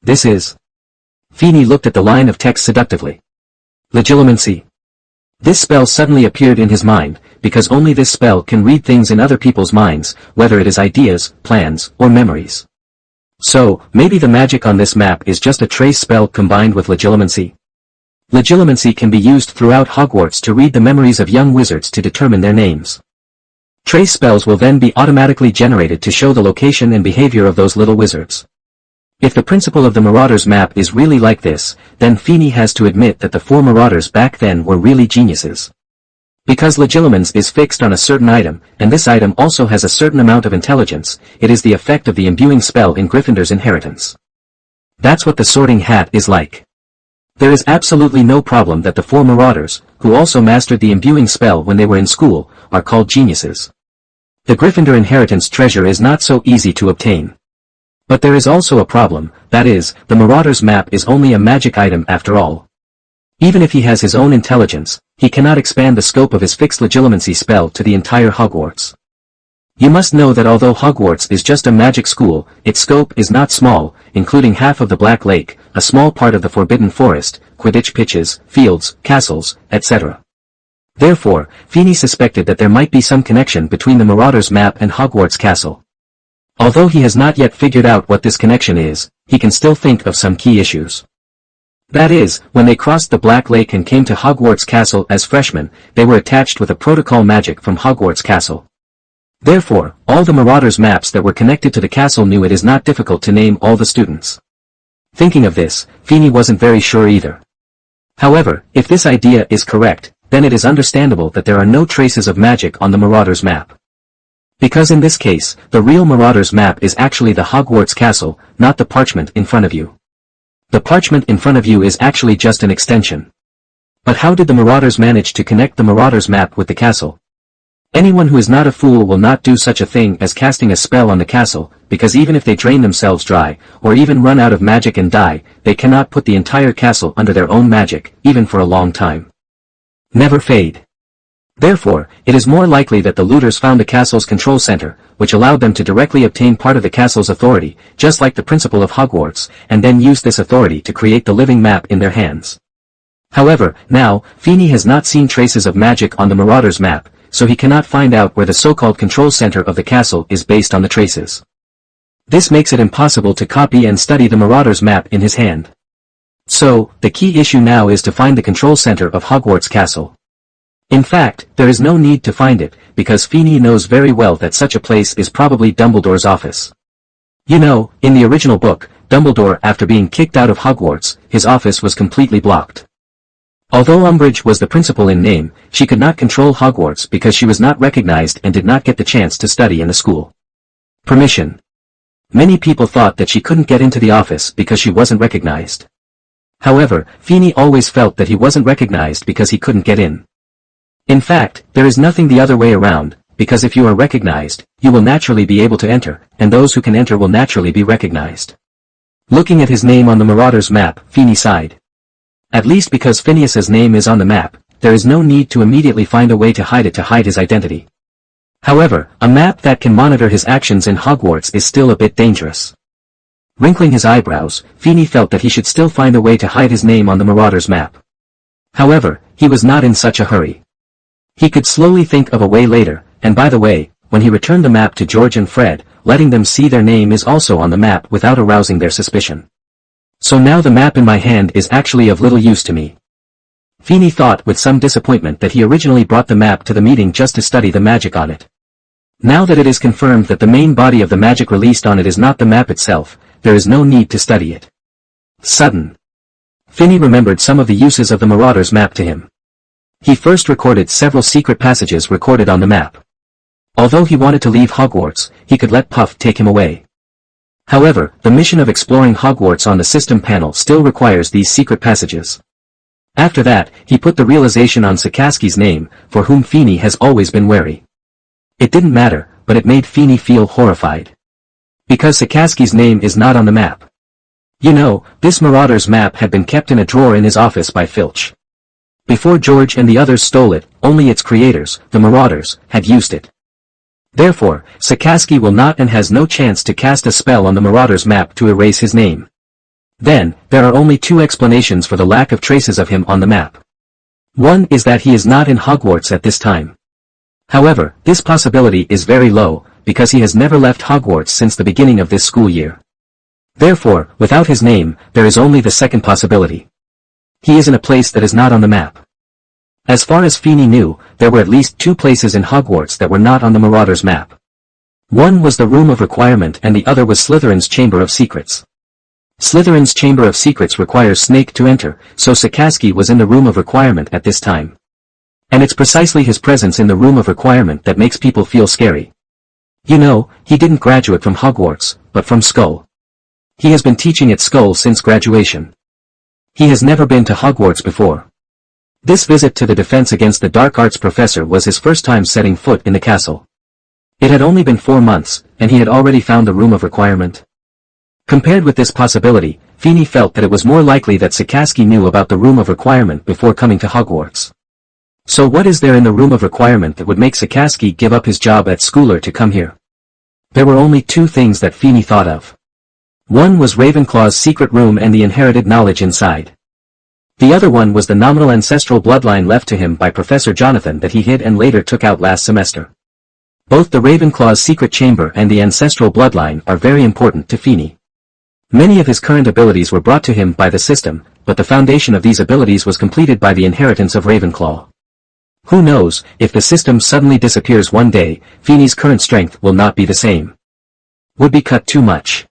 This is... Feeney looked at the line of text seductively. Legilimency. This spell suddenly appeared in his mind, because only this spell can read things in other people's minds, whether it is ideas, plans, or memories. So, maybe the magic on this map is just a trace spell combined with legilimency. Legilimency can be used throughout Hogwarts to read the memories of young wizards to determine their names. Trace spells will then be automatically generated to show the location and behavior of those little wizards. If the principle of the Marauders map is really like this, then Feeney has to admit that the 4 Marauders back then were really geniuses. Because legilimens is fixed on a certain item, and this item also has a certain amount of intelligence, it is the effect of the imbuing spell in Gryffindor's inheritance. That's what the Sorting Hat is like. There is absolutely no problem that the 4 Marauders, who also mastered the imbuing spell when they were in school, are called geniuses. The Gryffindor inheritance treasure is not so easy to obtain. But there is also a problem, that is, the Marauder's map is only a magic item after all. Even if he has his own intelligence, he cannot expand the scope of his fixed legilimency spell to the entire Hogwarts. You must know that although Hogwarts is just a magic school, its scope is not small, including half of the Black Lake, a small part of the Forbidden Forest, Quidditch pitches, fields, castles, etc. Therefore, Feeney suspected that there might be some connection between the Marauder's map and Hogwarts Castle. Although he has not yet figured out what this connection is, he can still think of some key issues. That is, when they crossed the Black Lake and came to Hogwarts Castle as freshmen, they were attached with a protocol magic from Hogwarts Castle. Therefore, all the Marauders' maps that were connected to the castle knew it is not difficult to name all the students. Thinking of this, Feeney wasn't very sure either. However, if this idea is correct, then it is understandable that there are no traces of magic on the Marauders' map. Because in this case, the real Marauders map is actually the Hogwarts Castle, not the parchment in front of you. The parchment in front of you is actually just an extension. But how did the Marauders manage to connect the Marauders map with the castle? Anyone who is not a fool will not do such a thing as casting a spell on the castle, because even if they drain themselves dry, or even run out of magic and die, they cannot put the entire castle under their own magic, even for a long time. Never fade. Therefore, it is more likely that the looters found the castle's control center, which allowed them to directly obtain part of the castle's authority, just like the principal of Hogwarts, and then use this authority to create the living map in their hands. However, now, Feeney has not seen traces of magic on the Marauders map, so he cannot find out where the so-called control center of the castle is based on the traces. This makes it impossible to copy and study the Marauders map in his hand. So, the key issue now is to find the control center of Hogwarts Castle. In fact, there is no need to find it, because Feeney knows very well that such a place is probably Dumbledore's office. You know, in the original book, Dumbledore, after being kicked out of Hogwarts, his office was completely blocked. Although Umbridge was the principal in name, she could not control Hogwarts because she was not recognized and did not get the chance to study in the school. Permission. Many people thought that she couldn't get into the office because she wasn't recognized. However, Feeney always felt that he wasn't recognized because he couldn't get in. In fact, there is nothing the other way around, because if you are recognized, you will naturally be able to enter, and those who can enter will naturally be recognized. Looking at his name on the Marauders map, Feeney sighed. At least because Phineas's name is on the map, there is no need to immediately find a way to hide it to hide his identity. However, a map that can monitor his actions in Hogwarts is still a bit dangerous. Wrinkling his eyebrows, Feeney felt that he should still find a way to hide his name on the Marauders map. However, he was not in such a hurry. He could slowly think of a way later, and by the way, when he returned the map to George and Fred, letting them see their name is also on the map without arousing their suspicion. So now the map in my hand is actually of little use to me. Feeney thought with some disappointment that he originally brought the map to the meeting just to study the magic on it. Now that it is confirmed that the main body of the magic released on it is not the map itself, there is no need to study it. Sudden. Feeney remembered some of the uses of the Marauders map to him. He first recorded several secret passages recorded on the map. Although he wanted to leave Hogwarts, he could let Puff take him away. However, the mission of exploring Hogwarts on the system panel still requires these secret passages. After that, he put the realization on Sakaski's name, for whom Feeney has always been wary. It didn't matter, but it made Feeney feel horrified. Because Sakaski's name is not on the map. You know, this Marauder's map had been kept in a drawer in his office by Filch. Before George and the others stole it, only its creators, the Marauders, had used it. Therefore, Sakasi will not and has no chance to cast a spell on the Marauders map to erase his name. Then, there are only two explanations for the lack of traces of him on the map. One is that he is not in Hogwarts at this time. However, this possibility is very low, because he has never left Hogwarts since the beginning of this school year. Therefore, without his name, there is only the second possibility. He is in a place that is not on the map. As far as Feeney knew, there were at least two places in Hogwarts that were not on the Marauders' map. One was the Room of Requirement and the other was Slytherin's Chamber of Secrets. Slytherin's Chamber of Secrets requires Snake to enter, so Sakasi was in the Room of Requirement at this time. And it's precisely his presence in the Room of Requirement that makes people feel scary. You know, he didn't graduate from Hogwarts, but from Skull. He has been teaching at Skull since graduation. He has never been to Hogwarts before. This visit to the Defense Against the Dark Arts professor was his first time setting foot in the castle. It had only been 4 months, and he had already found the Room of Requirement. Compared with this possibility, Feeney felt that it was more likely that Sakasi knew about the Room of Requirement before coming to Hogwarts. So what is there in the Room of Requirement that would make Sakasi give up his job at Schooler to come here? There were only two things that Feeney thought of. One was Ravenclaw's secret room and the inherited knowledge inside. The other one was the nominal ancestral bloodline left to him by Professor Jonathan that he hid and later took out last semester. Both the Ravenclaw's secret chamber and the ancestral bloodline are very important to Feeney. Many of his current abilities were brought to him by the system, but the foundation of these abilities was completed by the inheritance of Ravenclaw. Who knows, if the system suddenly disappears one day, Feeney's current strength will not be the same. Would be cut too much.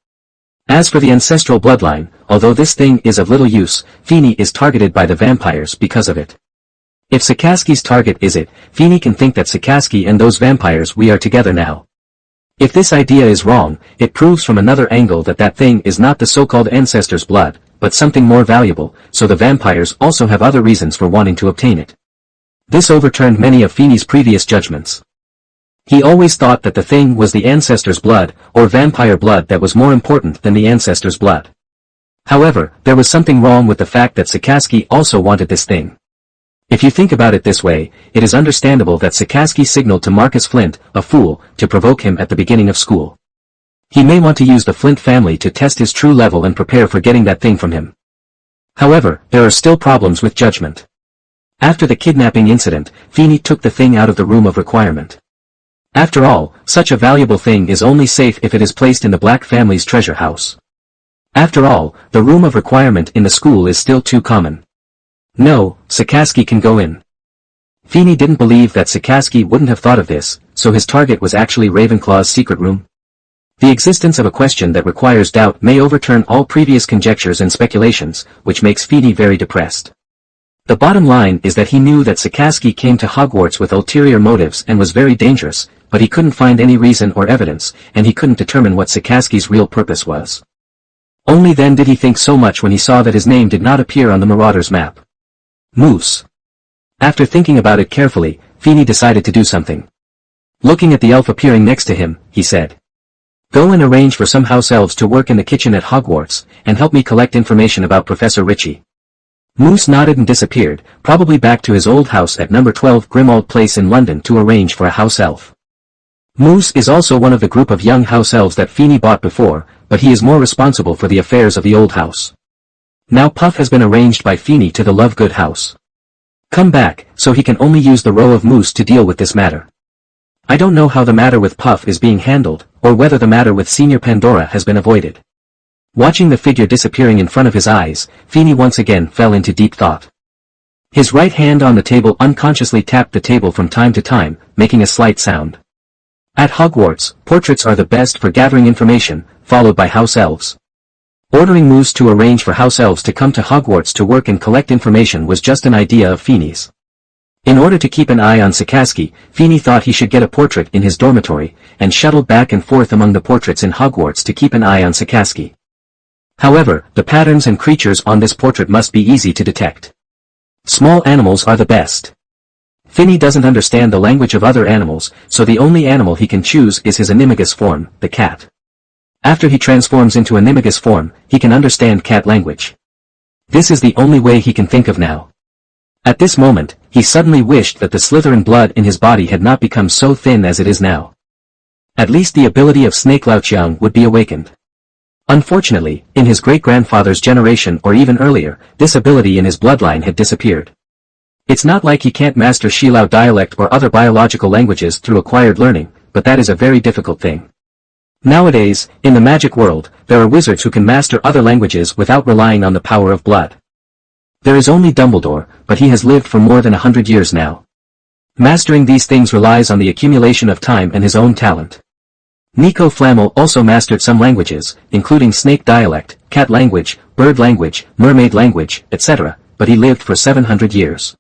As for the ancestral bloodline, although this thing is of little use, Feeney is targeted by the vampires because of it. If Sakaski's target is it, Feeney can think that Sakasi and those vampires we are together now. If this idea is wrong, it proves from another angle that that thing is not the so-called ancestor's blood, but something more valuable, so the vampires also have other reasons for wanting to obtain it. This overturned many of Feeney's previous judgments. He always thought that the thing was the ancestor's blood, or vampire blood that was more important than the ancestor's blood. However, there was something wrong with the fact that Sakasi also wanted this thing. If you think about it this way, it is understandable that Sakasi signaled to Marcus Flint, a fool, to provoke him at the beginning of school. He may want to use the Flint family to test his true level and prepare for getting that thing from him. However, there are still problems with judgment. After the kidnapping incident, Feeney took the thing out of the Room of Requirement. After all, such a valuable thing is only safe if it is placed in the Black family's treasure house. After all, the Room of Requirement in the school is still too common. No, Sakasi can go in. Feeney didn't believe that Sakasi wouldn't have thought of this, so his target was actually Ravenclaw's secret room. The existence of a question that requires doubt may overturn all previous conjectures and speculations, which makes Feeney very depressed. The bottom line is that he knew that Sakasi came to Hogwarts with ulterior motives and was very dangerous, but he couldn't find any reason or evidence, and he couldn't determine what Sakasi's real purpose was. Only then did he think so much when he saw that his name did not appear on the Marauders' map. Moose. After thinking about it carefully, Feeney decided to do something. Looking at the elf appearing next to him, he said, "Go and arrange for some house elves to work in the kitchen at Hogwarts, and help me collect information about Professor Ritchie." Moose nodded and disappeared, probably back to his old house at number 12 Grimmauld Place in London to arrange for a house elf. Moose is also one of the group of young house elves that Feeney bought before, but he is more responsible for the affairs of the old house. Now Puff has been arranged by Feeney to the Lovegood house. Come back, so he can only use the row of Moose to deal with this matter. I don't know how the matter with Puff is being handled, or whether the matter with Senior Pandora has been avoided. Watching the figure disappearing in front of his eyes, Feeney once again fell into deep thought. His right hand on the table unconsciously tapped the table from time to time, making a slight sound. At Hogwarts, portraits are the best for gathering information, followed by house elves. Ordering Moose to arrange for house elves to come to Hogwarts to work and collect information was just an idea of Feeney's. In order to keep an eye on Sakasi, Feeney thought he should get a portrait in his dormitory, and shuttled back and forth among the portraits in Hogwarts to keep an eye on Sakasi. However, the patterns and creatures on this portrait must be easy to detect. Small animals are the best. Feeney doesn't understand the language of other animals, so the only animal he can choose is his animagus form, the cat. After he transforms into animagus form, he can understand cat language. This is the only way he can think of now. At this moment, he suddenly wished that the Slytherin blood in his body had not become so thin as it is now. At least the ability of Snake Laotian would be awakened. Unfortunately, in his great-grandfather's generation or even earlier, this ability in his bloodline had disappeared. It's not like he can't master Shilao dialect or other biological languages through acquired learning, but that is a very difficult thing. Nowadays, in the magic world, there are wizards who can master other languages without relying on the power of blood. There is only Dumbledore, but he has lived for more than 100 years now. Mastering these things relies on the accumulation of time and his own talent. Nico Flamel also mastered some languages, including snake dialect, cat language, bird language, mermaid language, etc., but he lived for 700 years.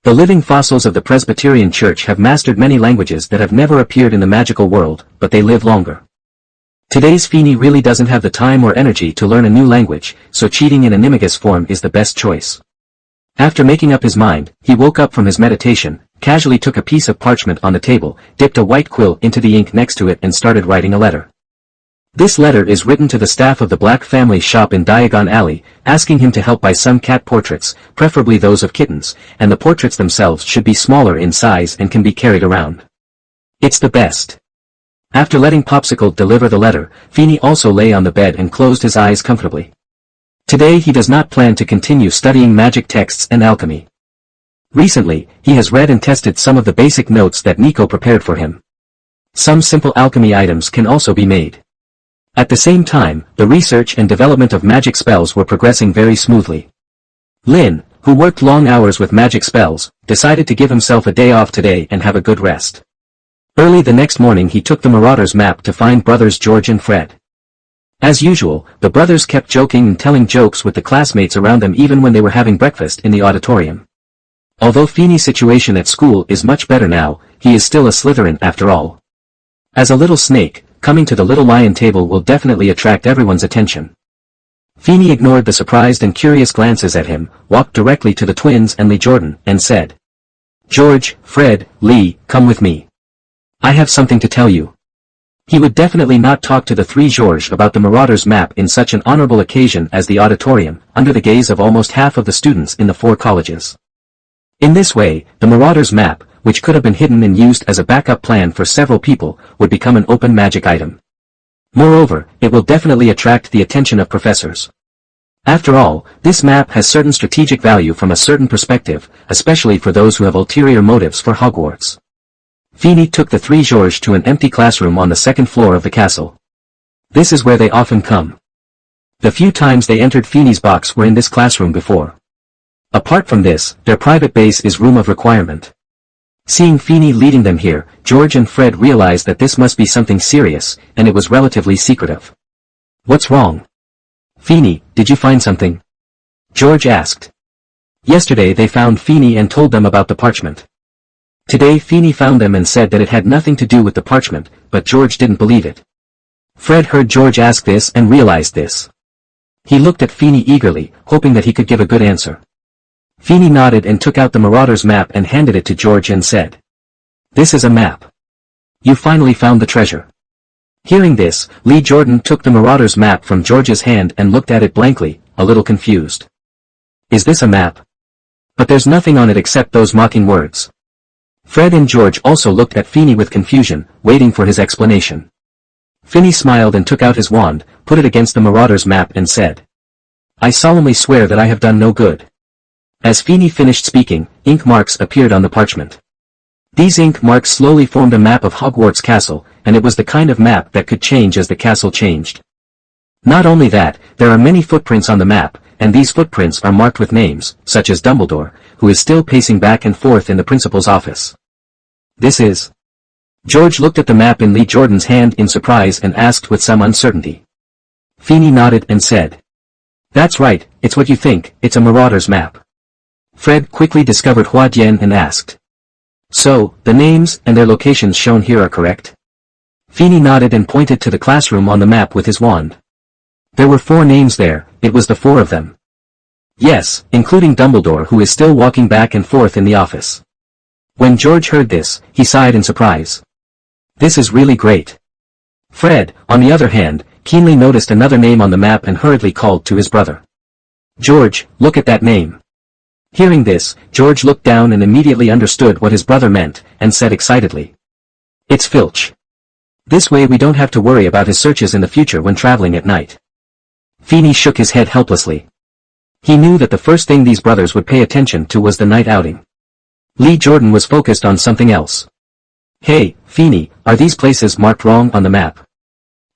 The living fossils of the Presbyterian Church have mastered many languages that have never appeared in the magical world, but they live longer. Today's Feeney really doesn't have the time or energy to learn a new language, so cheating in animagus form is the best choice. After making up his mind, he woke up from his meditation, casually took a piece of parchment on the table, dipped a white quill into the ink next to it and started writing a letter. This letter is written to the staff of the Black family shop in Diagon Alley, asking him to help buy some cat portraits, preferably those of kittens, and the portraits themselves should be smaller in size and can be carried around. It's the best. After letting Popsicle deliver the letter, Feeney also lay on the bed and closed his eyes comfortably. Today he does not plan to continue studying magic texts and alchemy. Recently, he has read and tested some of the basic notes that Nico prepared for him. Some simple alchemy items can also be made. At the same time, the research and development of magic spells were progressing very smoothly. Lin, who worked long hours with magic spells, decided to give himself a day off today and have a good rest. Early the next morning he took the Marauder's map to find brothers George and Fred. As usual, the brothers kept joking and telling jokes with the classmates around them even when they were having breakfast in the auditorium. Although Feeney's situation at school is much better now, he is still a Slytherin after all. As a little snake, coming to the little lion table will definitely attract everyone's attention. Feeney ignored the surprised and curious glances at him, walked directly to the twins and Lee Jordan, and said, "George, Fred, Lee, come with me. I have something to tell you." He would definitely not talk to the three Georges about the Marauder's map in such an honorable occasion as the auditorium, under the gaze of almost half of the students in the 4 colleges. In this way, the Marauder's map, which could have been hidden and used as a backup plan for several people, would become an open magic item. Moreover, it will definitely attract the attention of professors. After all, this map has certain strategic value from a certain perspective, especially for those who have ulterior motives for Hogwarts. Feeney took the 3 Georges to an empty classroom on the 2nd floor of the castle. This is where they often come. The few times they entered Feeney's box were in this classroom before. Apart from this, their private base is room of requirement. Seeing Feeney leading them here, George and Fred realized that this must be something serious, and it was relatively secretive. "What's wrong? Feeney, did you find something?" George asked. Yesterday they found Feeney and told them about the parchment. Today Feeney found them and said that it had nothing to do with the parchment, but George didn't believe it. Fred heard George ask this and realized this. He looked at Feeney eagerly, hoping that he could give a good answer. Feeney nodded and took out the Marauder's map and handed it to George and said, "This is a map. You finally found the treasure." Hearing this, Lee Jordan took the Marauder's map from George's hand and looked at it blankly, a little confused. "Is this a map? But there's nothing on it except those mocking words." Fred and George also looked at Feeney with confusion, waiting for his explanation. Feeney smiled and took out his wand, put it against the Marauder's map and said, "I solemnly swear that I have done no good." As Feeney finished speaking, ink marks appeared on the parchment. These ink marks slowly formed a map of Hogwarts Castle, and it was the kind of map that could change as the castle changed. Not only that, there are many footprints on the map, and these footprints are marked with names, such as Dumbledore, who is still pacing back and forth in the principal's office. "This is..." George looked at the map in Lee Jordan's hand in surprise and asked with some uncertainty. Feeney nodded and said, "That's right, it's what you think, it's a Marauder's map." Fred quickly discovered Hua Dian and asked, "So, the names and their locations shown here are correct?" Feeney nodded and pointed to the classroom on the map with his wand. There were 4 names there, it was the 4 of them. Yes, including Dumbledore, who is still walking back and forth in the office. When George heard this, he sighed in surprise. This is really great. Fred, on the other hand, keenly noticed another name on the map and hurriedly called to his brother. "George, look at that name." Hearing this, George looked down and immediately understood what his brother meant, and said excitedly, "It's Filch. This way we don't have to worry about his searches in the future when traveling at night." Feeney shook his head helplessly. He knew that the first thing these brothers would pay attention to was the night outing. Lee Jordan was focused on something else. Hey, Feeney, are these places marked wrong on the map?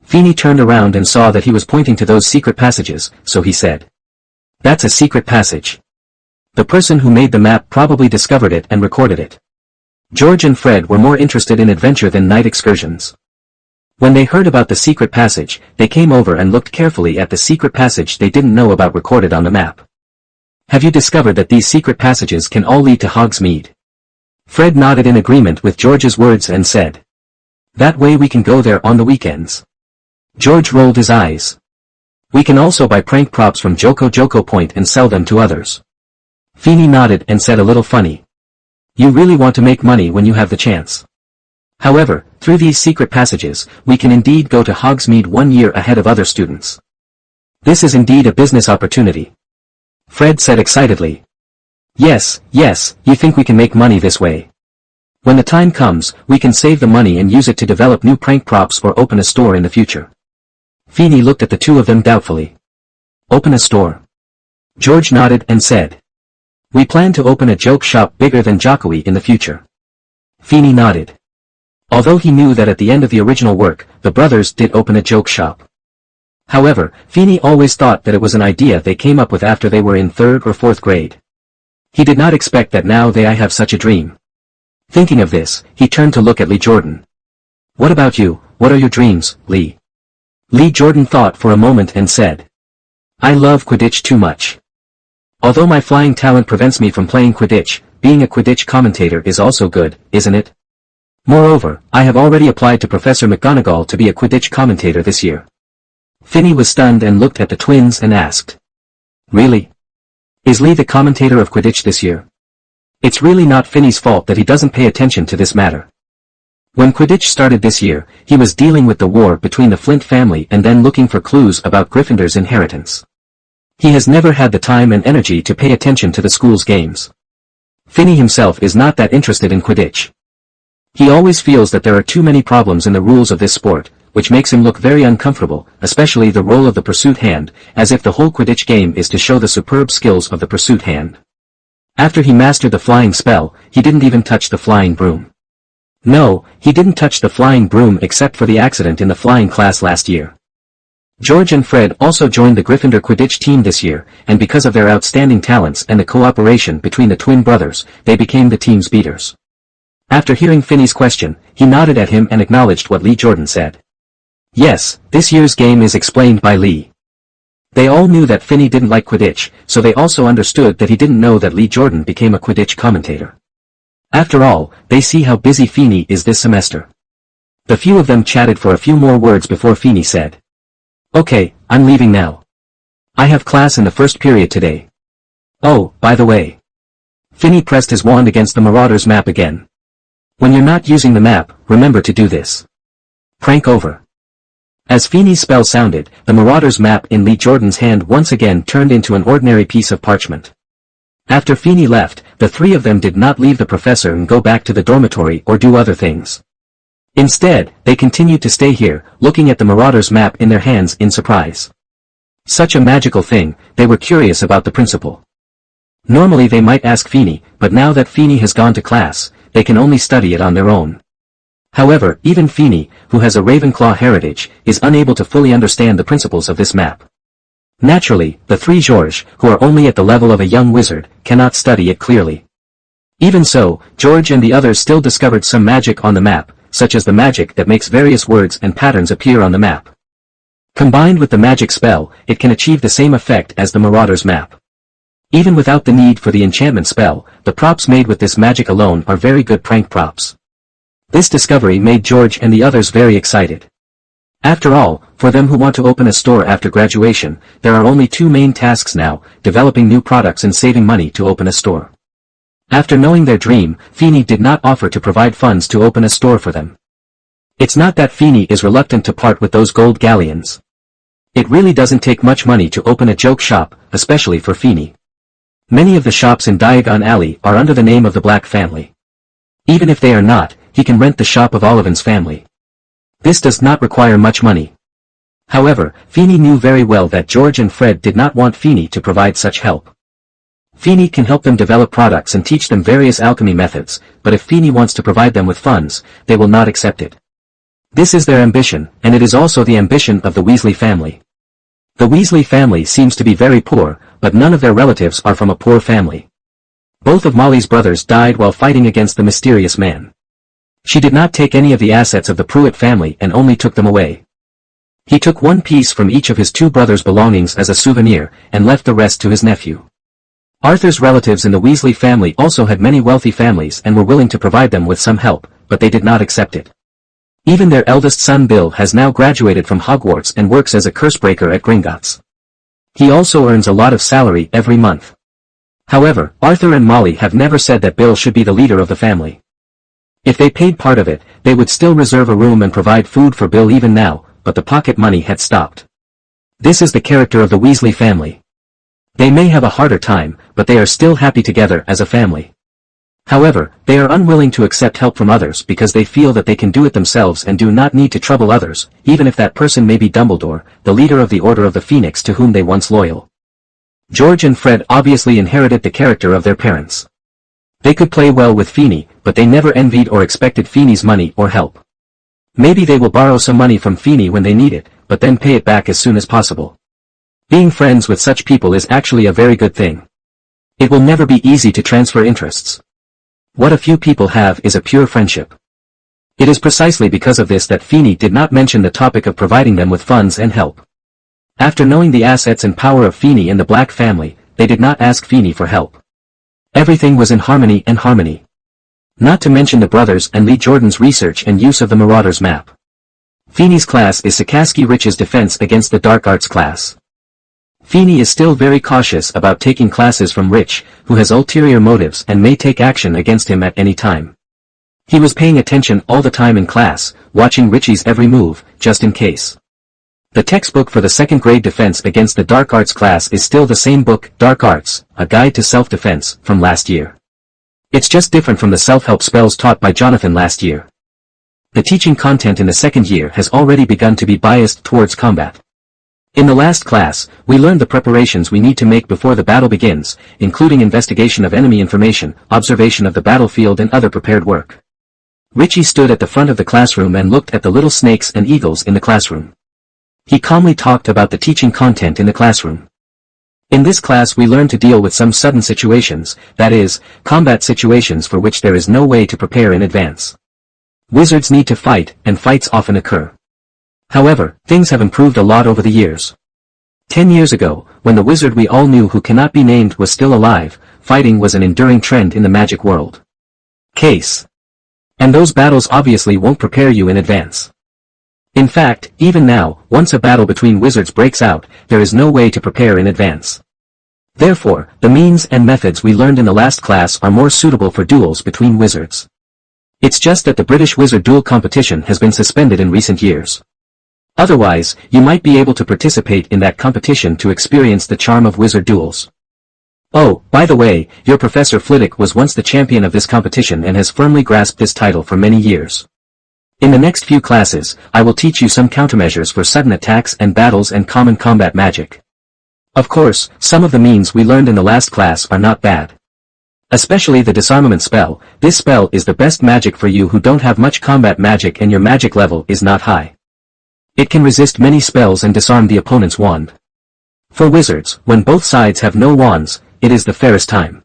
Feeney turned around and saw that he was pointing to those secret passages, so he said. That's a secret passage. The person who made the map probably discovered it and recorded it. George and Fred were more interested in adventure than night excursions. When they heard about the secret passage, they came over and looked carefully at the secret passage they didn't know about recorded on the map. Have you discovered that these secret passages can all lead to Hogsmeade? Fred nodded in agreement with George's words and said. That way we can go there on the weekends. George rolled his eyes. We can also buy prank props from Joko Point and sell them to others. Feeney nodded and said a little funny. You really want to make money when you have the chance. However, through these secret passages, we can indeed go to Hogsmeade 1 year ahead of other students. This is indeed a business opportunity. Fred said excitedly. Yes, you think we can make money this way. When the time comes, we can save the money and use it to develop new prank props or open a store in the future. Feeney looked at the two of them doubtfully. Open a store. George nodded and said. We plan to open a joke shop bigger than Jockery in the future. Feeney nodded. Although he knew that at the end of the original work, the brothers did open a joke shop. However, Feeney always thought that it was an idea they came up with after they were in 3rd or 4th grade. He did not expect that now they have such a dream. Thinking of this, he turned to look at Lee Jordan. What about you, what are your dreams, Lee? Lee Jordan thought for a moment and said. I love Quidditch too much. Although my flying talent prevents me from playing Quidditch, being a Quidditch commentator is also good, isn't it? Moreover, I have already applied to Professor McGonagall to be a Quidditch commentator this year. Finney was stunned and looked at the twins and asked. Really? Is Lee the commentator of Quidditch this year? It's really not Finney's fault that he doesn't pay attention to this matter. When Quidditch started this year, he was dealing with the war between the Flint family and then looking for clues about Gryffindor's inheritance. He has never had the time and energy to pay attention to the school's games. Finney himself is not that interested in Quidditch. He always feels that there are too many problems in the rules of this sport, which makes him look very uncomfortable, especially the role of the pursuit hand, as if the whole Quidditch game is to show the superb skills of the pursuit hand. After he mastered the flying spell, he didn't even touch the flying broom. No, he didn't touch the flying broom except for the accident in the flying class last year. George and Fred also joined the Gryffindor Quidditch team this year, and because of their outstanding talents and the cooperation between the twin brothers, they became the team's beaters. After hearing Finney's question, he nodded at him and acknowledged what Lee Jordan said. Yes, this year's game is explained by Lee. They all knew that Finney didn't like Quidditch, so they also understood that he didn't know that Lee Jordan became a Quidditch commentator. After all, they see how busy Finney is this semester. The few of them chatted for a few more words before Finney said. Okay, I'm leaving now. I have class in the first period today. Oh, by the way. Finney pressed his wand against the Marauder's map again. When you're not using the map, remember to do this. Prank over. As Finney's spell sounded, the Marauder's map in Lee Jordan's hand once again turned into an ordinary piece of parchment. After Finney left, the three of them did not leave the professor and go back to the dormitory or do other things. Instead, they continued to stay here, looking at the Marauder's map in their hands in surprise. Such a magical thing, they were curious about the principal. Normally they might ask Finney, but now that Finney has gone to class, they can only study it on their own. However, even Finney, who has a Ravenclaw heritage, is unable to fully understand the principles of this map. Naturally, the three George, who are only at the level of a young wizard, cannot study it clearly. Even so, George and the others still discovered some magic on the map, such as the magic that makes various words and patterns appear on the map. Combined with the magic spell, it can achieve the same effect as the Marauder's map. Even without the need for the enchantment spell, the props made with this magic alone are very good prank props. This discovery made George and the others very excited. After all, for them who want to open a store after graduation, there are only two main tasks now, developing new products and saving money to open a store. After knowing their dream, Finney did not offer to provide funds to open a store for them. It's not that Finney is reluctant to part with those gold galleons. It really doesn't take much money to open a joke shop, especially for Finney. Many of the shops in Diagon Alley are under the name of the Black family. Even if they are not, he can rent the shop of Ollivan's family. This does not require much money. However, Feeney knew very well that George and Fred did not want Feeney to provide such help. Feeney can help them develop products and teach them various alchemy methods, but if Feeney wants to provide them with funds, they will not accept it. This is their ambition, and it is also the ambition of the Weasley family. The Weasley family seems to be very poor, but none of their relatives are from a poor family. Both of Molly's brothers died while fighting against the mysterious man. She did not take any of the assets of the Pruitt family and only took them away. He took one piece from each of his two brothers' belongings as a souvenir, and left the rest to his nephew. Arthur's relatives in the Weasley family also had many wealthy families and were willing to provide them with some help, but they did not accept it. Even their eldest son Bill has now graduated from Hogwarts and works as a cursebreaker at Greengrass. He also earns a lot of salary every month. However, Arthur and Molly have never said that Bill should be the leader of the family. If they paid part of it, they would still reserve a room and provide food for Bill even now, but the pocket money had stopped. This is the character of the Weasley family. They may have a harder time, but they are still happy together as a family. However, they are unwilling to accept help from others because they feel that they can do it themselves and do not need to trouble others, even if that person may be Dumbledore, the leader of the Order of the Phoenix to whom they once loyal. George and Fred obviously inherited the character of their parents. They could play well with Feeney, but they never envied or expected Feeney's money or help. Maybe they will borrow some money from Feeney when they need it, but then pay it back as soon as possible. Being friends with such people is actually a very good thing. It will never be easy to transfer interests. What a few people have is a pure friendship. It is precisely because of this that Feeney did not mention the topic of providing them with funds and help. After knowing the assets and power of Feeney and the Black family, they did not ask Feeney for help. Everything was in harmony. Not to mention the brothers and Lee Jordan's research and use of the Marauders map. Feeney's class is Sakasi Rich's defense against the dark arts class. Feeney is still very cautious about taking classes from Rich, who has ulterior motives and may take action against him at any time. He was paying attention all the time in class, watching Richie's every move, just in case. The textbook for the second grade defense against the dark arts class is still the same book, Dark Arts, A Guide to Self-Defense, from last year. It's just different from the self-help spells taught by Jonathan last year. The teaching content in the second year has already begun to be biased towards combat. In the last class, we learned the preparations we need to make before the battle begins, including investigation of enemy information, observation of the battlefield and other prepared work. Richie stood at the front of the classroom and looked at the little snakes and eagles in the classroom. He calmly talked about the teaching content in the classroom. In this class we learn to deal with some sudden situations, that is, combat situations for which there is no way to prepare in advance. Wizards need to fight, and fights often occur. However, things have improved a lot over the years. 10 years ago, when the wizard we all knew who cannot be named was still alive, fighting was an enduring trend in the magic world. Case. And those battles obviously won't prepare you in advance. In fact, even now, once a battle between wizards breaks out, there is no way to prepare in advance. Therefore, the means and methods we learned in the last class are more suitable for duels between wizards. It's just that the British Wizard Duel competition has been suspended in recent years. Otherwise, you might be able to participate in that competition to experience the charm of wizard duels. Oh, by the way, your Professor Flitwick was once the champion of this competition and has firmly grasped this title for many years. In the next few classes, I will teach you some countermeasures for sudden attacks and battles and common combat magic. Of course, some of the means we learned in the last class are not bad. Especially the disarmament spell. This spell is the best magic for you who don't have much combat magic and your magic level is not high. It can resist many spells and disarm the opponent's wand. For wizards, when both sides have no wands, it is the fairest time.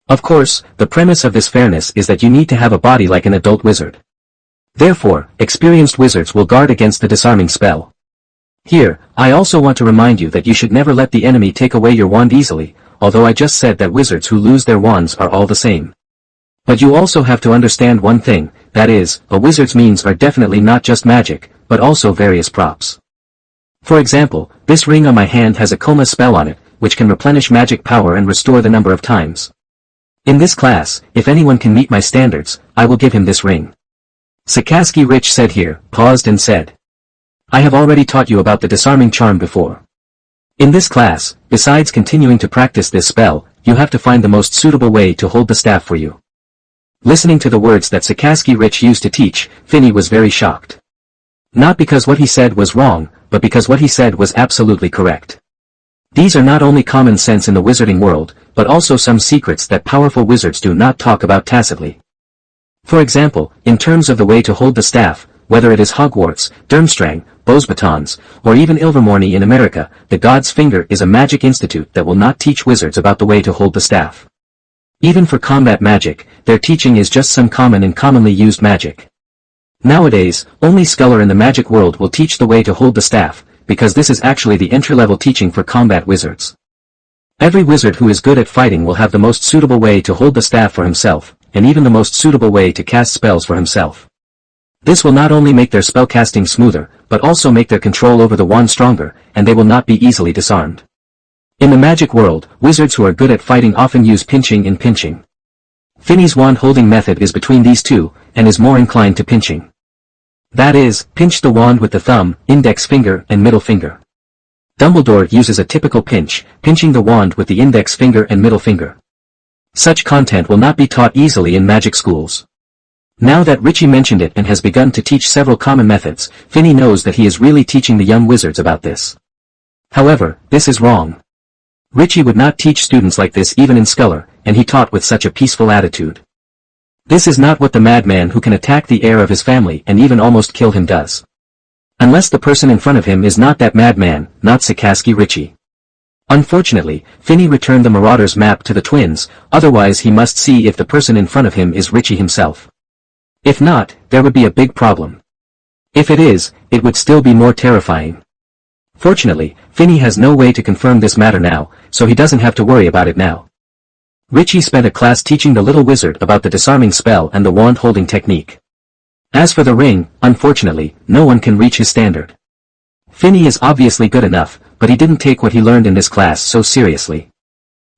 Of course, the premise of this fairness is that you need to have a body like an adult wizard. Therefore, experienced wizards will guard against the disarming spell. Here, I also want to remind you that you should never let the enemy take away your wand easily, although I just said that wizards who lose their wands are all the same. But you also have to understand one thing, that is, a wizard's means are definitely not just magic, but also various props. For example, this ring on my hand has a coma spell on it, which can replenish magic power and restore the number of times. In this class, if anyone can meet my standards, I will give him this ring. Sakasi Rich said here, paused and said. I have already taught you about the disarming charm before. In this class, besides continuing to practice this spell, you have to find the most suitable way to hold the staff for you. Listening to the words that Sakasi Rich used to teach, Finney was very shocked. Not because what he said was wrong, but because what he said was absolutely correct. These are not only common sense in the wizarding world, but also some secrets that powerful wizards do not talk about tacitly. For example, in terms of the way to hold the staff, whether it is Hogwarts, Durmstrang, Beauxbatons, or even Ilvermorny in America, the God's Finger is a magic institute that will not teach wizards about the way to hold the staff. Even for combat magic, their teaching is just some common and commonly used magic. Nowadays, only Scholar in the magic world will teach the way to hold the staff, because this is actually the entry-level teaching for combat wizards. Every wizard who is good at fighting will have the most suitable way to hold the staff for himself, and even the most suitable way to cast spells for himself. This will not only make their spellcasting smoother, but also make their control over the wand stronger, and they will not be easily disarmed. In the magic world, wizards who are good at fighting often use pinching and pinching. Finny's wand-holding method is between these two, and is more inclined to pinching. That is, pinch the wand with the thumb, index finger, and middle finger. Dumbledore uses a typical pinch, pinching the wand with the index finger and middle finger. Such content will not be taught easily in magic schools. Now that Richie mentioned it and has begun to teach several common methods, Finny knows that he is really teaching the young wizards about this. However, this is wrong. Richie would not teach students like this even in Scholar, and he taught with such a peaceful attitude. This is not what the madman who can attack the heir of his family and even almost kill him does. Unless the person in front of him is not that madman, not Sakasi Richie. Unfortunately, Finny returned the Marauder's map to the twins, otherwise he must see if the person in front of him is Richie himself. If not, there would be a big problem. If it is, it would still be more terrifying. Fortunately, Finny has no way to confirm this matter now, so he doesn't have to worry about it now. Richie spent a class teaching the little wizard about the disarming spell and the wand-holding technique. As for the ring, unfortunately, no one can reach his standard. Finny is obviously good enough, but he didn't take what he learned in this class so seriously.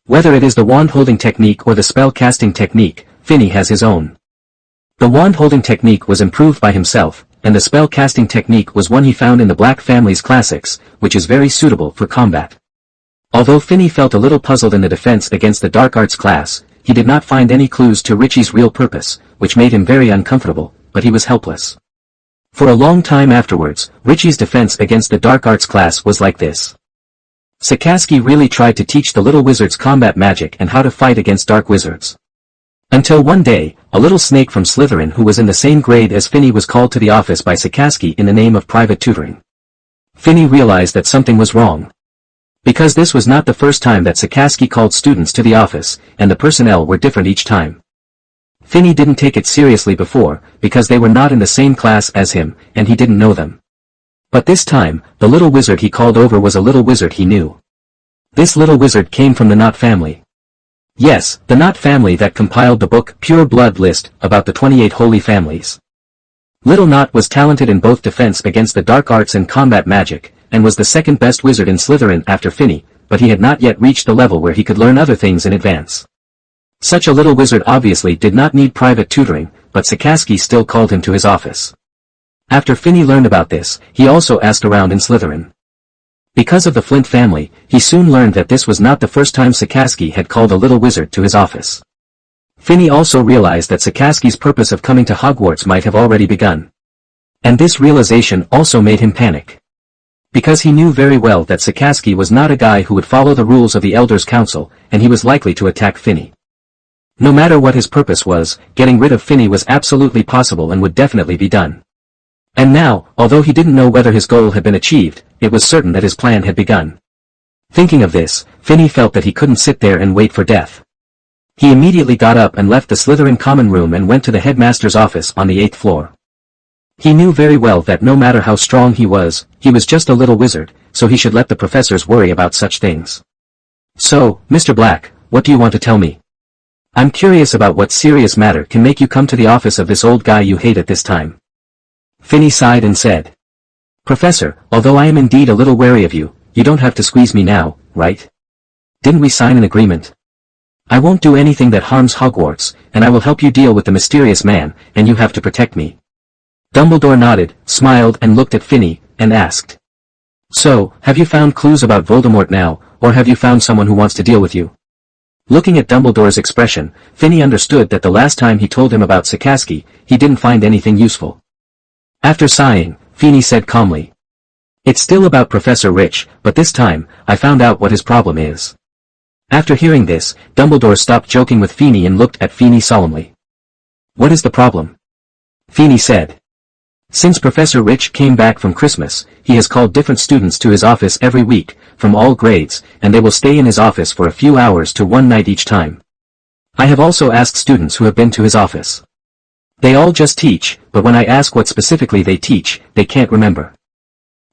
Whether it is the wand-holding technique or the spell-casting technique, Finny has his own. The wand-holding technique was improved by himself, and the spell-casting technique was one he found in the Black Family's classics, which is very suitable for combat. Although Finny felt a little puzzled in the defense against the dark arts class, he did not find any clues to Richie's real purpose, which made him very uncomfortable, but he was helpless. For a long time afterwards, Richie's defense against the dark arts class was like this. Sakasi really tried to teach the little wizards combat magic and how to fight against dark wizards. Until one day, a little snake from Slytherin who was in the same grade as Finny was called to the office by Sakasi in the name of private tutoring. Finny realized that something was wrong. Because this was not the first time that Sakasi called students to the office, and the personnel were different each time. Finny didn't take it seriously before, because they were not in the same class as him, and he didn't know them. But this time, the little wizard he called over was a little wizard he knew. This little wizard came from the Not family. Yes, the Not family that compiled the book Pureblood list about the 28 holy families. Little Not was talented in both defense against the dark arts and combat magic, and was the second best wizard in Slytherin after Finny, but he had not yet reached the level where he could learn other things in advance. Such a little wizard obviously did not need private tutoring, but Sakasi still called him to his office. After Finny learned about this, he also asked around in Slytherin. Because of the Flint family, he soon learned that this was not the first time Sakasi had called a little wizard to his office. Finny also realized that Sakasi's purpose of coming to Hogwarts might have already begun. And this realization also made him panic. Because he knew very well that Sakasi was not a guy who would follow the rules of the Elders' Council, and he was likely to attack Finny. No matter what his purpose was, getting rid of Finny was absolutely possible and would definitely be done. And now, although he didn't know whether his goal had been achieved, it was certain that his plan had begun. Thinking of this, Finny felt that he couldn't sit there and wait for death. He immediately got up and left the Slytherin common room and went to the headmaster's office on the 8th floor. He knew very well that no matter how strong he was just a little wizard, so he should let the professors worry about such things. So, Mr. Black, what do you want to tell me? I'm curious about what serious matter can make you come to the office of this old guy you hate at this time. Finny sighed and said. Professor, although I am indeed a little wary of you, you don't have to squeeze me now, right? Didn't we sign an agreement? I won't do anything that harms Hogwarts, and I will help you deal with the mysterious man, and you have to protect me. Dumbledore nodded, smiled and looked at Finny, and asked. So, have you found clues about Voldemort now, or have you found someone who wants to deal with you? Looking at Dumbledore's expression, Finny understood that the last time he told him about Sakasi, he didn't find anything useful. After sighing, Finny said calmly. It's still about Professor Rich, but this time, I found out what his problem is. After hearing this, Dumbledore stopped joking with Feeney and looked at Feeney solemnly. What is the problem? Feeney said. Since Professor Rich came back from Christmas, he has called different students to his office every week, from all grades, and they will stay in his office for a few hours to one night each time. I have also asked students who have been to his office. They all just teach, but when I ask what specifically they teach, they can't remember.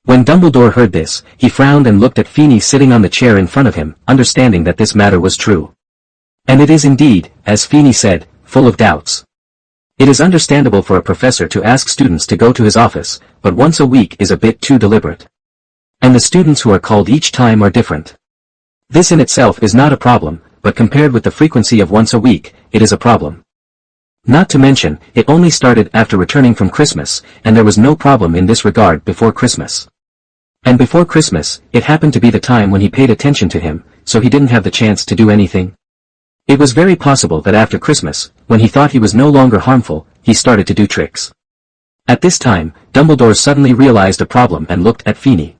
When Dumbledore heard this, he frowned and looked at Feeney sitting on the chair in front of him, understanding that this matter was true. And it is indeed, as Feeney said, full of doubts. It is understandable for a professor to ask students to go to his office, but once a week is a bit too deliberate. And the students who are called each time are different. This in itself is not a problem, but compared with the frequency of once a week, it is a problem. Not to mention, it only started after returning from Christmas, and there was no problem in this regard before Christmas. And before Christmas, it happened to be the time when he paid attention to him, so he didn't have the chance to do anything. It was very possible that after Christmas, when he thought he was no longer harmful, he started to do tricks. At this time, Dumbledore suddenly realized a problem and looked at Feeney.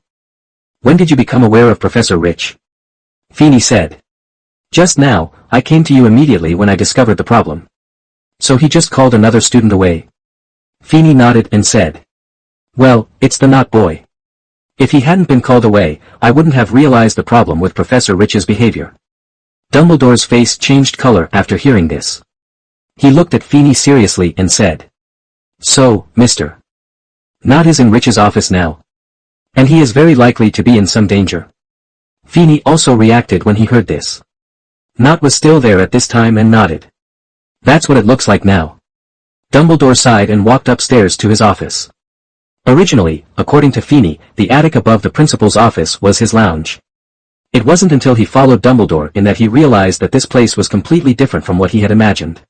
When did you become aware of Professor Rich? Feeney said. Just now, I came to you immediately when I discovered the problem. So he just called another student away? Feeney nodded and said. Well, it's the Not boy. If he hadn't been called away, I wouldn't have realized the problem with Professor Rich's behavior. Dumbledore's face changed color after hearing this. He looked at Feeney seriously and said. So, Mr. Not is in Rich's office now. And he is very likely to be in some danger. Feeney also reacted when he heard this. Not was still there at this time and nodded. That's what it looks like now. Dumbledore sighed and walked upstairs to his office. Originally, according to Feeney, the attic above the principal's office was his lounge. It wasn't until he followed Dumbledore in that he realized that this place was completely different from what he had imagined.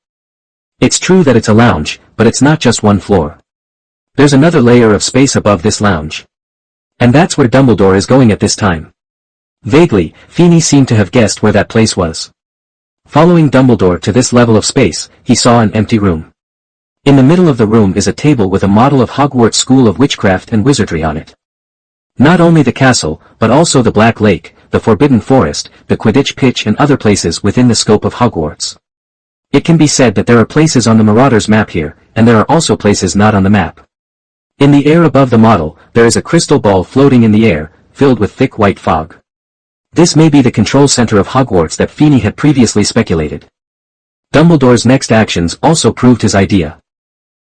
It's true that it's a lounge, but it's not just one floor. There's another layer of space above this lounge. And that's where Dumbledore is going at this time. Vaguely, Feeney seemed to have guessed where that place was. Following Dumbledore to this level of space, he saw an empty room. In the middle of the room is a table with a model of Hogwarts School of Witchcraft and Wizardry on it. Not only the castle, but also the Black Lake, the Forbidden Forest, the Quidditch pitch and other places within the scope of Hogwarts. It can be said that there are places on the Marauders map here, and there are also places not on the map. In the air above the model, there is a crystal ball floating in the air, filled with thick white fog. This may be the control center of Hogwarts that Feeney had previously speculated. Dumbledore's next actions also proved his idea.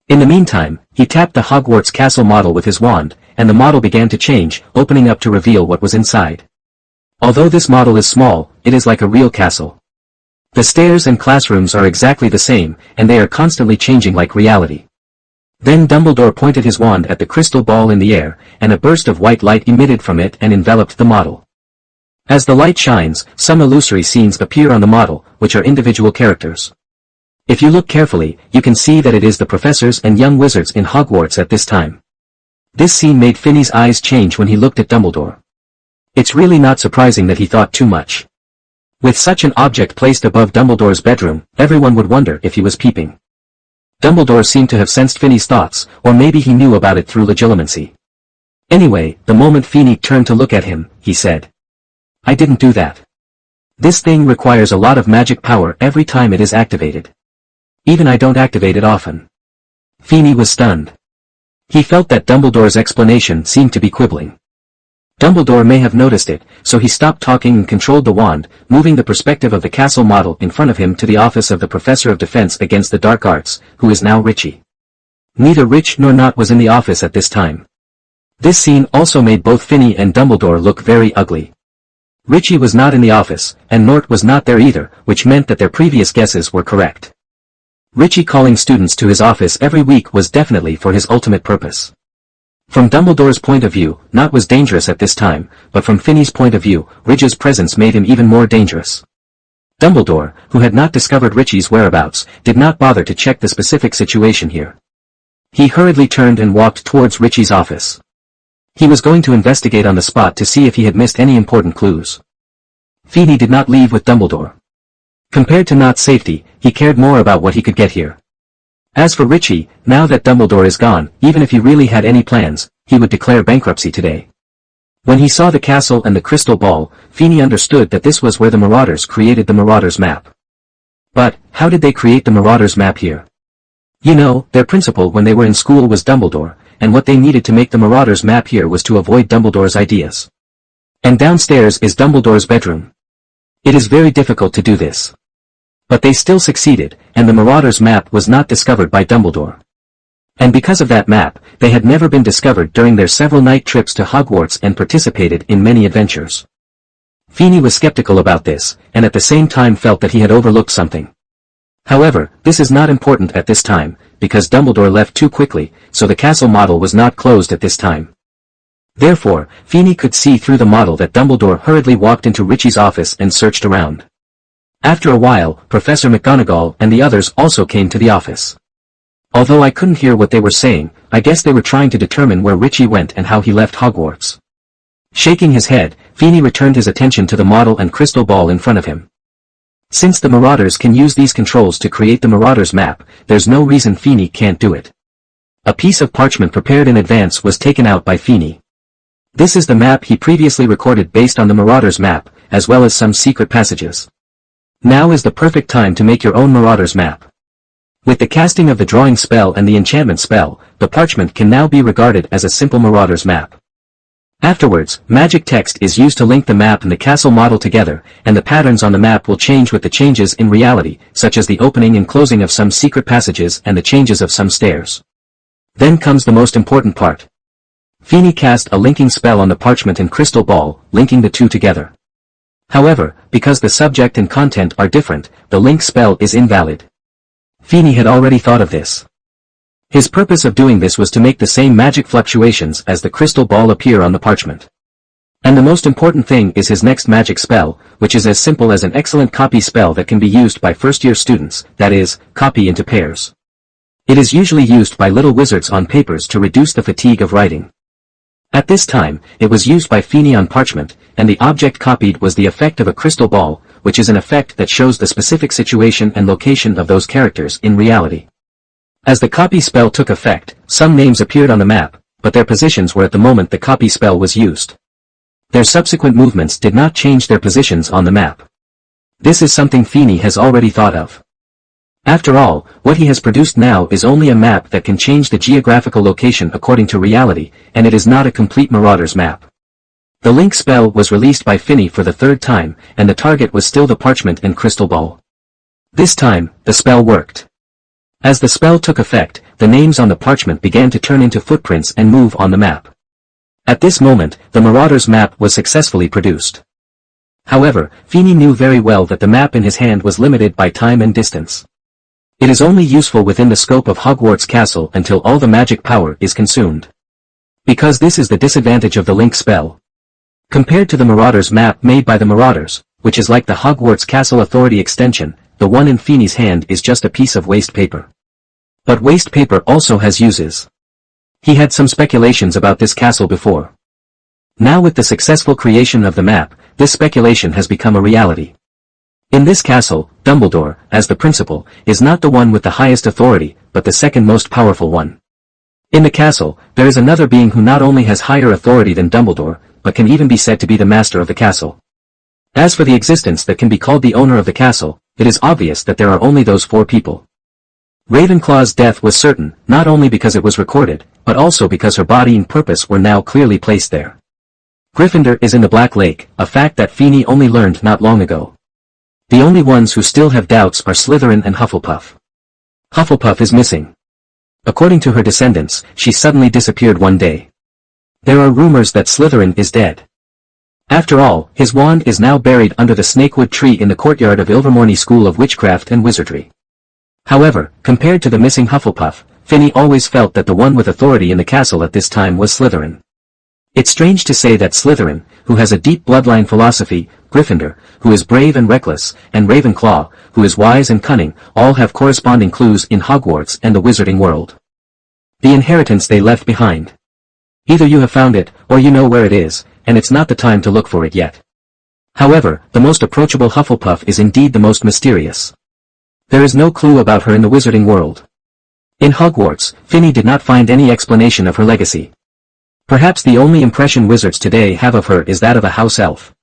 In the meantime, he tapped the Hogwarts castle model with his wand, and the model began to change, opening up to reveal what was inside. Although this model is small, it is like a real castle. The stairs and classrooms are exactly the same, and they are constantly changing like reality. Then Dumbledore pointed his wand at the crystal ball in the air, and a burst of white light emitted from it and enveloped the model. As the light shines, some illusory scenes appear on the model, which are individual characters. If you look carefully, you can see that it is the professors and young wizards in Hogwarts at this time. This scene made Finney's eyes change when he looked at Dumbledore. It's really not surprising that he thought too much. With such an object placed above Dumbledore's bedroom, everyone would wonder if he was peeping. Dumbledore seemed to have sensed Finney's thoughts, or maybe he knew about it through legilimency. Anyway, the moment Feeney turned to look at him, he said. I didn't do that. This thing requires a lot of magic power every time it is activated. Even I don't activate it often. Feeney was stunned. He felt that Dumbledore's explanation seemed to be quibbling. Dumbledore may have noticed it, so he stopped talking and controlled the wand, moving the perspective of the castle model in front of him to the office of the Professor of Defense Against the Dark Arts, who is now Richie. Neither Rich nor Not was in the office at this time. This scene also made both Finney and Dumbledore look very ugly. Richie was not in the office, and Nort was not there either, which meant that their previous guesses were correct. Richie calling students to his office every week was definitely for his ultimate purpose. From Dumbledore's point of view, Not was dangerous at this time, but from Finney's point of view, Richie's presence made him even more dangerous. Dumbledore, who had not discovered Richie's whereabouts, did not bother to check the specific situation here. He hurriedly turned and walked towards Richie's office. He was going to investigate on the spot to see if he had missed any important clues. Feeney did not leave with Dumbledore. Compared to Not's safety, he cared more about what he could get here. As for Richie, now that Dumbledore is gone, even if he really had any plans, he would declare bankruptcy today. When he saw the castle and the crystal ball, Feeney understood that this was where the Marauders created the Marauders map. But, how did they create the Marauders map here? You know, their principal when they were in school was Dumbledore, and what they needed to make the Marauders map here was to avoid Dumbledore's ideas. And downstairs is Dumbledore's bedroom. It is very difficult to do this. But they still succeeded, and the Marauders map was not discovered by Dumbledore. And because of that map, they had never been discovered during their several night trips to Hogwarts and participated in many adventures. Feeney was skeptical about this, and at the same time felt that he had overlooked something. However, this is not important at this time, because Dumbledore left too quickly, so the castle model was not closed at this time. Therefore, Feeney could see through the model that Dumbledore hurriedly walked into Richie's office and searched around. After a while, Professor McGonagall and the others also came to the office. Although I couldn't hear what they were saying, I guess they were trying to determine where Richie went and how he left Hogwarts. Shaking his head, Feeney returned his attention to the model and crystal ball in front of him. Since the Marauders can use these controls to create the Marauders map, there's no reason Feeney can't do it. A piece of parchment prepared in advance was taken out by Feeney. This is the map he previously recorded based on the Marauders map, as well as some secret passages. Now is the perfect time to make your own Marauders map. With the casting of the drawing spell and the enchantment spell, the parchment can now be regarded as a simple Marauders map. Afterwards, magic text is used to link the map and the castle model together, and the patterns on the map will change with the changes in reality, such as the opening and closing of some secret passages and the changes of some stairs. Then comes the most important part. Feeney cast a linking spell on the parchment and crystal ball, linking the two together. However, because the subject and content are different, the link spell is invalid. Feeney had already thought of this. His purpose of doing this was to make the same magic fluctuations as the crystal ball appear on the parchment. And the most important thing is his next magic spell, which is as simple as an excellent copy spell that can be used by first-year students, that is, copy into pairs. It is usually used by little wizards on papers to reduce the fatigue of writing. At this time, it was used by Feeney on parchment, and the object copied was the effect of a crystal ball, which is an effect that shows the specific situation and location of those characters in reality. As the copy spell took effect, some names appeared on the map, but their positions were at the moment the copy spell was used. Their subsequent movements did not change their positions on the map. This is something Feeney has already thought of. After all, what he has produced now is only a map that can change the geographical location according to reality, and it is not a complete Marauders map. The link spell was released by Feeney for the third time, and the target was still the parchment and crystal ball. This time, the spell worked. As the spell took effect, the names on the parchment began to turn into footprints and move on the map. At this moment, the Marauders map was successfully produced. However, Feeney knew very well that the map in his hand was limited by time and distance. It is only useful within the scope of Hogwarts Castle until all the magic power is consumed. Because this is the disadvantage of the link spell. Compared to the Marauders map made by the Marauders, which is like the Hogwarts Castle Authority extension, the one in Feeney's hand is just a piece of waste paper. But waste paper also has uses. He had some speculations about this castle before. Now with the successful creation of the map, this speculation has become a reality. In this castle, Dumbledore, as the principal, is not the one with the highest authority, but the second most powerful one. In the castle, there is another being who not only has higher authority than Dumbledore, but can even be said to be the master of the castle. As for the existence that can be called the owner of the castle, it is obvious that there are only those four people. Ravenclaw's death was certain, not only because it was recorded, but also because her body and purpose were now clearly placed there. Gryffindor is in the Black Lake, a fact that Feeney only learned not long ago. The only ones who still have doubts are Slytherin and Hufflepuff. Hufflepuff is missing. According to her descendants, she suddenly disappeared one day. There are rumors that Slytherin is dead. After all, his wand is now buried under the snakewood tree in the courtyard of Ilvermorny School of Witchcraft and Wizardry. However, compared to the missing Hufflepuff, Feeney always felt that the one with authority in the castle at this time was Slytherin. It's strange to say that Slytherin, who has a deep bloodline philosophy, Gryffindor, who is brave and reckless, and Ravenclaw, who is wise and cunning, all have corresponding clues in Hogwarts and the wizarding world. The inheritance they left behind. Either you have found it, or you know where it is, and it's not the time to look for it yet. However, the most approachable Hufflepuff is indeed the most mysterious. There is no clue about her in the wizarding world. In Hogwarts, Feeney did not find any explanation of her legacy. Perhaps the only impression wizards today have of her is that of a house elf.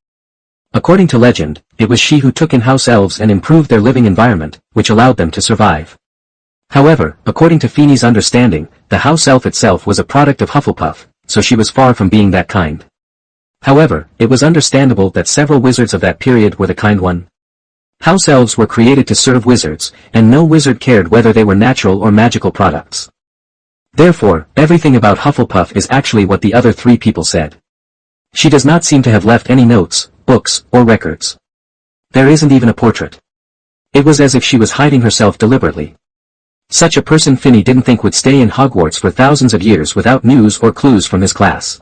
According to legend, it was she who took in house elves and improved their living environment, which allowed them to survive. However, according to Feeney's understanding, the house elf itself was a product of Hufflepuff, so she was far from being that kind. However, it was understandable that several wizards of that period were the kind one. House elves were created to serve wizards, and no wizard cared whether they were natural or magical products. Therefore, everything about Hufflepuff is actually what the other three people said. She does not seem to have left any notes, books, or records. There isn't even a portrait. It was as if she was hiding herself deliberately. Such a person Finney didn't think would stay in Hogwarts for thousands of years without news or clues from his class.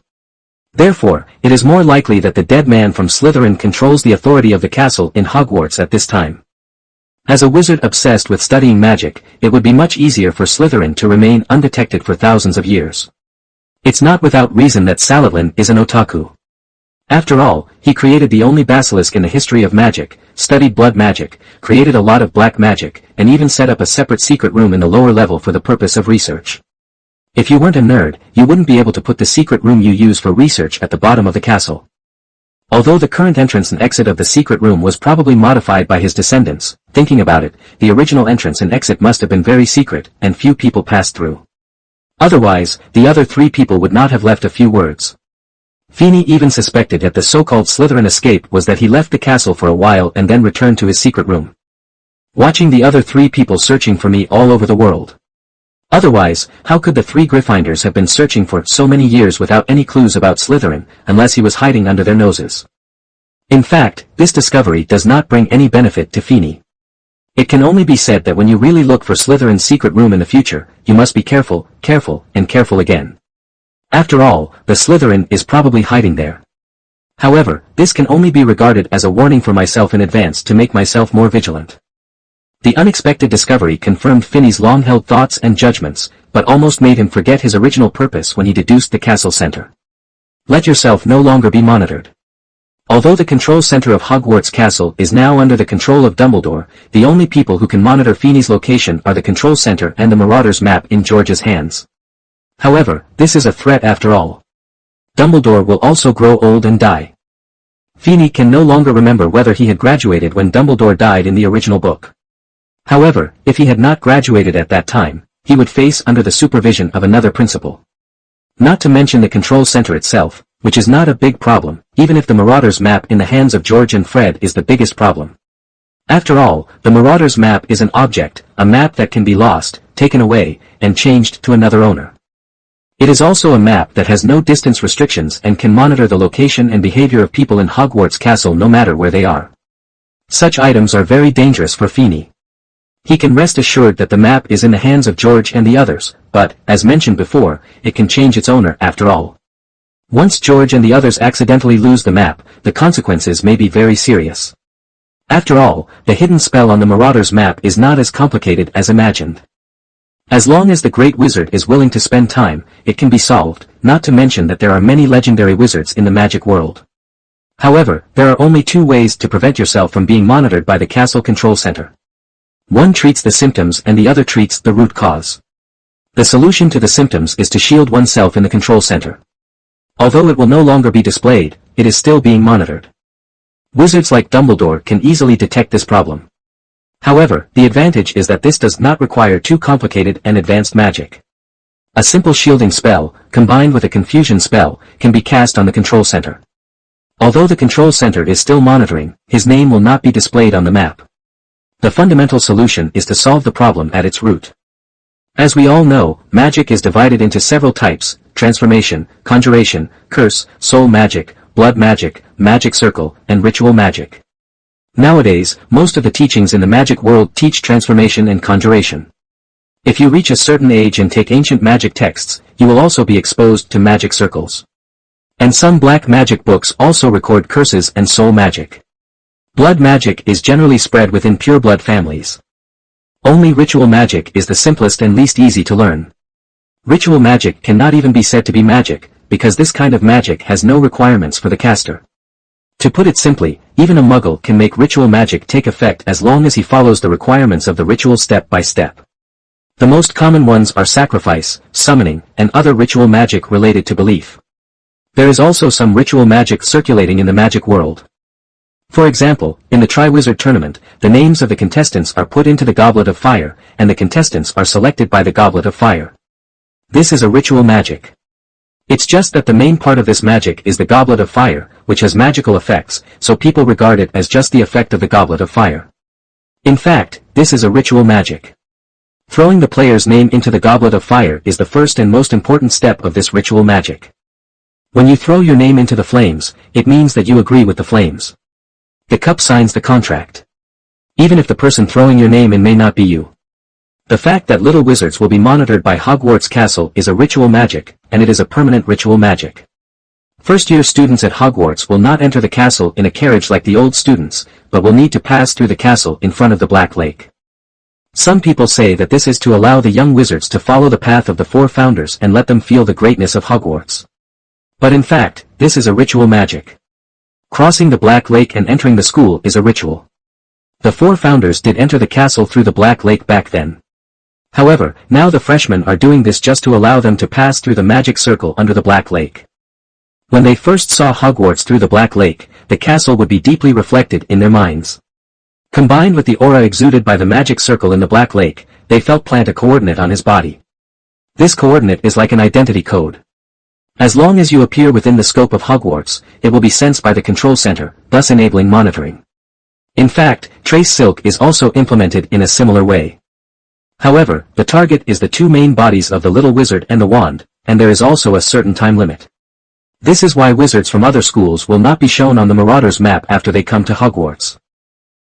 Therefore, it is more likely that the dead man from Slytherin controls the authority of the castle in Hogwarts at this time. As a wizard obsessed with studying magic, it would be much easier for Slytherin to remain undetected for thousands of years. It's not without reason that Saladin is an otaku. After all, he created the only basilisk in the history of magic, studied blood magic, created a lot of black magic, and even set up a separate secret room in the lower level for the purpose of research. If you weren't a nerd, you wouldn't be able to put the secret room you use for research at the bottom of the castle. Although the current entrance and exit of the secret room was probably modified by his descendants, thinking about it, the original entrance and exit must have been very secret, and few people passed through. Otherwise, the other three people would not have left a few words. Feeney even suspected that the so-called Slytherin escape was that he left the castle for a while and then returned to his secret room. Watching the other three people searching for me all over the world. Otherwise, how could the three Gryffindors have been searching for so many years without any clues about Slytherin, unless he was hiding under their noses? In fact, this discovery does not bring any benefit to Feeney. It can only be said that when you really look for Slytherin's secret room in the future, you must be careful, careful, and careful again. After all, the Slytherin is probably hiding there. However, this can only be regarded as a warning for myself in advance to make myself more vigilant. The unexpected discovery confirmed Finney's long-held thoughts and judgments, but almost made him forget his original purpose when he deduced the castle center. Let yourself no longer be monitored. Although the control center of Hogwarts Castle is now under the control of Dumbledore, the only people who can monitor Feeney's location are the control center and the Marauder's map in George's hands. However, this is a threat after all. Dumbledore will also grow old and die. Feeney can no longer remember whether he had graduated when Dumbledore died in the original book. However, if he had not graduated at that time, he would face under the supervision of another principal. Not to mention the control center itself, which is not a big problem, even if the Marauder's map in the hands of George and Fred is the biggest problem. After all, the Marauder's map is an object, a map that can be lost, taken away, and changed to another owner. It is also a map that has no distance restrictions and can monitor the location and behavior of people in Hogwarts Castle no matter where they are. Such items are very dangerous for Feeney. He can rest assured that the map is in the hands of George and the others, but, as mentioned before, it can change its owner after all. Once George and the others accidentally lose the map, the consequences may be very serious. After all, the hidden spell on the Marauder's map is not as complicated as imagined. As long as the Great Wizard is willing to spend time, it can be solved, not to mention that there are many legendary wizards in the magic world. However, there are only two ways to prevent yourself from being monitored by the castle control center. One treats the symptoms and the other treats the root cause. The solution to the symptoms is to shield oneself in the control center. Although it will no longer be displayed, it is still being monitored. Wizards like Dumbledore can easily detect this problem. However, the advantage is that this does not require too complicated and advanced magic. A simple shielding spell, combined with a confusion spell, can be cast on the control center. Although the control center is still monitoring, his name will not be displayed on the map. The fundamental solution is to solve the problem at its root. As we all know, magic is divided into several types: transformation, conjuration, curse, soul magic, blood magic, magic circle, and ritual magic. Nowadays, most of the teachings in the magic world teach transformation and conjuration. If you reach a certain age and take ancient magic texts, you will also be exposed to magic circles. And some black magic books also record curses and soul magic. Blood magic is generally spread within pureblood families. Only ritual magic is the simplest and least easy to learn. Ritual magic cannot even be said to be magic, because this kind of magic has no requirements for the caster. To put it simply, even a muggle can make ritual magic take effect as long as he follows the requirements of the ritual step by step. The most common ones are sacrifice, summoning, and other ritual magic related to belief. There is also some ritual magic circulating in the magic world. For example, in the Triwizard Tournament, the names of the contestants are put into the Goblet of Fire, and the contestants are selected by the Goblet of Fire. This is a ritual magic. It's just that the main part of this magic is the Goblet of Fire, which has magical effects, so people regard it as just the effect of the Goblet of Fire. In fact, this is a ritual magic. Throwing the player's name into the Goblet of Fire is the first and most important step of this ritual magic. When you throw your name into the flames, it means that you agree with the flames. The cup signs the contract. Even if the person throwing your name in may not be you. The fact that little wizards will be monitored by Hogwarts Castle is a ritual magic, and it is a permanent ritual magic. First-year students at Hogwarts will not enter the castle in a carriage like the old students, but will need to pass through the castle in front of the Black Lake. Some people say that this is to allow the young wizards to follow the path of the four founders and let them feel the greatness of Hogwarts. But in fact, this is a ritual magic. Crossing the Black Lake and entering the school is a ritual. The four founders did enter the castle through the Black Lake back then. However, now the freshmen are doing this just to allow them to pass through the magic circle under the Black Lake. When they first saw Hogwarts through the Black Lake, the castle would be deeply reflected in their minds. Combined with the aura exuded by the magic circle in the Black Lake, they felt plant a coordinate on his body. This coordinate is like an identity code. As long as you appear within the scope of Hogwarts, it will be sensed by the control center, thus enabling monitoring. In fact, Trace Silk is also implemented in a similar way. However, the target is the two main bodies of the little wizard and the wand, and there is also a certain time limit. This is why wizards from other schools will not be shown on the Marauders map after they come to Hogwarts.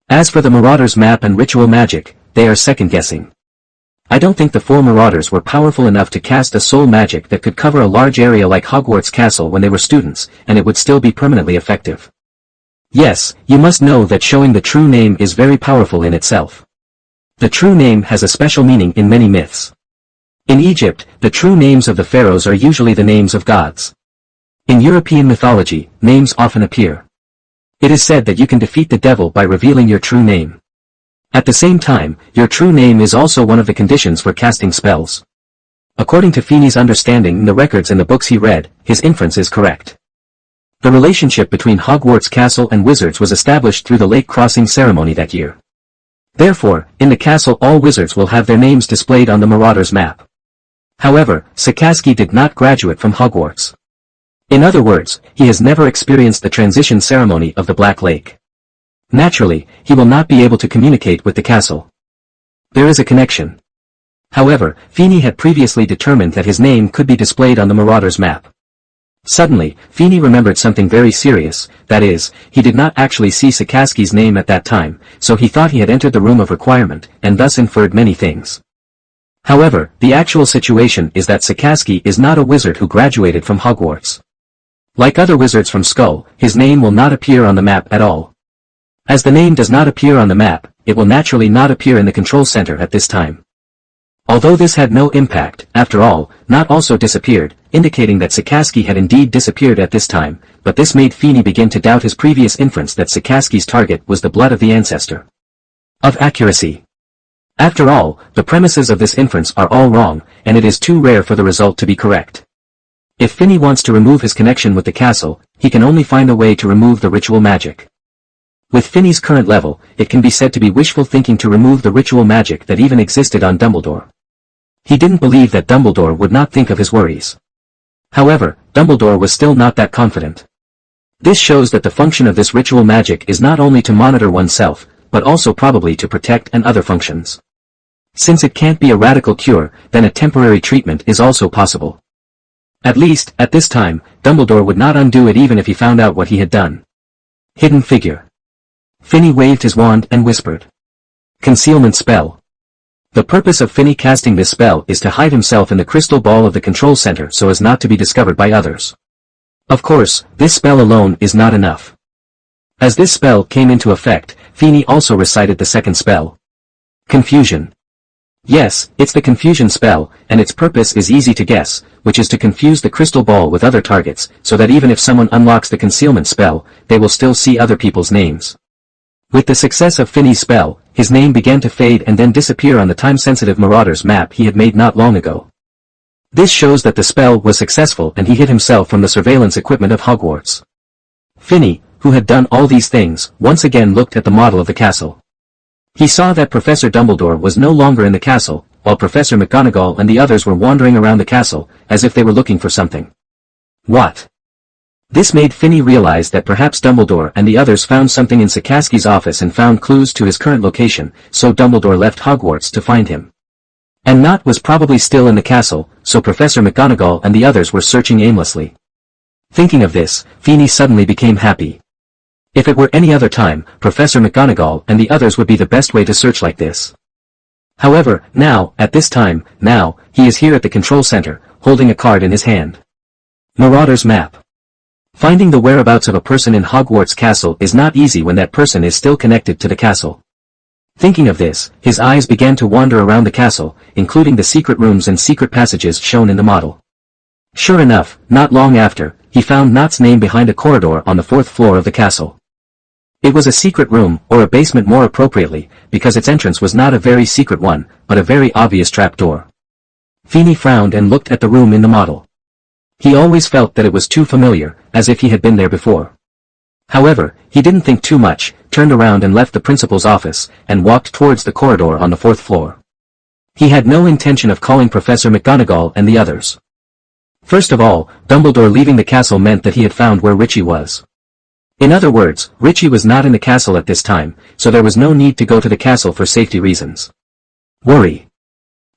As for the Marauders map and ritual magic, they are second-guessing. I don't think the four Marauders were powerful enough to cast a soul magic that could cover a large area like Hogwarts Castle when they were students, and it would still be permanently effective. Yes, you must know that showing the true name is very powerful in itself. The true name has a special meaning in many myths. In Egypt, the true names of the pharaohs are usually the names of gods. In European mythology, names often appear. It is said that you can defeat the devil by revealing your true name. At the same time, your true name is also one of the conditions for casting spells. According to Feeney's understanding in the records and the books he read, his inference is correct. The relationship between Hogwarts Castle and wizards was established through the lake crossing ceremony that year. Therefore, in the castle all wizards will have their names displayed on the Marauders map. However, Sakasi did not graduate from Hogwarts. In other words, he has never experienced the transition ceremony of the Black Lake. Naturally, he will not be able to communicate with the castle. There is a connection. However, Feeney had previously determined that his name could be displayed on the Marauders map. Suddenly, Feeney remembered something very serious, that is, he did not actually see Sakasi's name at that time, so he thought he had entered the room of requirement, and thus inferred many things. However, the actual situation is that Sakasi is not a wizard who graduated from Hogwarts. Like other wizards from Skull, his name will not appear on the map at all. As the name does not appear on the map, it will naturally not appear in the control center at this time. Although this had no impact, after all, Not also disappeared, indicating that Sakasi had indeed disappeared at this time, but this made Feeney begin to doubt his previous inference that Sakasi's target was the blood of the ancestor. Of accuracy. After all, the premises of this inference are all wrong, and it is too rare for the result to be correct. If Feeney wants to remove his connection with the castle, he can only find a way to remove the ritual magic. With Feeney's current level, it can be said to be wishful thinking to remove the ritual magic that even existed on Dumbledore. He didn't believe that Dumbledore would not think of his worries. However, Dumbledore was still not that confident. This shows that the function of this ritual magic is not only to monitor oneself, but also probably to protect and other functions. Since it can't be a radical cure, then a temporary treatment is also possible. At least, at this time, Dumbledore would not undo it even if he found out what he had done. Hidden figure. Feeney waved his wand and whispered. Concealment spell. The purpose of Feeney casting this spell is to hide himself in the crystal ball of the control center so as not to be discovered by others. Of course, this spell alone is not enough. As this spell came into effect, Feeney also recited the second spell. Confusion. Yes, it's the confusion spell, and its purpose is easy to guess, which is to confuse the crystal ball with other targets, so that even if someone unlocks the concealment spell, they will still see other people's names. With the success of Feeney's spell, his name began to fade and then disappear on the time-sensitive Marauders map he had made not long ago. This shows that the spell was successful and he hid himself from the surveillance equipment of Hogwarts. Finney, who had done all these things, once again looked at the model of the castle. He saw that Professor Dumbledore was no longer in the castle, while Professor McGonagall and the others were wandering around the castle, as if they were looking for something. What? This made Finney realize that perhaps Dumbledore and the others found something in Sakaski's office and found clues to his current location, so Dumbledore left Hogwarts to find him. And Not was probably still in the castle, so Professor McGonagall and the others were searching aimlessly. Thinking of this, Finney suddenly became happy. If it were any other time, Professor McGonagall and the others would be the best way to search like this. However, now, at this time, he is here at the control center, holding a card in his hand. Marauder's Map. Finding the whereabouts of a person in Hogwarts Castle is not easy when that person is still connected to the castle. Thinking of this, his eyes began to wander around the castle, including the secret rooms and secret passages shown in the model. Sure enough, not long after, he found Not's name behind a corridor on the 4th floor of the castle. It was a secret room, or a basement more appropriately, because its entrance was not a very secret one, but a very obvious trapdoor. Finney frowned and looked at the room in the model. He always felt that it was too familiar, as if he had been there before. However, he didn't think too much, turned around and left the principal's office, and walked towards the corridor on the 4th floor. He had no intention of calling Professor McGonagall and the others. First of all, Dumbledore leaving the castle meant that he had found where Richie was. In other words, Richie was not in the castle at this time, so there was no need to go to the castle for safety reasons. Worry.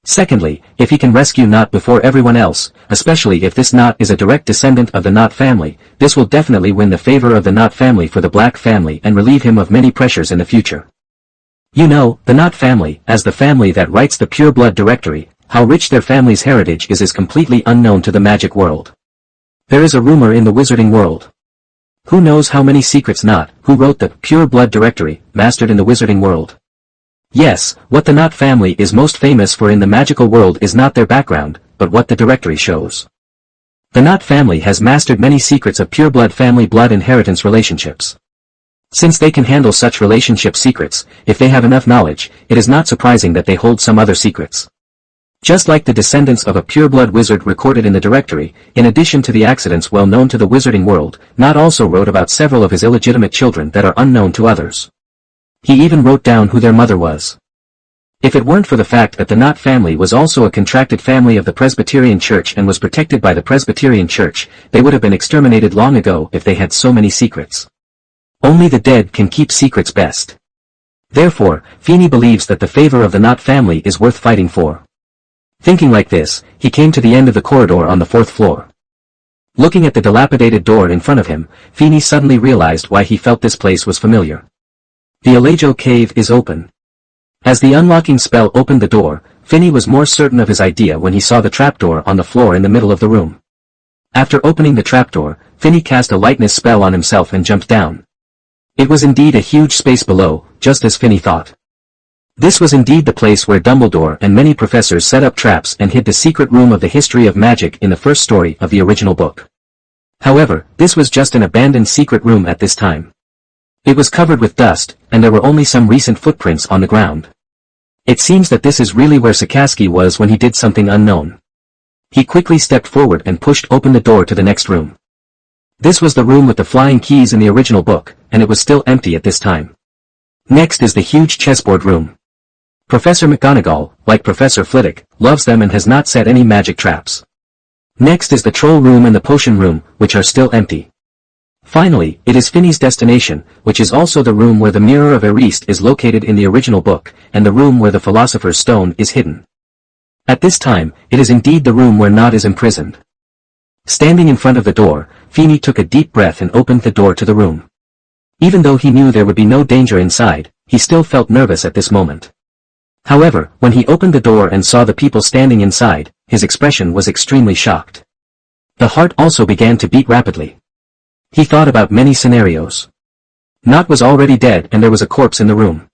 Secondly, if he can rescue Not before everyone else, especially if this Not is a direct descendant of the Not family, this will definitely win the favor of the Not family for the Black family and relieve him of many pressures in the future. You know, the Not family, as the family that writes the Pureblood directory, how rich their family's heritage is completely unknown to the magic world. There is a rumor in the wizarding world. Who knows how many secrets Not, who wrote the Pureblood directory, mastered in the wizarding world? Yes, what the Not family is most famous for in the magical world is not their background, but what the directory shows. The Not family has mastered many secrets of Pureblood family blood inheritance relationships. Since they can handle such relationship secrets, if they have enough knowledge, it is not surprising that they hold some other secrets. Just like the descendants of a pureblood wizard recorded in the directory, in addition to the accidents well known to the wizarding world, Not also wrote about several of his illegitimate children that are unknown to others. He even wrote down who their mother was. If it weren't for the fact that the Not family was also a contracted family of the Presbyterian Church and was protected by the Presbyterian Church, they would have been exterminated long ago if they had so many secrets. Only the dead can keep secrets best. Therefore, Finney believes that the favor of the Not family is worth fighting for. Thinking like this, he came to the end of the corridor on the 4th floor. Looking at the dilapidated door in front of him, Finney suddenly realized why he felt this place was familiar. The Alejo cave is open. As the unlocking spell opened the door, Finney was more certain of his idea when he saw the trapdoor on the floor in the middle of the room. After opening the trapdoor, Finney cast a lightness spell on himself and jumped down. It was indeed a huge space below, just as Finney thought. This was indeed the place where Dumbledore and many professors set up traps and hid the secret room of the history of magic in the first story of the original book. However, this was just an abandoned secret room at this time. It was covered with dust, and there were only some recent footprints on the ground. It seems that this is really where Sakasi was when he did something unknown. He quickly stepped forward and pushed open the door to the next room. This was the room with the flying keys in the original book, and it was still empty at this time. Next is the huge chessboard room. Professor McGonagall, like Professor Flitwick, loves them and has not set any magic traps. Next is the troll room and the potion room, which are still empty. Finally, it is Finney's destination, which is also the room where the Mirror of Erist is located in the original book, and the room where the Philosopher's Stone is hidden. At this time, it is indeed the room where Not is imprisoned. Standing in front of the door, Finney took a deep breath and opened the door to the room. Even though he knew there would be no danger inside, he still felt nervous at this moment. However, when he opened the door and saw the people standing inside, his expression was extremely shocked. The heart also began to beat rapidly. He thought about many scenarios. Not was already dead and there was a corpse in the room.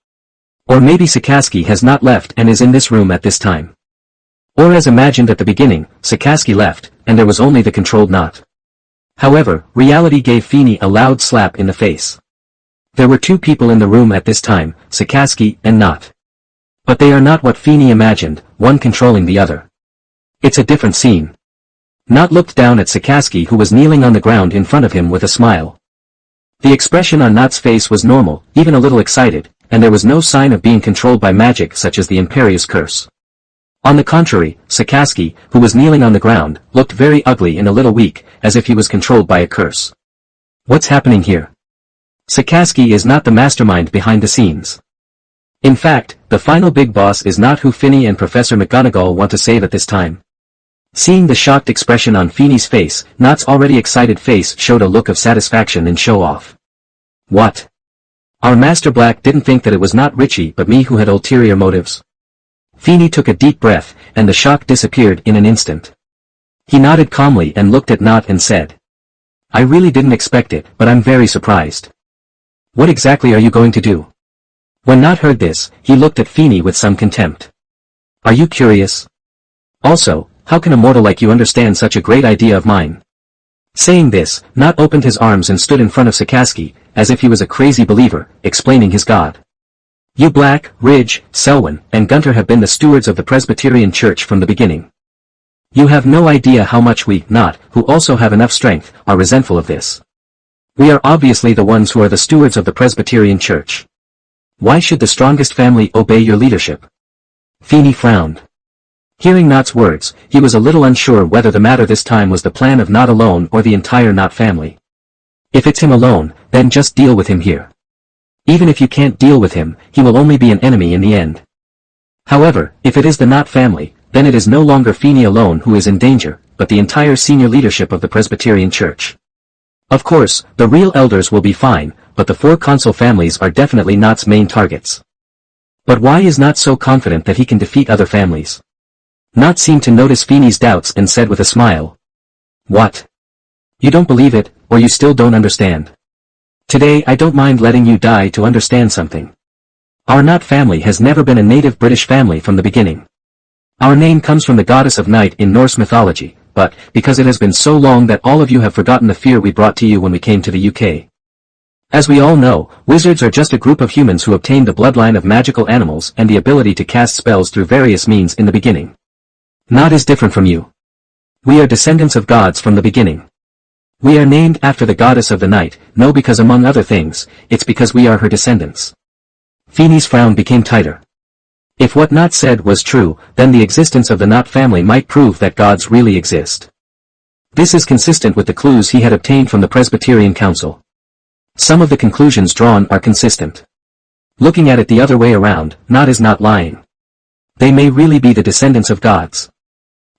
Or maybe Sakasi has not left and is in this room at this time. Or as imagined at the beginning, Sakasi left, and there was only the controlled Not. However, reality gave Finney a loud slap in the face. There were two people in the room at this time, Sakasi and Not. But they are not what Finney imagined, one controlling the other. It's a different scene. Not looked down at Sakasi, who was kneeling on the ground in front of him with a smile. The expression on Not's face was normal, even a little excited, and there was no sign of being controlled by magic such as the Imperious Curse. On the contrary, Sakasi, who was kneeling on the ground, looked very ugly and a little weak, as if he was controlled by a curse. What's happening here? Sakasi is not the mastermind behind the scenes. In fact, the final big boss is not who Finny and Professor McGonagall want to save at this time. Seeing the shocked expression on Finny's face, Not's already excited face showed a look of satisfaction and show-off. What? Our Master Black didn't think that it was not Richie but me who had ulterior motives? Finny took a deep breath, and the shock disappeared in an instant. He nodded calmly and looked at Not and said, I really didn't expect it, but I'm very surprised. What exactly are you going to do? When Not heard this, he looked at Finny with some contempt. Are you curious? Also, how can a mortal like you understand such a great idea of mine? Saying this, Not opened his arms and stood in front of Sakasi, as if he was a crazy believer, explaining his god. You Black, Ridge, Selwyn, and Gunter have been the stewards of the Presbyterian Church from the beginning. You have no idea how much we, Not, who also have enough strength, are resentful of this. We are obviously the ones who are the stewards of the Presbyterian Church. Why should the strongest family obey your leadership? Finny frowned. Hearing Not's words, he was a little unsure whether the matter this time was the plan of Not alone or the entire Not family. If it's him alone, then just deal with him here. Even if you can't deal with him, he will only be an enemy in the end. However, if it is the Not family, then it is no longer Finny alone who is in danger, but the entire senior leadership of the Presbyterian Church. Of course, the real elders will be fine, but the 4 consul families are definitely Not's main targets. But why is Not so confident that he can defeat other families? Not seemed to notice Finny's doubts and said with a smile. What? You don't believe it, or you still don't understand? Today I don't mind letting you die to understand something. Our Not family has never been a native British family from the beginning. Our name comes from the goddess of night in Norse mythology, but, because it has been so long that all of you have forgotten the fear we brought to you when we came to the UK. As we all know, wizards are just a group of humans who obtained the bloodline of magical animals and the ability to cast spells through various means in the beginning. Not is different from you. We are descendants of gods from the beginning. We are named after the goddess of the night, no because among other things, it's because we are her descendants. Finny's frown became tighter. If what Not said was true, then the existence of the Not family might prove that gods really exist. This is consistent with the clues he had obtained from the Presbyterian Council. Some of the conclusions drawn are consistent. Looking at it the other way around, Not is not lying. They may really be the descendants of gods.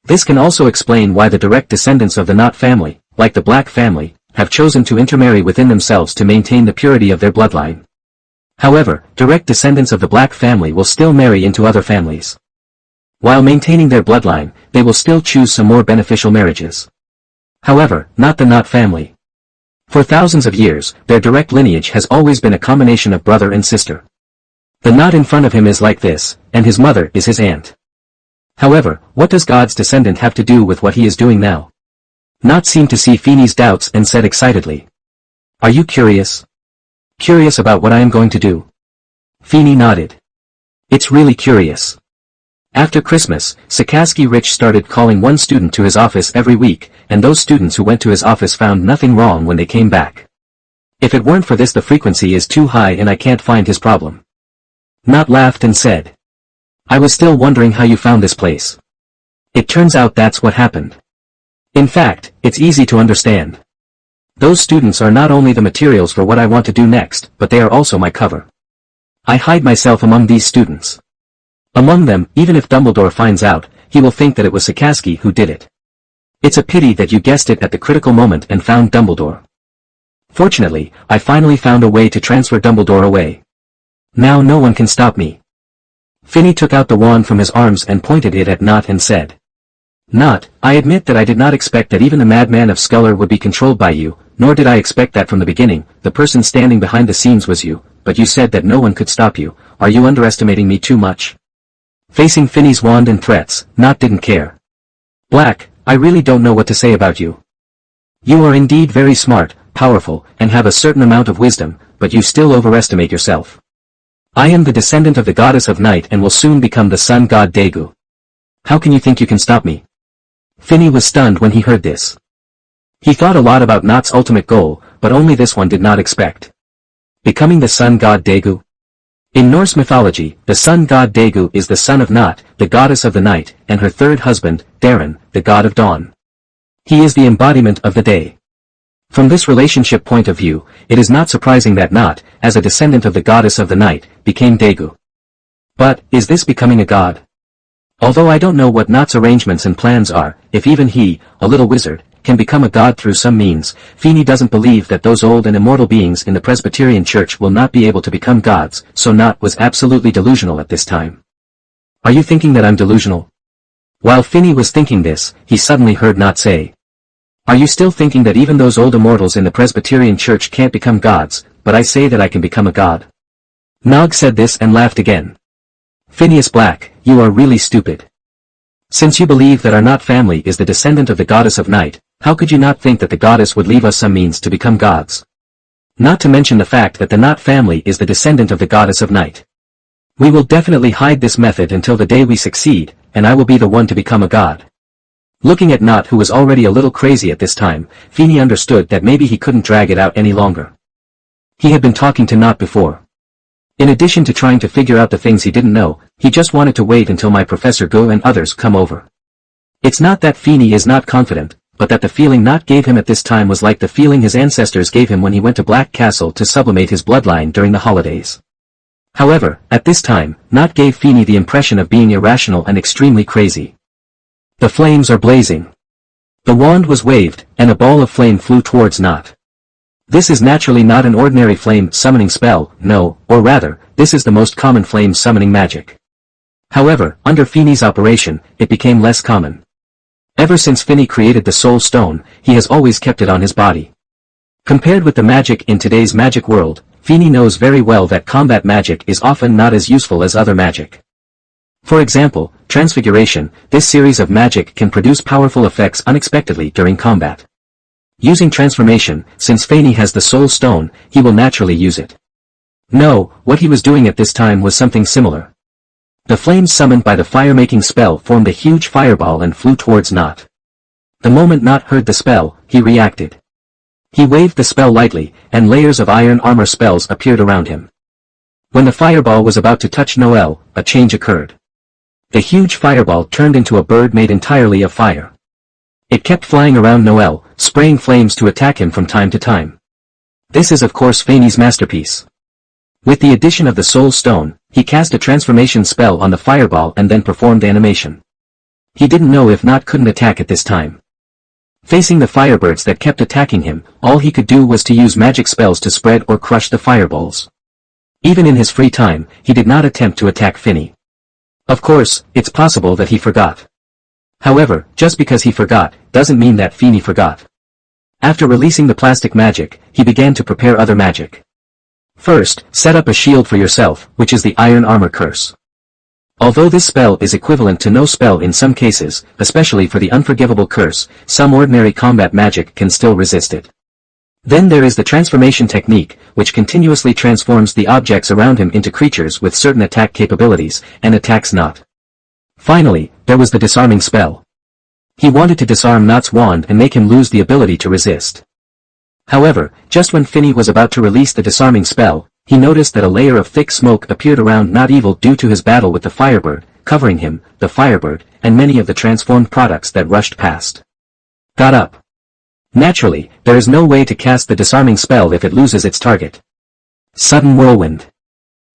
This can also explain why the direct descendants of the Not family, like the Black family, have chosen to intermarry within themselves to maintain the purity of their bloodline. However, direct descendants of the Black family will still marry into other families. While maintaining their bloodline, they will still choose some more beneficial marriages. However, not the Not family. For thousands of years, their direct lineage has always been a combination of brother and sister. The Not in front of him is like this, and his mother is his aunt. However, what does God's descendant have to do with what he is doing now? Not seemed to see Finny's doubts and said excitedly. Are you curious? Curious about what I am going to do? Finny nodded. It's really curious. After Christmas, Sakasi Rich started calling one student to his office every week, and those students who went to his office found nothing wrong when they came back. If it weren't for this, the frequency is too high and I can't find his problem. Not laughed and said. I was still wondering how you found this place. It turns out that's what happened. In fact, it's easy to understand. Those students are not only the materials for what I want to do next, but they are also my cover. I hide myself among these students. Among them, even if Dumbledore finds out, he will think that it was Sakasi who did it. It's a pity that you guessed it at the critical moment and found Dumbledore. Fortunately, I finally found a way to transfer Dumbledore away. Now no one can stop me. Finny took out the wand from his arms and pointed it at Not and said. Not, I admit that I did not expect that even the madman of Sculler would be controlled by you, nor did I expect that from the beginning. The person standing behind the scenes was you, but you said that no one could stop you. Are you underestimating me too much? Facing Finny's wand and threats, Not didn't care. Black, I really don't know what to say about you. You are indeed very smart, powerful, and have a certain amount of wisdom, but you still overestimate yourself. I am the descendant of the goddess of night and will soon become the sun god Daegu. How can you think you can stop me? Finney was stunned when he heard this. He thought a lot about Not's ultimate goal, but only this one did not expect. Becoming the sun god Daegu? In Norse mythology, the sun god Daegu is the son of Not, the goddess of the night, and her third husband, Darren, the god of dawn. He is the embodiment of the day. From this relationship point of view, it is not surprising that Not, as a descendant of the goddess of the night, became Daegu. But, is this becoming a god? Although I don't know what Not's arrangements and plans are, if even he, a little wizard, can become a god through some means, Feeney doesn't believe that those old and immortal beings in the Presbyterian Church will not be able to become gods, so Not was absolutely delusional at this time. Are you thinking that I'm delusional? While Finney was thinking this, he suddenly heard Not say, Are you still thinking that even those old immortals in the Presbyterian Church can't become gods, but I say that I can become a god? Nog said this and laughed again. Phineas Black, you are really stupid. Since you believe that our Not family is the descendant of the goddess of night, how could you not think that the goddess would leave us some means to become gods? Not to mention the fact that the Not family is the descendant of the goddess of night. We will definitely hide this method until the day we succeed, and I will be the one to become a god. Looking at Not, who was already a little crazy at this time, Feeney understood that maybe he couldn't drag it out any longer. He had been talking to Not before. In addition to trying to figure out the things he didn't know, he just wanted to wait until my Professor Go and others come over. It's not that Feeney is not confident, but that the feeling Not gave him at this time was like the feeling his ancestors gave him when he went to Black Castle to sublimate his bloodline during the holidays. However, at this time, Not gave Feeney the impression of being irrational and extremely crazy. The flames are blazing. The wand was waved, and a ball of flame flew towards Not. This is naturally not an ordinary flame summoning spell, no, or rather, this is the most common flame summoning magic. However, under Feeney's operation, it became less common. Ever since Finney created the Soul Stone, he has always kept it on his body. Compared with the magic in today's magic world, Feeney knows very well that combat magic is often not as useful as other magic. For example, transfiguration, this series of magic can produce powerful effects unexpectedly during combat. Using transformation, since Feeney has the Soul Stone, he will naturally use it. No, what he was doing at this time was something similar. The flames summoned by the fire-making spell formed a huge fireball and flew towards Not. The moment Not heard the spell, he reacted. He waved the spell lightly, and layers of iron armor spells appeared around him. When the fireball was about to touch Noel, a change occurred. The huge fireball turned into a bird made entirely of fire. It kept flying around Noel, spraying flames to attack him from time to time. This is of course Feeney's masterpiece. With the addition of the Soul Stone, he cast a transformation spell on the fireball and then performed animation. He didn't know if Not couldn't attack at this time. Facing the firebirds that kept attacking him, all he could do was to use magic spells to spread or crush the fireballs. Even in his free time, he did not attempt to attack Finney. Of course, it's possible that he forgot. However, just because he forgot, doesn't mean that Feeney forgot. After releasing the plastic magic, he began to prepare other magic. First, set up a shield for yourself, which is the Iron Armor Curse. Although this spell is equivalent to no spell in some cases, especially for the Unforgivable Curse, some ordinary combat magic can still resist it. Then there is the transformation technique, which continuously transforms the objects around him into creatures with certain attack capabilities, and attacks Not. Finally, there was the disarming spell. He wanted to disarm Not's wand and make him lose the ability to resist. However, just when Finney was about to release the disarming spell, he noticed that a layer of thick smoke appeared around Not Evil due to his battle with the Firebird, covering him, the Firebird, and many of the transformed products that rushed past. Got up. Naturally, there is no way to cast the disarming spell if it loses its target. Sudden whirlwind.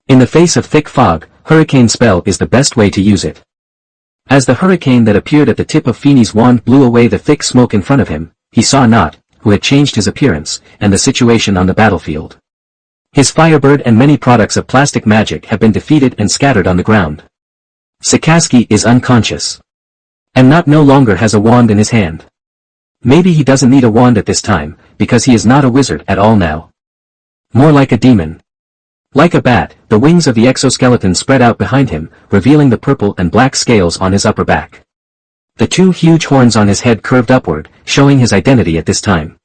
In the face of thick fog, hurricane spell is the best way to use it. As the hurricane that appeared at the tip of Feeney's wand blew away the thick smoke in front of him, he saw Not, who had changed his appearance, and the situation on the battlefield. His Firebird and many products of plastic magic have been defeated and scattered on the ground. Sakasi is unconscious. And Not no longer has a wand in his hand. Maybe he doesn't need a wand at this time, because he is not a wizard at all now. More like a demon. Like a bat, the wings of the exoskeleton spread out behind him, revealing the purple and black scales on his upper back. The two huge horns on his head curved upward, showing his identity at this time.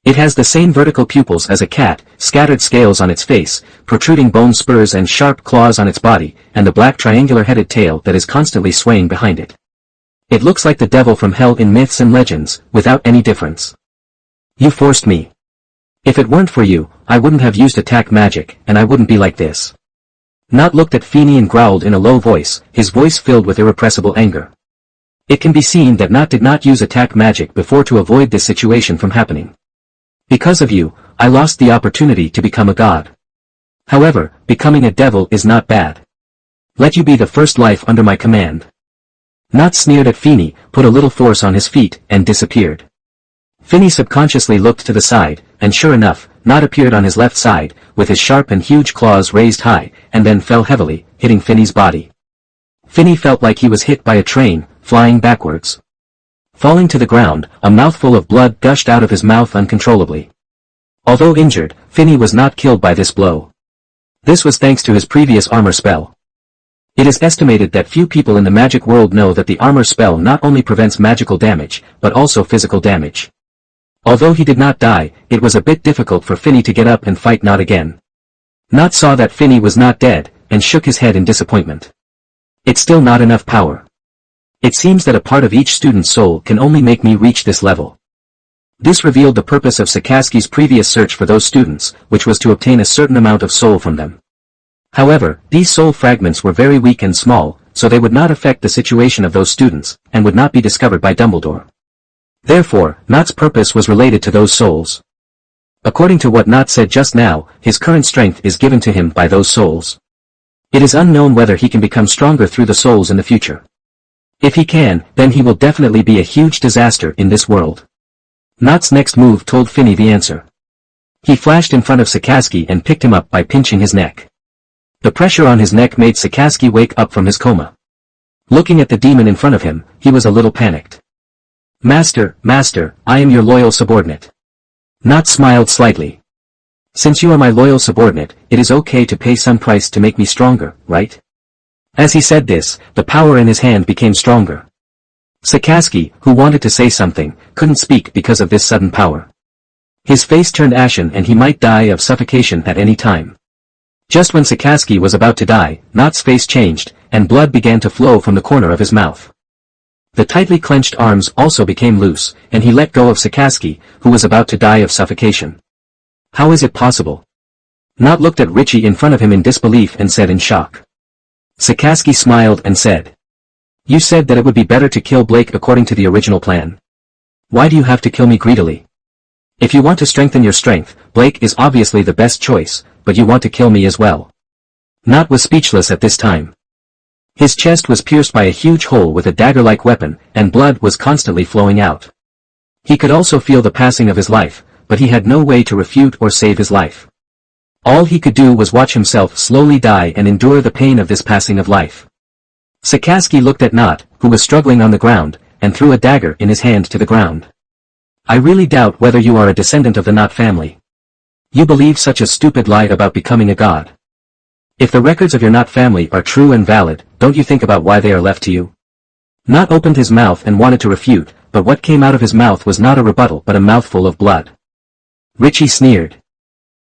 It has the same vertical pupils as a cat, scattered scales on its face, protruding bone spurs and sharp claws on its body, and the black triangular-headed tail that is constantly swaying behind it. It looks like the devil from hell in myths and legends, without any difference. You forced me. If it weren't for you, I wouldn't have used attack magic, and I wouldn't be like this. Not looked at Feeny and growled in a low voice, his voice filled with irrepressible anger. It can be seen that Not did not use attack magic before to avoid this situation from happening. Because of you, I lost the opportunity to become a god. However, becoming a devil is not bad. Let you be the first life under my command. Not sneered at Feeny, put a little force on his feet, and disappeared. Feeny subconsciously looked to the side, and sure enough, Not appeared on his left side, with his sharp and huge claws raised high, and then fell heavily, hitting Feny's body. Feeny felt like he was hit by a train, flying backwards. Falling to the ground, a mouthful of blood gushed out of his mouth uncontrollably. Although injured, Feeny was not killed by this blow. This was thanks to his previous armor spell. It is estimated that few people in the magic world know that the armor spell not only prevents magical damage, but also physical damage. Although he did not die, it was a bit difficult for Feeny to get up and fight Not again. Not saw that Feeny was not dead, and shook his head in disappointment. It's still not enough power. It seems that a part of each student's soul can only make me reach this level. This revealed the purpose of Sakasi's previous search for those students, which was to obtain a certain amount of soul from them. However, these soul fragments were very weak and small, so they would not affect the situation of those students, and would not be discovered by Dumbledore. Therefore, Not's purpose was related to those souls. According to what Not said just now, his current strength is given to him by those souls. It is unknown whether he can become stronger through the souls in the future. If he can, then he will definitely be a huge disaster in this world. Not's next move told Feeny the answer. He flashed in front of Sakasi and picked him up by pinching his neck. The pressure on his neck made Sakasi wake up from his coma. Looking at the demon in front of him, he was a little panicked. Master, I am your loyal subordinate. Not smiled slightly. Since you are my loyal subordinate, it is okay to pay some price to make me stronger, right? As he said this, the power in his hand became stronger. Sakasi, who wanted to say something, couldn't speak because of this sudden power. His face turned ashen and he might die of suffocation at any time. Just when Sakasi was about to die, Not's face changed, and blood began to flow from the corner of his mouth. The tightly clenched arms also became loose, and he let go of Sakasi, who was about to die of suffocation. How is it possible? Not looked at Richie in front of him in disbelief and said in shock. Sakasi smiled and said, "You said that it would be better to kill Blake according to the original plan. Why do you have to kill me greedily? If you want to strengthen your strength, Blake is obviously the best choice, but you want to kill me as well." Not was speechless at this time. His chest was pierced by a huge hole with a dagger-like weapon, and blood was constantly flowing out. He could also feel the passing of his life, but he had no way to refute or save his life. All he could do was watch himself slowly die and endure the pain of this passing of life. Sakasi looked at Not, who was struggling on the ground, and threw a dagger in his hand to the ground. "I really doubt whether you are a descendant of the Not family. You believe such a stupid lie about becoming a god. If the records of your Not family are true and valid, don't you think about why they are left to you?" Not opened his mouth and wanted to refute, but what came out of his mouth was not a rebuttal but a mouthful of blood. Richie sneered.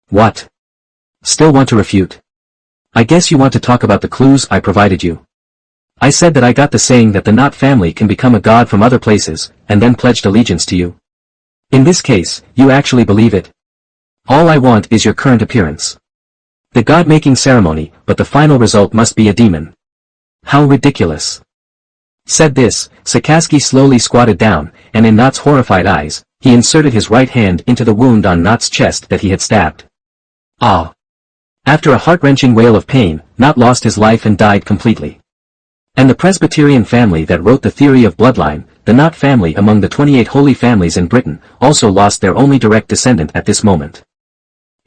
"What? Still want to refute? I guess you want to talk about the clues I provided you. I said that I got the saying that the Not family can become a god from other places, and then pledged allegiance to you. In this case, you actually believe it? All I want is your current appearance. The god-making ceremony, but the final result must be a demon. How ridiculous." Said this, Sakasi slowly squatted down, and in Not's horrified eyes, he inserted his right hand into the wound on Not's chest that he had stabbed. Ah! After a heart-wrenching wail of pain, Not lost his life and died completely. And the Presbyterian family that wrote the theory of bloodline, the Not family among the 28 holy families in Britain, also lost their only direct descendant at this moment.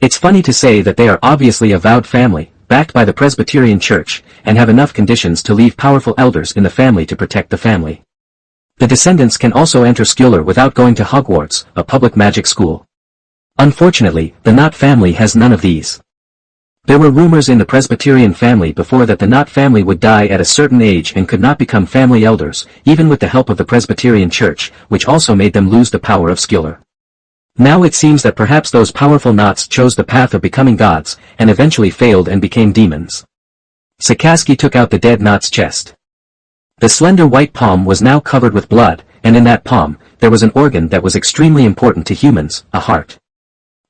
It's funny to say that they are obviously a vowed family, backed by the Presbyterian Church, and have enough conditions to leave powerful elders in the family to protect the family. The descendants can also enter Sculler without going to Hogwarts, a public magic school. Unfortunately, the Not family has none of these. There were rumors in the Presbyterian family before that the Not family would die at a certain age and could not become family elders, even with the help of the Presbyterian Church, which also made them lose the power of Sculler. Now it seems that perhaps those powerful Nots chose the path of becoming gods, and eventually failed and became demons. Sakasi took out the dead Not's chest. The slender white palm was now covered with blood, and in that palm, there was an organ that was extremely important to humans, a heart.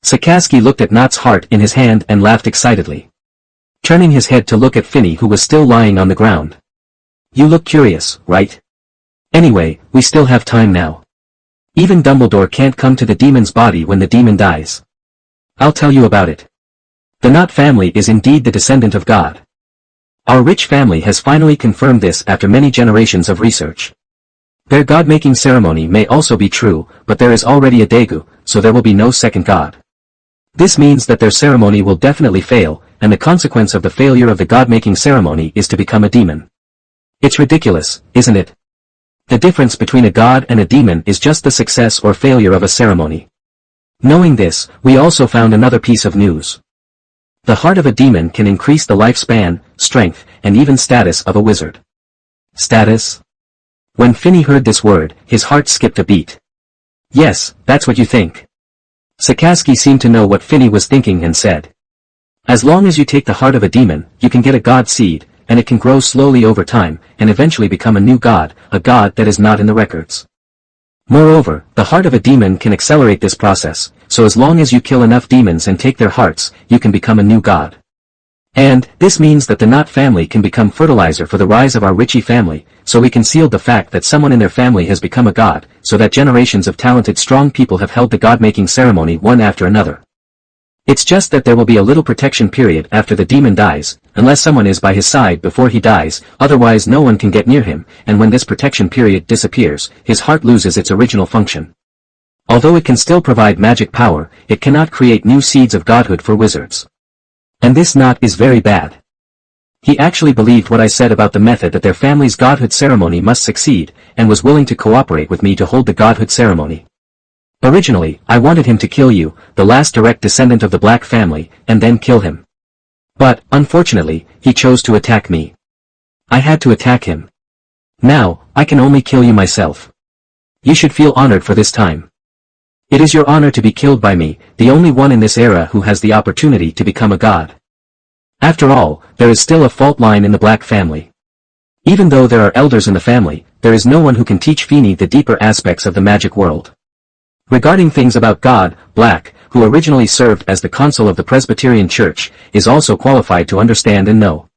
Sakasi looked at Not's heart in his hand and laughed excitedly. Turning his head to look at Finny, who was still lying on the ground. "You look curious, right? Anyway, we still have time now. Even Dumbledore can't come to the demon's body when the demon dies. I'll tell you about it. The Not family is indeed the descendant of God. Our rich family has finally confirmed this after many generations of research. Their god-making ceremony may also be true, but there is already a Daegu, so there will be no second god. This means that their ceremony will definitely fail, and the consequence of the failure of the god-making ceremony is to become a demon. It's ridiculous, isn't it? The difference between a god and a demon is just the success or failure of a ceremony. Knowing this, we also found another piece of news. The heart of a demon can increase the lifespan, strength, and even status of a wizard. Status? When Finny heard this word, his heart skipped a beat. Yes, that's what you think. Sakasi seemed to know what Finny was thinking and said. As long as you take the heart of a demon, you can get a god seed, and it can grow slowly over time, and eventually become a new god, a god that is not in the records. Moreover, the heart of a demon can accelerate this process, so as long as you kill enough demons and take their hearts, you can become a new god. And, this means that the Not family can become fertilizer for the rise of our Richie family, so we concealed the fact that someone in their family has become a god, so that generations of talented strong people have held the god-making ceremony one after another. It's just that there will be a little protection period after the demon dies, unless someone is by his side before he dies, otherwise no one can get near him, and when this protection period disappears, his heart loses its original function. Although it can still provide magic power, it cannot create new seeds of godhood for wizards. And this Not is very bad. He actually believed what I said about the method that their family's godhood ceremony must succeed, and was willing to cooperate with me to hold the godhood ceremony. Originally, I wanted him to kill you, the last direct descendant of the Black family, and then kill him. But, unfortunately, he chose to attack me. I had to attack him. Now, I can only kill you myself. You should feel honored for this time. It is your honor to be killed by me, the only one in this era who has the opportunity to become a god. After all, there is still a fault line in the Black family. Even though there are elders in the family, there is no one who can teach Feeney the deeper aspects of the magic world. Regarding things about God, Black, who originally served as the consul of the Presbyterian Church, is also qualified to understand and know.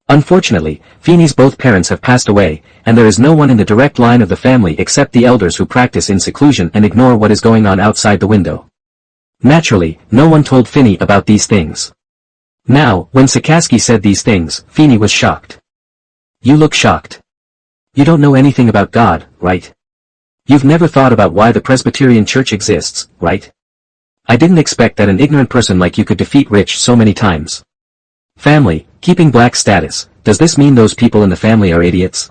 Unfortunately, Feeney's both parents have passed away, and there is no one in the direct line of the family except the elders who practice in seclusion and ignore what is going on outside the window. Naturally, no one told Finny about these things. Now, when Sakasi said these things, Feeney was shocked. You look shocked. You don't know anything about God, right? You've never thought about why the Presbyterian Church exists, right? I didn't expect that an ignorant person like you could defeat Rich so many times. Family, keeping Black status, does this mean those people in the family are idiots?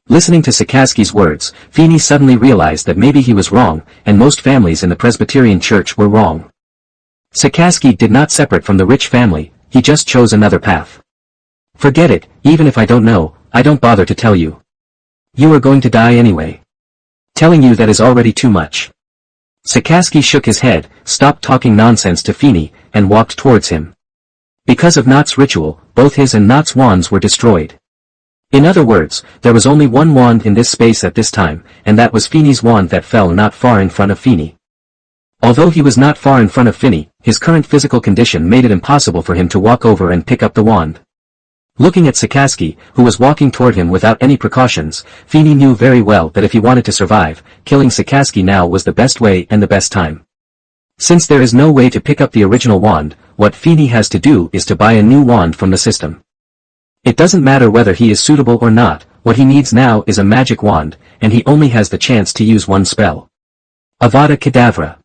Listening to Sakasi's words, Feeney suddenly realized that maybe he was wrong, and most families in the Presbyterian Church were wrong. Sakasi did not separate from the rich family, he just chose another path. Forget it, even if I don't know, I don't bother to tell you. You are going to die anyway. Telling you that is already too much. Sakasi shook his head, stopped talking nonsense to Feeney, and walked towards him. Because of Not's ritual, both his and Not's wands were destroyed. In other words, there was only one wand in this space at this time, and that was Feeney's wand that fell not far in front of Feeney. Although he was not far in front of Finny, his current physical condition made it impossible for him to walk over and pick up the wand. Looking at Sakasi, who was walking toward him without any precautions, Feeney knew very well that if he wanted to survive, killing Sakasi now was the best way and the best time. Since there is no way to pick up the original wand, what Feeney has to do is to buy a new wand from the system. It doesn't matter whether he is suitable or not, what he needs now is a magic wand, and he only has the chance to use one spell. Avada Kedavra.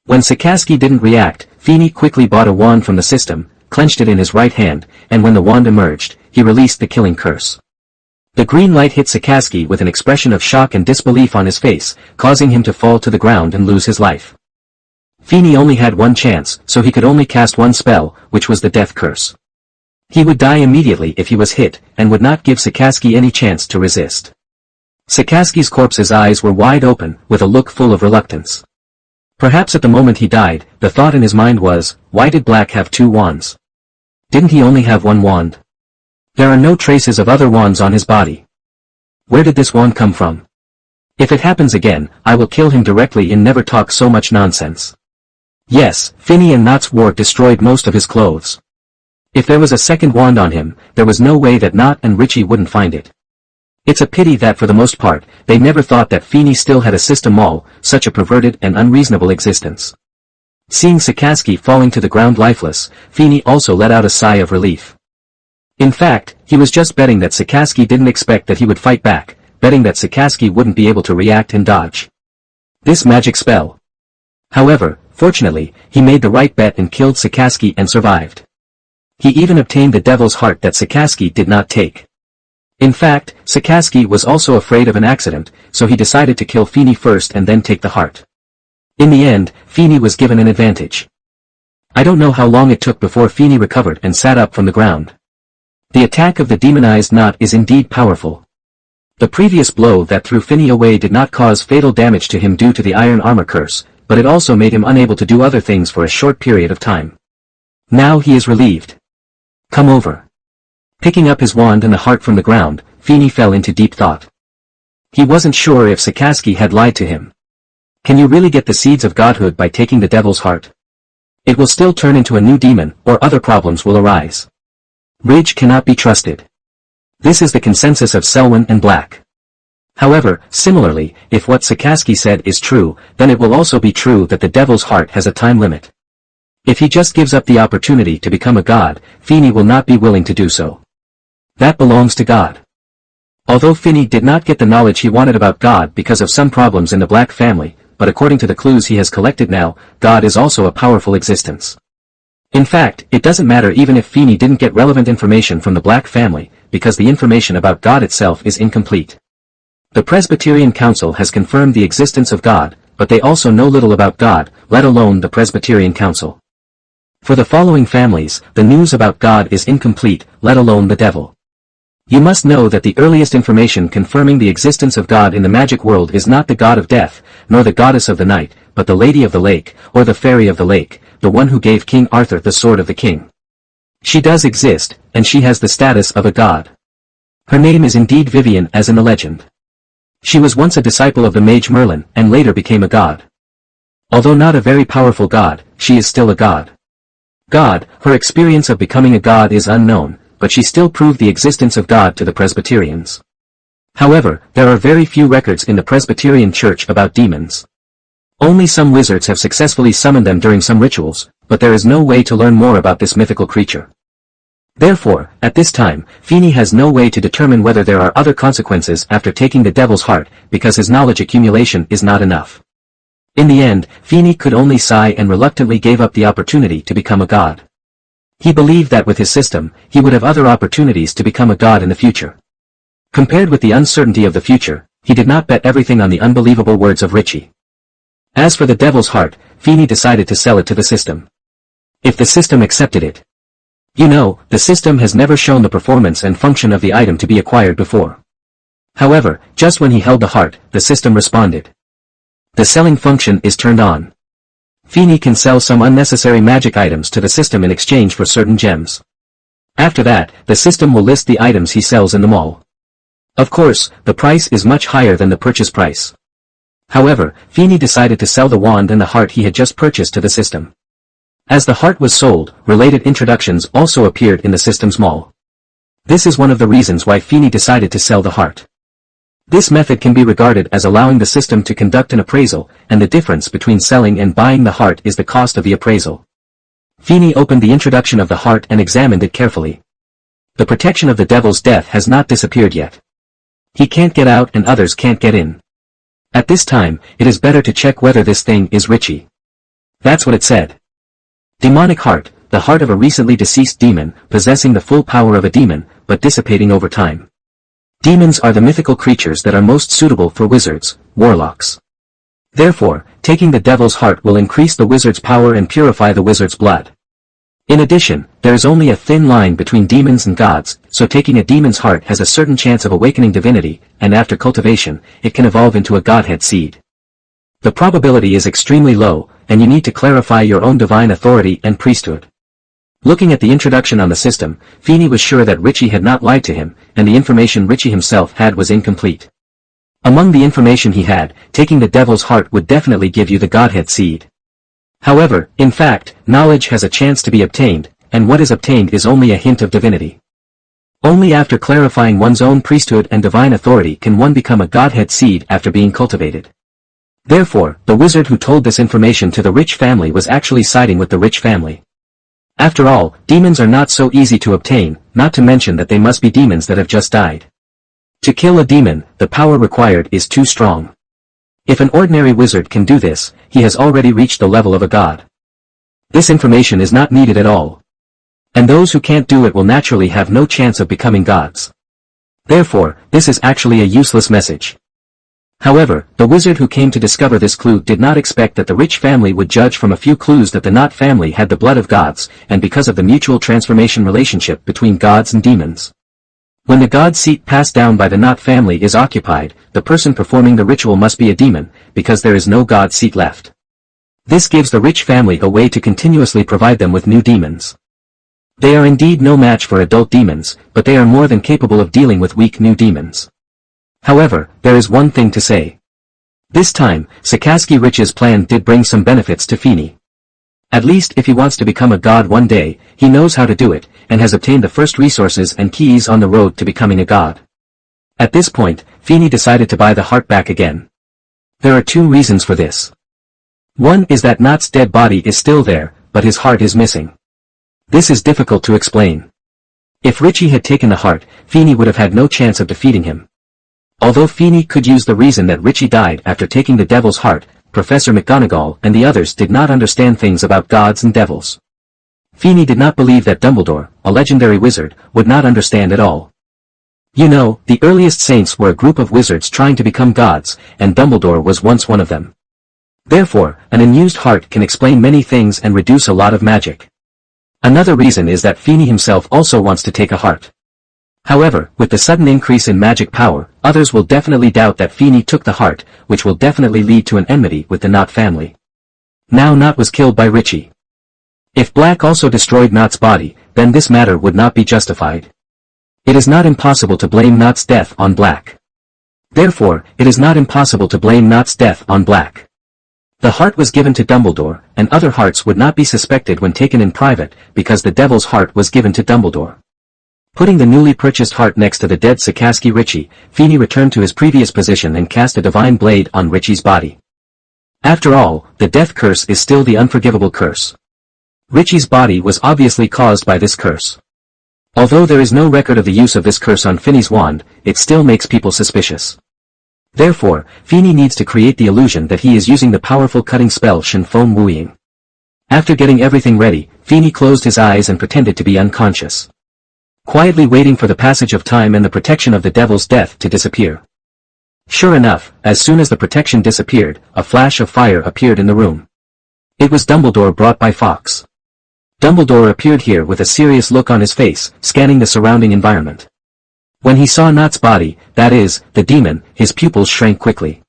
When Sakasi didn't react, Feeney quickly bought a wand from the system, clenched it in his right hand, and when the wand emerged, he released the killing curse. The green light hit Sakasi with an expression of shock and disbelief on his face, causing him to fall to the ground and lose his life. Feeney only had one chance, so he could only cast one spell, which was the death curse. He would die immediately if he was hit, and would not give Sakasi any chance to resist. Sakasi's corpse's eyes were wide open, with a look full of reluctance. Perhaps at the moment he died, the thought in his mind was, why did Black have two wands? Didn't he only have one wand? There are no traces of other wands on his body. Where did this wand come from? If it happens again, I will kill him directly and never talk so much nonsense. Yes, Finny and Not's ward destroyed most of his clothes. If there was a second wand on him, there was no way that Not and Richie wouldn't find it. It's a pity that for the most part, they never thought that Feeney still had a system all, such a perverted and unreasonable existence. Seeing Sakasi falling to the ground lifeless, Feeney also let out a sigh of relief. In fact, he was just betting that Sakasi didn't expect that he would fight back, betting that Sakasi wouldn't be able to react and dodge this magic spell. However, fortunately, he made the right bet and killed Sakasi and survived. He even obtained the devil's heart that Sakasi did not take. In fact, Sakasi was also afraid of an accident, so he decided to kill Feeney first and then take the heart. In the end, Feeney was given an advantage. I don't know how long it took before Feeney recovered and sat up from the ground. The attack of the demonized Not is indeed powerful. The previous blow that threw Feeney away did not cause fatal damage to him due to the iron armor curse, but it also made him unable to do other things for a short period of time. Now he is relieved. Come over. Picking up his wand and the heart from the ground, Feeney fell into deep thought. He wasn't sure if Sakasi had lied to him. Can you really get the seeds of godhood by taking the devil's heart? It will still turn into a new demon, or other problems will arise. Ridge cannot be trusted. This is the consensus of Selwyn and Black. However, similarly, if what Sakasi said is true, then it will also be true that the devil's heart has a time limit. If he just gives up the opportunity to become a god, Feeney will not be willing to do so. That belongs to God. Although Feeney did not get the knowledge he wanted about God because of some problems in the Black family, but according to the clues he has collected now, God is also a powerful existence. In fact, it doesn't matter even if Feeney didn't get relevant information from the Black family, because the information about God itself is incomplete. The Presbyterian Council has confirmed the existence of God, but they also know little about God, let alone the Presbyterian Council. For the following families, the news about God is incomplete, let alone the devil. You must know that the earliest information confirming the existence of God in the magic world is not the god of death, nor the goddess of the night, but the Lady of the Lake, or the Fairy of the Lake, the one who gave King Arthur the Sword of the King. She does exist, and she has the status of a god. Her name is indeed Vivian as in the legend. She was once a disciple of the mage Merlin, and later became a god. Although not a very powerful god, she is still a god. Her experience of becoming a god is unknown, but she still proved the existence of God to the Presbyterians. However, there are very few records in the Presbyterian Church about demons. Only some wizards have successfully summoned them during some rituals, but there is no way to learn more about this mythical creature. Therefore, at this time, Feeney has no way to determine whether there are other consequences after taking the devil's heart, because his knowledge accumulation is not enough. In the end, Feeney could only sigh and reluctantly gave up the opportunity to become a god. He believed that with his system, he would have other opportunities to become a god in the future. Compared with the uncertainty of the future, he did not bet everything on the unbelievable words of Richie. As for the devil's heart, Feeney decided to sell it to the system. If the system accepted it. You know, the system has never shown the performance and function of the item to be acquired before. However, just when he held the heart, the system responded. The selling function is turned on. Feeney can sell some unnecessary magic items to the system in exchange for certain gems. After that, the system will list the items he sells in the mall. Of course, the price is much higher than the purchase price. However, Feeney decided to sell the wand and the heart he had just purchased to the system. As the heart was sold, related introductions also appeared in the system's mall. This is one of the reasons why Feeney decided to sell the heart. This method can be regarded as allowing the system to conduct an appraisal, and the difference between selling and buying the heart is the cost of the appraisal. Feeney opened the introduction of the heart and examined it carefully. The protection of the devil's death has not disappeared yet. He can't get out and others can't get in. At this time, it is better to check whether this thing is Richie. That's what it said. Demonic heart, the heart of a recently deceased demon, possessing the full power of a demon, but dissipating over time. Demons are the mythical creatures that are most suitable for wizards, warlocks. Therefore, taking the devil's heart will increase the wizard's power and purify the wizard's blood. In addition, there is only a thin line between demons and gods, so taking a demon's heart has a certain chance of awakening divinity, and after cultivation, it can evolve into a godhead seed. The probability is extremely low, and you need to clarify your own divine authority and priesthood. Looking at the introduction on the system, Feeney was sure that Richie had not lied to him, and the information Richie himself had was incomplete. Among the information he had, taking the devil's heart would definitely give you the Godhead seed. However, in fact, knowledge has a chance to be obtained, and what is obtained is only a hint of divinity. Only after clarifying one's own priesthood and divine authority can one become a Godhead seed after being cultivated. Therefore, the wizard who told this information to the rich family was actually siding with the rich family. After all, demons are not so easy to obtain, not to mention that they must be demons that have just died. To kill a demon, the power required is too strong. If an ordinary wizard can do this, he has already reached the level of a god. This information is not needed at all. And those who can't do it will naturally have no chance of becoming gods. Therefore, this is actually a useless message. However, the wizard who came to discover this clue did not expect that the rich family would judge from a few clues that the Not family had the blood of gods, and because of the mutual transformation relationship between gods and demons. When the god seat passed down by the Not family is occupied, the person performing the ritual must be a demon, because there is no god seat left. This gives the rich family a way to continuously provide them with new demons. They are indeed no match for adult demons, but they are more than capable of dealing with weak new demons. However, there is one thing to say. This time, Sakasi Rich's plan did bring some benefits to Feeney. At least if he wants to become a god one day, he knows how to do it, and has obtained the first resources and keys on the road to becoming a god. At this point, Feeney decided to buy the heart back again. There are two reasons for this. One is that Not's dead body is still there, but his heart is missing. This is difficult to explain. If Richie had taken the heart, Feeney would have had no chance of defeating him. Although Feeney could use the reason that Richie died after taking the devil's heart, Professor McGonagall and the others did not understand things about gods and devils. Feeney did not believe that Dumbledore, a legendary wizard, would not understand at all. You know, the earliest saints were a group of wizards trying to become gods, and Dumbledore was once one of them. Therefore, an unused heart can explain many things and reduce a lot of magic. Another reason is that Feeney himself also wants to take a heart. However, with the sudden increase in magic power, others will definitely doubt that Feeney took the heart, which will definitely lead to an enmity with the Not family. Now Not was killed by Richie. If Black also destroyed Not's body, then this matter would not be justified. It is not impossible to blame Not's death on Black. Therefore, it is not impossible to blame Not's death on Black. The heart was given to Dumbledore, and other hearts would not be suspected when taken in private, because the devil's heart was given to Dumbledore. Putting the newly purchased heart next to the dead Sakasi Richie, Feeney returned to his previous position and cast a divine blade on Richie's body. After all, the death curse is still the unforgivable curse. Richie's body was obviously caused by this curse. Although there is no record of the use of this curse on Feeney's wand, it still makes people suspicious. Therefore, Feeney needs to create the illusion that he is using the powerful cutting spell Shen Feng Wuying. After getting everything ready, Feeney closed his eyes and pretended to be unconscious. Quietly waiting for the passage of time and the protection of the devil's death to disappear. Sure enough, as soon as the protection disappeared, a flash of fire appeared in the room. It was Dumbledore brought by Fox. Dumbledore appeared here with a serious look on his face, scanning the surrounding environment. When he saw Not's body, that is, the demon, his pupils shrank quickly.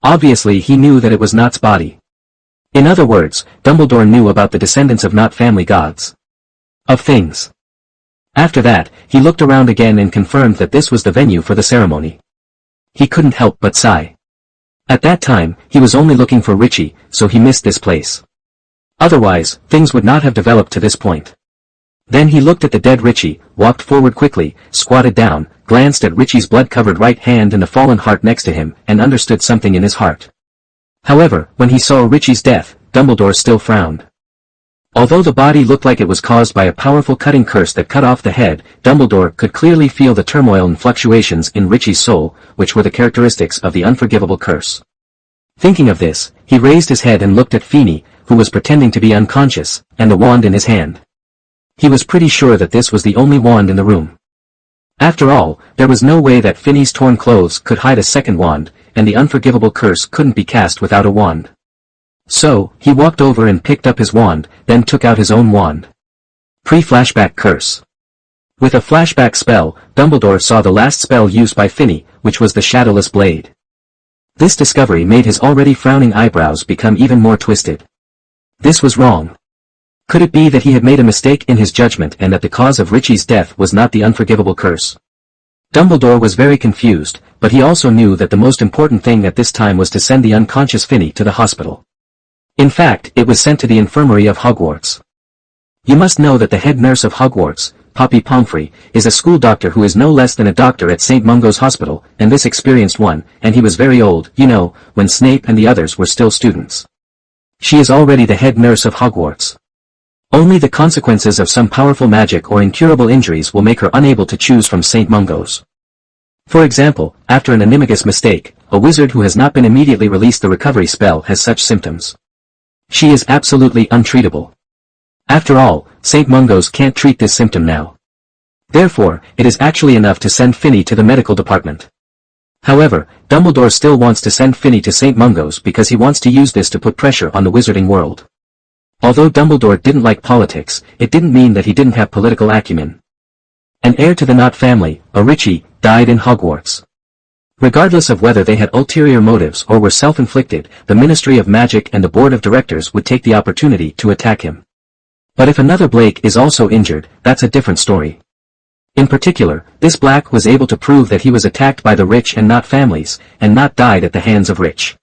Obviously he knew that it was Not's body. In other words, Dumbledore knew about the descendants of Not family gods. Of things. After that, he looked around again and confirmed that this was the venue for the ceremony. He couldn't help but sigh. At that time, he was only looking for Richie, so he missed this place. Otherwise, things would not have developed to this point. Then he looked at the dead Richie, walked forward quickly, squatted down, glanced at Richie's blood-covered right hand and the fallen heart next to him, and understood something in his heart. However, when he saw Richie's death, Dumbledore still frowned. Although the body looked like it was caused by a powerful cutting curse that cut off the head, Dumbledore could clearly feel the turmoil and fluctuations in Richie's soul, which were the characteristics of the unforgivable curse. Thinking of this, he raised his head and looked at Feeney, who was pretending to be unconscious, and the wand in his hand. He was pretty sure that this was the only wand in the room. After all, there was no way that Feeney's torn clothes could hide a second wand, and the unforgivable curse couldn't be cast without a wand. So, he walked over and picked up his wand, then took out his own wand. Pre-flashback curse. With a flashback spell, Dumbledore saw the last spell used by Feeney, which was the Shadowless Blade. This discovery made his already frowning eyebrows become even more twisted. This was wrong. Could it be that he had made a mistake in his judgment and that the cause of Richie's death was not the unforgivable curse? Dumbledore was very confused, but he also knew that the most important thing at this time was to send the unconscious Finny to the hospital. In fact, it was sent to the infirmary of Hogwarts. You must know that the head nurse of Hogwarts, Poppy Pomfrey, is a school doctor who is no less than a doctor at St. Mungo's Hospital, and this experienced one, and he was very old, you know, when Snape and the others were still students. She is already the head nurse of Hogwarts. Only the consequences of some powerful magic or incurable injuries will make her unable to choose from St. Mungo's. For example, after an animagus mistake, a wizard who has not been immediately released the recovery spell has such symptoms. She is absolutely untreatable. After all, St. Mungo's can't treat this symptom now. Therefore, it is actually enough to send Finny to the medical department. However, Dumbledore still wants to send Finny to St. Mungo's because he wants to use this to put pressure on the wizarding world. Although Dumbledore didn't like politics, it didn't mean that he didn't have political acumen. An heir to the Not family, a Richie, died in Hogwarts. Regardless of whether they had ulterior motives or were self-inflicted, the Ministry of Magic and the Board of Directors would take the opportunity to attack him. But if another Blake is also injured, that's a different story. In particular, this Black was able to prove that he was attacked by the rich and Not families, and not died at the hands of rich.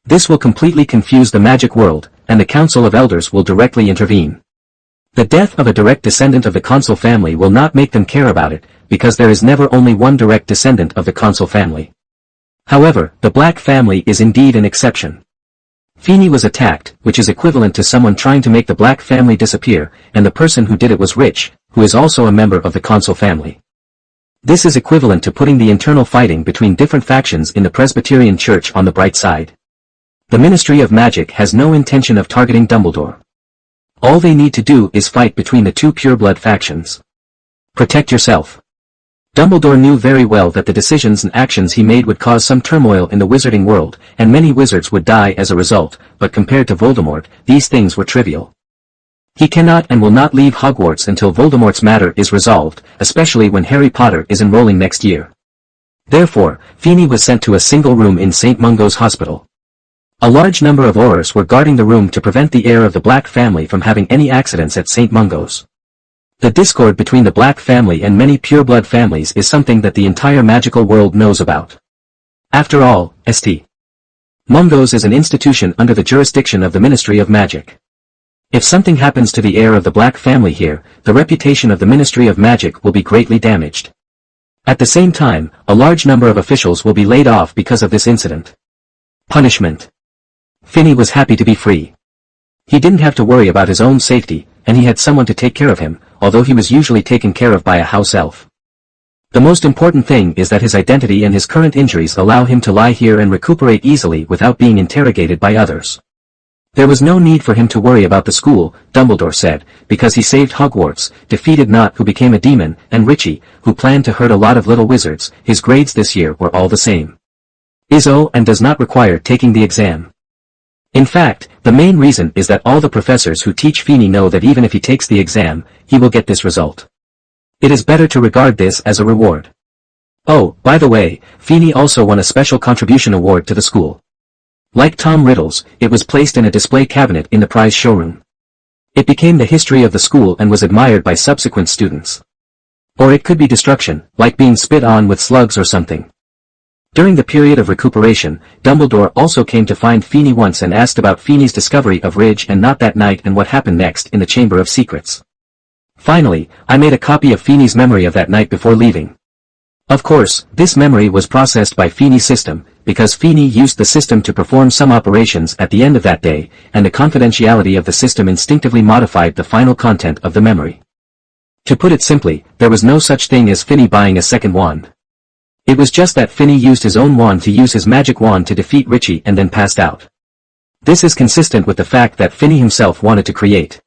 This will completely confuse the magic world, and the Council of Elders will directly intervene. The death of a direct descendant of the Consul family will not make them care about it, because there is never only one direct descendant of the Consul family. However, the Black family is indeed an exception. Feeney was attacked, which is equivalent to someone trying to make the Black family disappear, and the person who did it was Rich, who is also a member of the Consul family. This is equivalent to putting the internal fighting between different factions in the Presbyterian Church on the bright side. The Ministry of Magic has no intention of targeting Dumbledore. All they need to do is fight between the two pureblood factions. Protect yourself. Dumbledore knew very well that the decisions and actions he made would cause some turmoil in the wizarding world, and many wizards would die as a result, but compared to Voldemort, these things were trivial. He cannot and will not leave Hogwarts until Voldemort's matter is resolved, especially when Harry Potter is enrolling next year. Therefore, Feeney was sent to a single room in St. Mungo's Hospital. A large number of Aurors were guarding the room to prevent the heir of the Black family from having any accidents at St. Mungo's. The discord between the Black family and many pureblood families is something that the entire magical world knows about. After all, St. Mungo's is an institution under the jurisdiction of the Ministry of Magic. If something happens to the heir of the Black family here, the reputation of the Ministry of Magic will be greatly damaged. At the same time, a large number of officials will be laid off because of this incident. Punishment. Finny was happy to be free. He didn't have to worry about his own safety, and he had someone to take care of him, although he was usually taken care of by a house elf. The most important thing is that his identity and his current injuries allow him to lie here and recuperate easily without being interrogated by others. There was no need for him to worry about the school, Dumbledore said, because he saved Hogwarts, defeated Not who became a demon, and Richie, who planned to hurt a lot of little wizards. His grades this year were all the same. And does not require taking the exam. In fact, the main reason is that all the professors who teach Feeney know that even if he takes the exam, he will get this result. It is better to regard this as a reward. Oh, by the way, Feeney also won a special contribution award to the school. Like Tom Riddle's, it was placed in a display cabinet in the prize showroom. It became the history of the school and was admired by subsequent students. Or it could be destruction, like being spit on with slugs or something. During the period of recuperation, Dumbledore also came to find Feeney once and asked about Feeney's discovery of Ridge and Not that night and what happened next in the Chamber of Secrets. Finally, I made a copy of Feeney's memory of that night before leaving. Of course, this memory was processed by Feeney's system, because Feeney used the system to perform some operations at the end of that day, and the confidentiality of the system instinctively modified the final content of the memory. To put it simply, there was no such thing as Feeney buying a second wand. It was just that Feeney used his own wand to use his magic wand to defeat Richie and then passed out. This is consistent with the fact that Feeney himself wanted to create.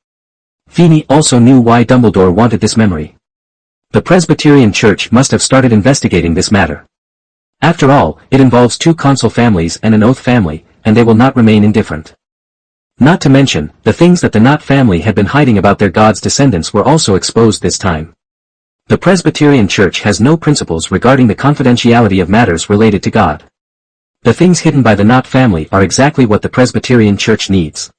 Feeney also knew why Dumbledore wanted this memory. The Presbyterian Church must have started investigating this matter. After all, it involves two consul families and an oath family, and they will not remain indifferent. Not to mention, the things that the Not family had been hiding about their god's descendants were also exposed this time. The Presbyterian Church has no principles regarding the confidentiality of matters related to God. The things hidden by the Not family are exactly what the Presbyterian Church needs.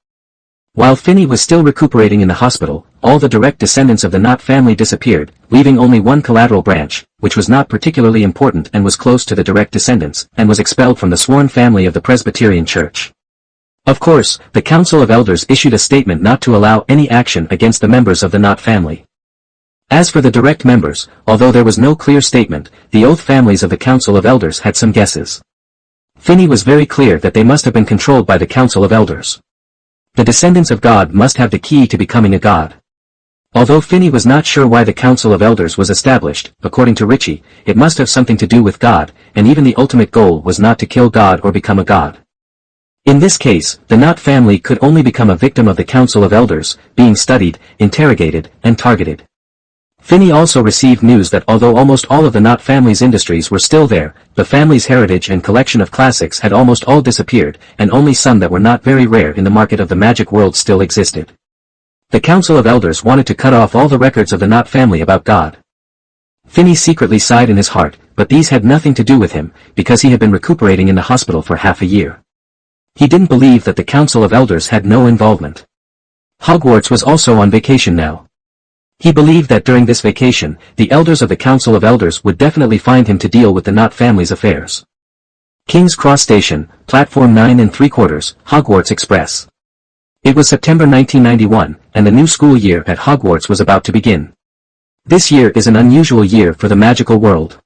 While Finney was still recuperating in the hospital, all the direct descendants of the Not family disappeared, leaving only one collateral branch, which was not particularly important and was close to the direct descendants, and was expelled from the sworn family of the Presbyterian Church. Of course, the Council of Elders issued a statement not to allow any action against the members of the Not family. As for the direct members, although there was no clear statement, the oath families of the Council of Elders had some guesses. Finney was very clear that they must have been controlled by the Council of Elders. The descendants of God must have the key to becoming a god. Although Finney was not sure why the Council of Elders was established, according to Richie, it must have something to do with God, and even the ultimate goal was not to kill God or become a god. In this case, the Not family could only become a victim of the Council of Elders, being studied, interrogated, and targeted. Finney also received news that although almost all of the Not family's industries were still there, the family's heritage and collection of classics had almost all disappeared, and only some that were not very rare in the market of the magic world still existed. The Council of Elders wanted to cut off all the records of the Not family about God. Finney secretly sighed in his heart, but these had nothing to do with him, because he had been recuperating in the hospital for half a year. He didn't believe that the Council of Elders had no involvement. Hogwarts was also on vacation now. He believed that during this vacation, the elders of the Council of Elders would definitely find him to deal with the Not family's affairs. King's Cross Station, Platform 9 3/4, Hogwarts Express. It was September 1991, and the new school year at Hogwarts was about to begin. This year is an unusual year for the magical world.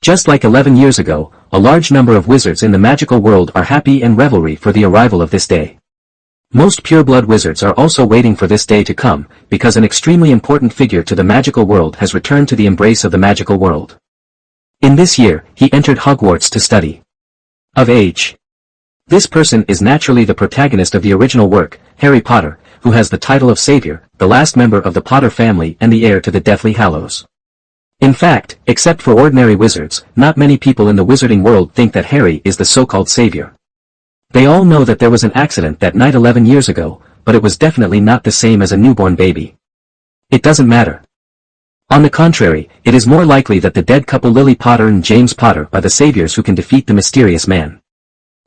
Just like 11 years ago, a large number of wizards in the magical world are happy and revelry for the arrival of this day. Most pureblood wizards are also waiting for this day to come, because an extremely important figure to the magical world has returned to the embrace of the magical world. In this year, he entered Hogwarts to study. Of age. This person is naturally the protagonist of the original work, Harry Potter, who has the title of Savior, the last member of the Potter family and the heir to the Deathly Hallows. In fact, except for ordinary wizards, not many people in the wizarding world think that Harry is the so-called Savior. They all know that there was an accident that night 11 years ago, but it was definitely not the same as a newborn baby. It doesn't matter. On the contrary, it is more likely that the dead couple Lily Potter and James Potter are the saviors who can defeat the mysterious man.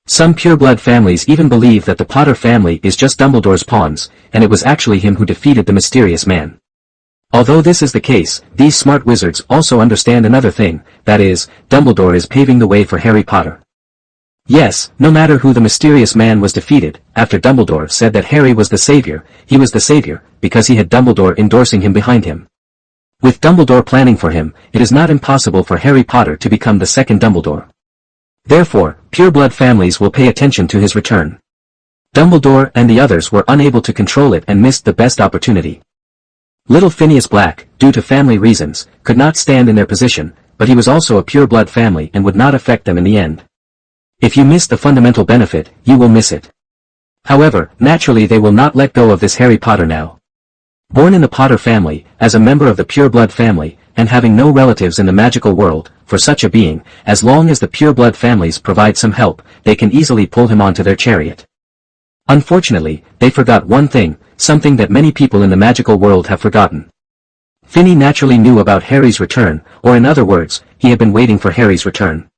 Some pureblood families even believe that the Potter family is just Dumbledore's pawns, and it was actually him who defeated the mysterious man. Although this is the case, these smart wizards also understand another thing, that is, Dumbledore is paving the way for Harry Potter. Yes, no matter who the mysterious man was defeated, after Dumbledore said that Harry was the savior, he was the savior, because he had Dumbledore endorsing him behind him. With Dumbledore planning for him, it is not impossible for Harry Potter to become the second Dumbledore. Therefore, pureblood families will pay attention to his return. Dumbledore and the others were unable to control it and missed the best opportunity. Little Phineas Black, due to family reasons, could not stand in their position, but he was also a pureblood family and would not affect them in the end. If you miss the fundamental benefit, you will miss it. However, naturally they will not let go of this Harry Potter now. Born in the Potter family, as a member of the pureblood family, and having no relatives in the magical world, for such a being, as long as the pureblood families provide some help, they can easily pull him onto their chariot. Unfortunately, they forgot one thing, something that many people in the magical world have forgotten. Finney naturally knew about Harry's return, or in other words, he had been waiting for Harry's return.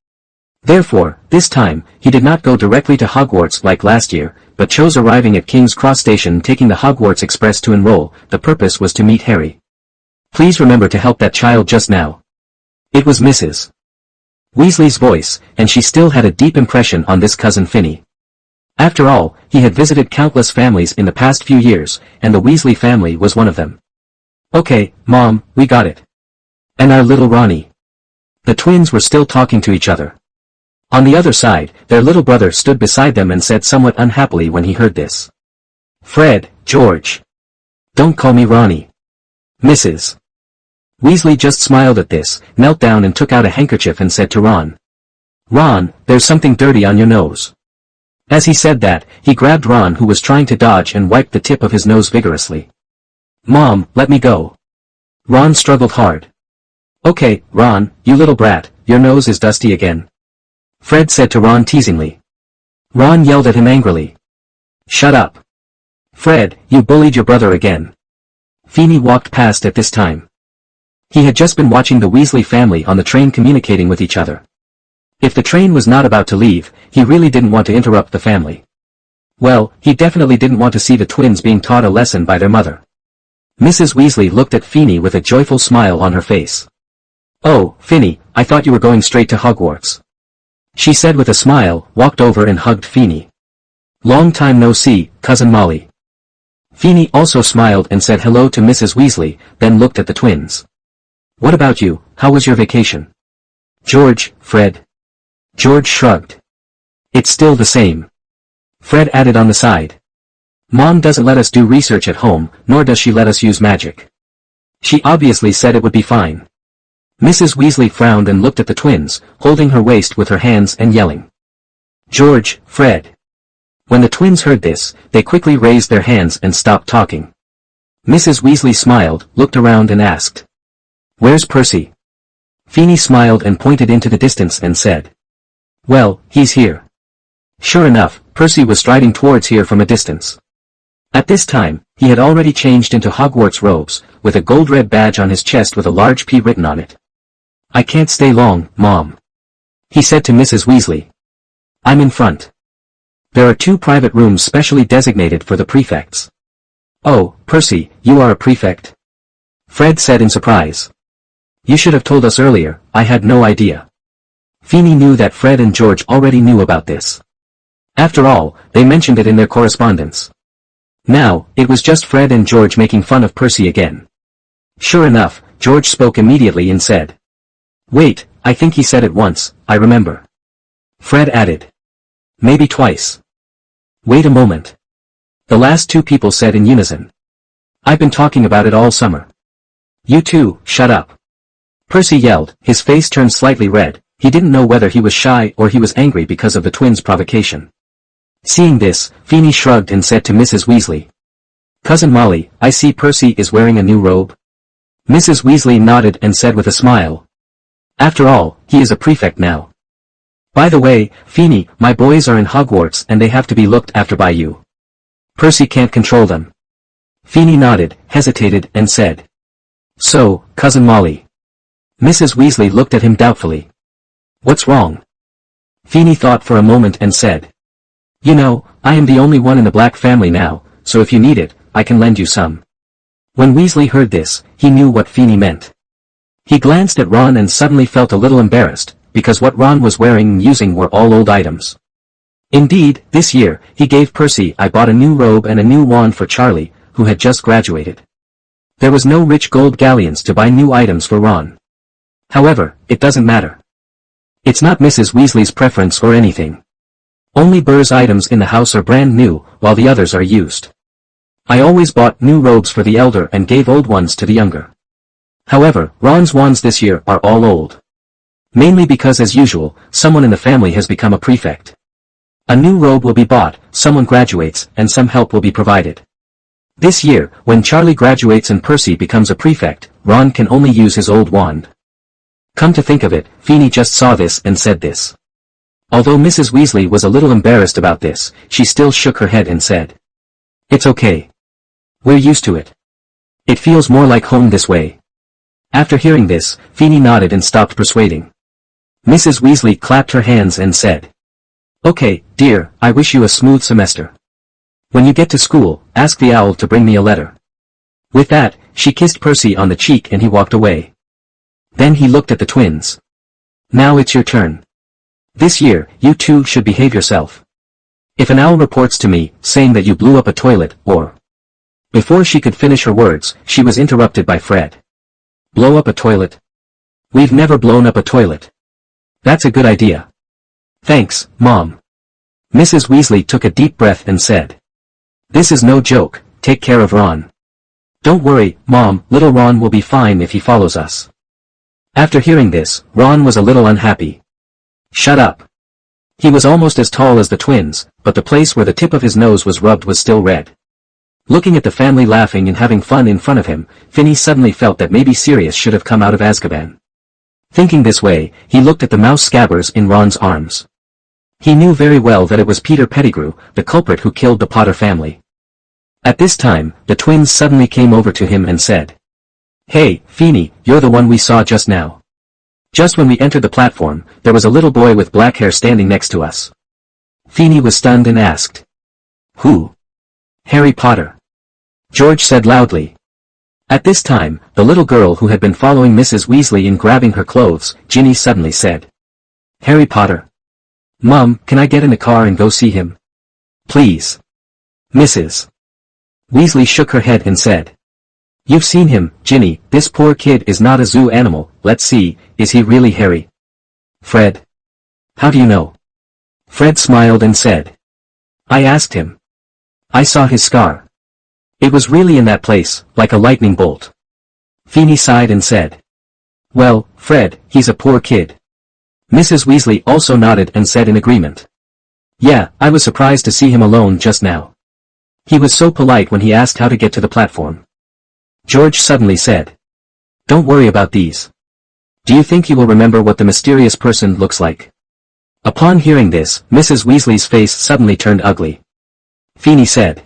Therefore, this time, he did not go directly to Hogwarts like last year, but chose arriving at King's Cross Station and taking the Hogwarts Express to enroll. The purpose was to meet Harry. Please remember to help that child just now. It was Mrs. Weasley's voice, and she still had a deep impression on this cousin Finney. After all, he had visited countless families in the past few years, and the Weasley family was one of them. Okay, Mom, we got it. And our little Ronnie. The twins were still talking to each other. On the other side, their little brother stood beside them and said somewhat unhappily when he heard this. Fred, George. Don't call me Ronnie. Mrs. Weasley just smiled at this, knelt down and took out a handkerchief and said to Ron. Ron, there's something dirty on your nose. As he said that, he grabbed Ron who was trying to dodge and wiped the tip of his nose vigorously. Mom, let me go. Ron struggled hard. Okay, Ron, you little brat, your nose is dusty again. Fred said to Ron teasingly. Ron yelled at him angrily. Shut up. Fred, you bullied your brother again. Feeney walked past at this time. He had just been watching the Weasley family on the train communicating with each other. If the train was not about to leave, he really didn't want to interrupt the family. Well, he definitely didn't want to see the twins being taught a lesson by their mother. Mrs. Weasley looked at Feeny with a joyful smile on her face. "Oh, Finny, I thought you were going straight to Hogwarts," she said with a smile, walked over and hugged Feeny. "Long time no see, Cousin Molly." Feeny also smiled and said hello to Mrs. Weasley, then looked at the twins. "What about you, how was your vacation?" "George, Fred." George shrugged. "It's still the same." Fred added on the side. "Mom doesn't let us do research at home, nor does she let us use magic. She obviously said it would be fine." Mrs. Weasley frowned and looked at the twins, holding her waist with her hands and yelling, "George, Fred." When the twins heard this, they quickly raised their hands and stopped talking. Mrs. Weasley smiled, looked around and asked, "Where's Percy?" Feeny smiled and pointed into the distance and said, "Well, he's here." Sure enough, Percy was striding towards here from a distance. At this time, he had already changed into Hogwarts robes, with a gold-red badge on his chest with a large P written on it. "I can't stay long, Mom," he said to Mrs. Weasley. "I'm in front. There are 2 private rooms specially designated for the prefects." "Oh, Percy, you are a prefect?" Fred said in surprise. "You should have told us earlier, I had no idea." Feeny knew that Fred and George already knew about this. After all, they mentioned it in their correspondence. Now, it was just Fred and George making fun of Percy again. Sure enough, George spoke immediately and said, "Wait, I think he said it once, I remember." Fred added, "Maybe twice." "Wait a moment." The last 2 people said in unison. "I've been talking about it all summer." "You two, shut up." Percy yelled, his face turned slightly red. He didn't know whether he was shy or he was angry because of the twins' provocation. Seeing this, Feeny shrugged and said to Mrs. Weasley, "Cousin Molly, I see Percy is wearing a new robe." Mrs. Weasley nodded and said with a smile, "After all, he is a prefect now. By the way, Feeny, my boys are in Hogwarts and they have to be looked after by you. Percy can't control them." Feeny nodded, hesitated and said, "So, Cousin Molly." Mrs. Weasley looked at him doubtfully. "What's wrong?" Feeny thought for a moment and said, "You know, I am the only one in the Black family now, so if you need it, I can lend you some." When Weasley heard this, he knew what Feeny meant. He glanced at Ron and suddenly felt a little embarrassed, because what Ron was wearing and using were all old items. Indeed, this year, he gave Percy I bought a new robe and a new wand for Charlie, who had just graduated. There was no rich gold galleons to buy new items for Ron. However, it doesn't matter. It's not Mrs. Weasley's preference or anything. Only Burr's items in the house are brand new, while the others are used. I always bought new robes for the elder and gave old ones to the younger. However, Ron's wands this year are all old. Mainly because as usual, someone in the family has become a prefect. A new robe will be bought, someone graduates, and some help will be provided. This year, when Charlie graduates and Percy becomes a prefect, Ron can only use his old wand. Come to think of it, Feeny just saw this and said this. Although Mrs. Weasley was a little embarrassed about this, she still shook her head and said, "It's okay. We're used to it. It feels more like home this way." After hearing this, Feeny nodded and stopped persuading. Mrs. Weasley clapped her hands and said, "Okay, dear, I wish you a smooth semester. When you get to school, ask the owl to bring me a letter." With that, she kissed Percy on the cheek and he walked away. Then he looked at the twins. "Now it's your turn. This year, you two should behave yourself. If an owl reports to me, saying that you blew up a toilet, or..." Before she could finish her words, she was interrupted by Fred. "Blow up a toilet? We've never blown up a toilet." "That's a good idea." "Thanks, Mom." Mrs. Weasley took a deep breath and said, "This is no joke, take care of Ron." "Don't worry, Mom, little Ron will be fine if he follows us." After hearing this, Ron was a little unhappy. "Shut up." He was almost as tall as the twins, but the place where the tip of his nose was rubbed was still red. Looking at the family laughing and having fun in front of him, Finny suddenly felt that maybe Sirius should have come out of Azkaban. Thinking this way, he looked at the mouse Scabbers in Ron's arms. He knew very well that it was Peter Pettigrew, the culprit who killed the Potter family. At this time, the twins suddenly came over to him and said, "Hey, Feeny, you're the one we saw just now. Just when we entered the platform, there was a little boy with black hair standing next to us." Feeny was stunned and asked, Who? Harry Potter. George said loudly. At this time, the little girl who had been following Mrs. Weasley in grabbing her clothes, Ginny suddenly said. Harry Potter. Mom, can I get in the car and go see him? Please. Mrs. Weasley shook her head and said. You've seen him, Ginny, this poor kid is not a zoo animal, let's see, is he really Harry? Fred. How do you know? Fred smiled and said. I asked him. I saw his scar. It was really in that place, like a lightning bolt. Feeny sighed and said. Well, Fred, he's a poor kid. Mrs. Weasley also nodded and said in agreement. Yeah, I was surprised to see him alone just now. He was so polite when he asked how to get to the platform. George suddenly said. Don't worry about these. Do you think you will remember what the mysterious person looks like? Upon hearing this, Mrs. Weasley's face suddenly turned ugly. Feeny said.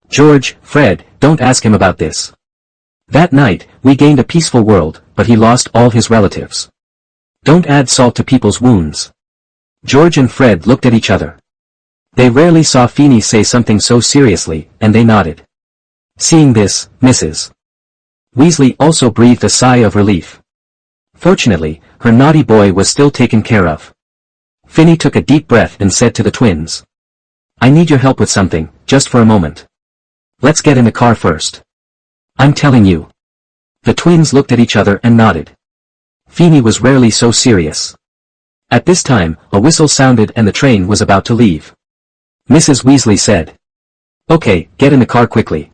George, Fred, don't ask him about this. That night, we gained a peaceful world, but he lost all his relatives. Don't add salt to people's wounds. George and Fred looked at each other. They rarely saw Feeny say something so seriously, and they nodded. Seeing this, Mrs. Weasley also breathed a sigh of relief. Fortunately, her naughty boy was still taken care of. Finny took a deep breath and said to the twins. I need your help with something, just for a moment. Let's get in the car first. I'm telling you. The twins looked at each other and nodded. Feeny was rarely so serious. At this time, a whistle sounded and the train was about to leave. Mrs. Weasley said. Okay, get in the car quickly.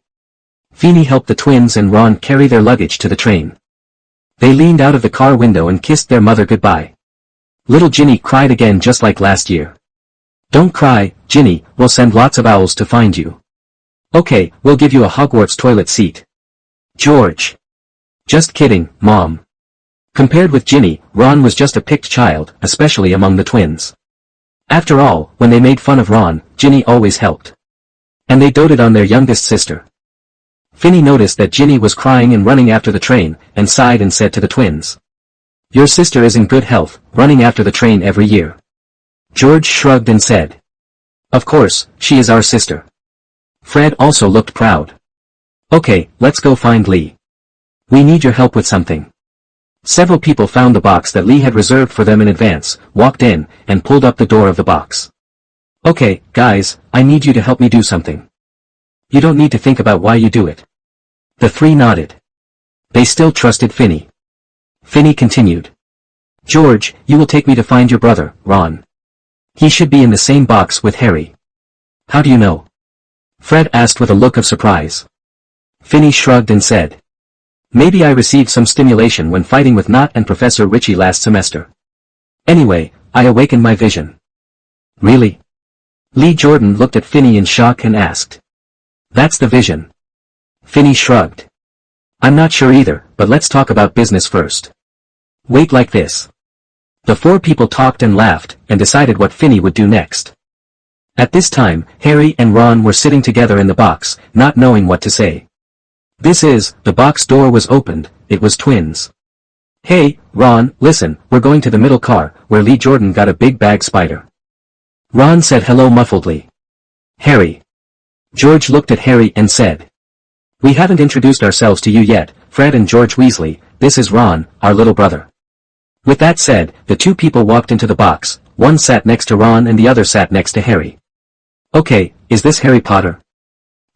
Feeny helped the twins and Ron carry their luggage to the train. They leaned out of the car window and kissed their mother goodbye. Little Ginny cried again just like last year. Don't cry, Ginny, we'll send lots of owls to find you. Okay, we'll give you a Hogwarts toilet seat. George. Just kidding, Mom. Compared with Ginny, Ron was just a picked child, especially among the twins. After all, when they made fun of Ron, Ginny always helped. And they doted on their youngest sister. Finny noticed that Ginny was crying and running after the train, and sighed and said to the twins. Your sister is in good health, running after the train every year. George shrugged and said. Of course, she is our sister. Fred also looked proud. Okay, let's go find Lee. We need your help with something. Several people found the box that Lee had reserved for them in advance, walked in, and pulled up the door of the box. Okay, guys, I need you to help me do something. You don't need to think about why you do it. The three nodded. They still trusted Finny. Finny continued. George, you will take me to find your brother, Ron. He should be in the same box with Harry. How do you know? Fred asked with a look of surprise. Finny shrugged and said. Maybe I received some stimulation when fighting with Not and Professor Richie last semester. Anyway, I awakened my vision. Really? Lee Jordan looked at Finny in shock and asked. That's the vision. Finny shrugged. I'm not sure either, but let's talk about business first. Wait like this. The four people talked and laughed, and decided what Finny would do next. At this time, Harry and Ron were sitting together in the box, not knowing what to say. The box door was opened, it was twins. Hey, Ron, listen, we're going to the middle car, where Lee Jordan got a big bag spider. Ron said hello muffledly. Harry. George looked at Harry and said. We haven't introduced ourselves to you yet, Fred and George Weasley, this is Ron, our little brother. With that said, the two people walked into the box, one sat next to Ron and the other sat next to Harry. Okay, is this Harry Potter?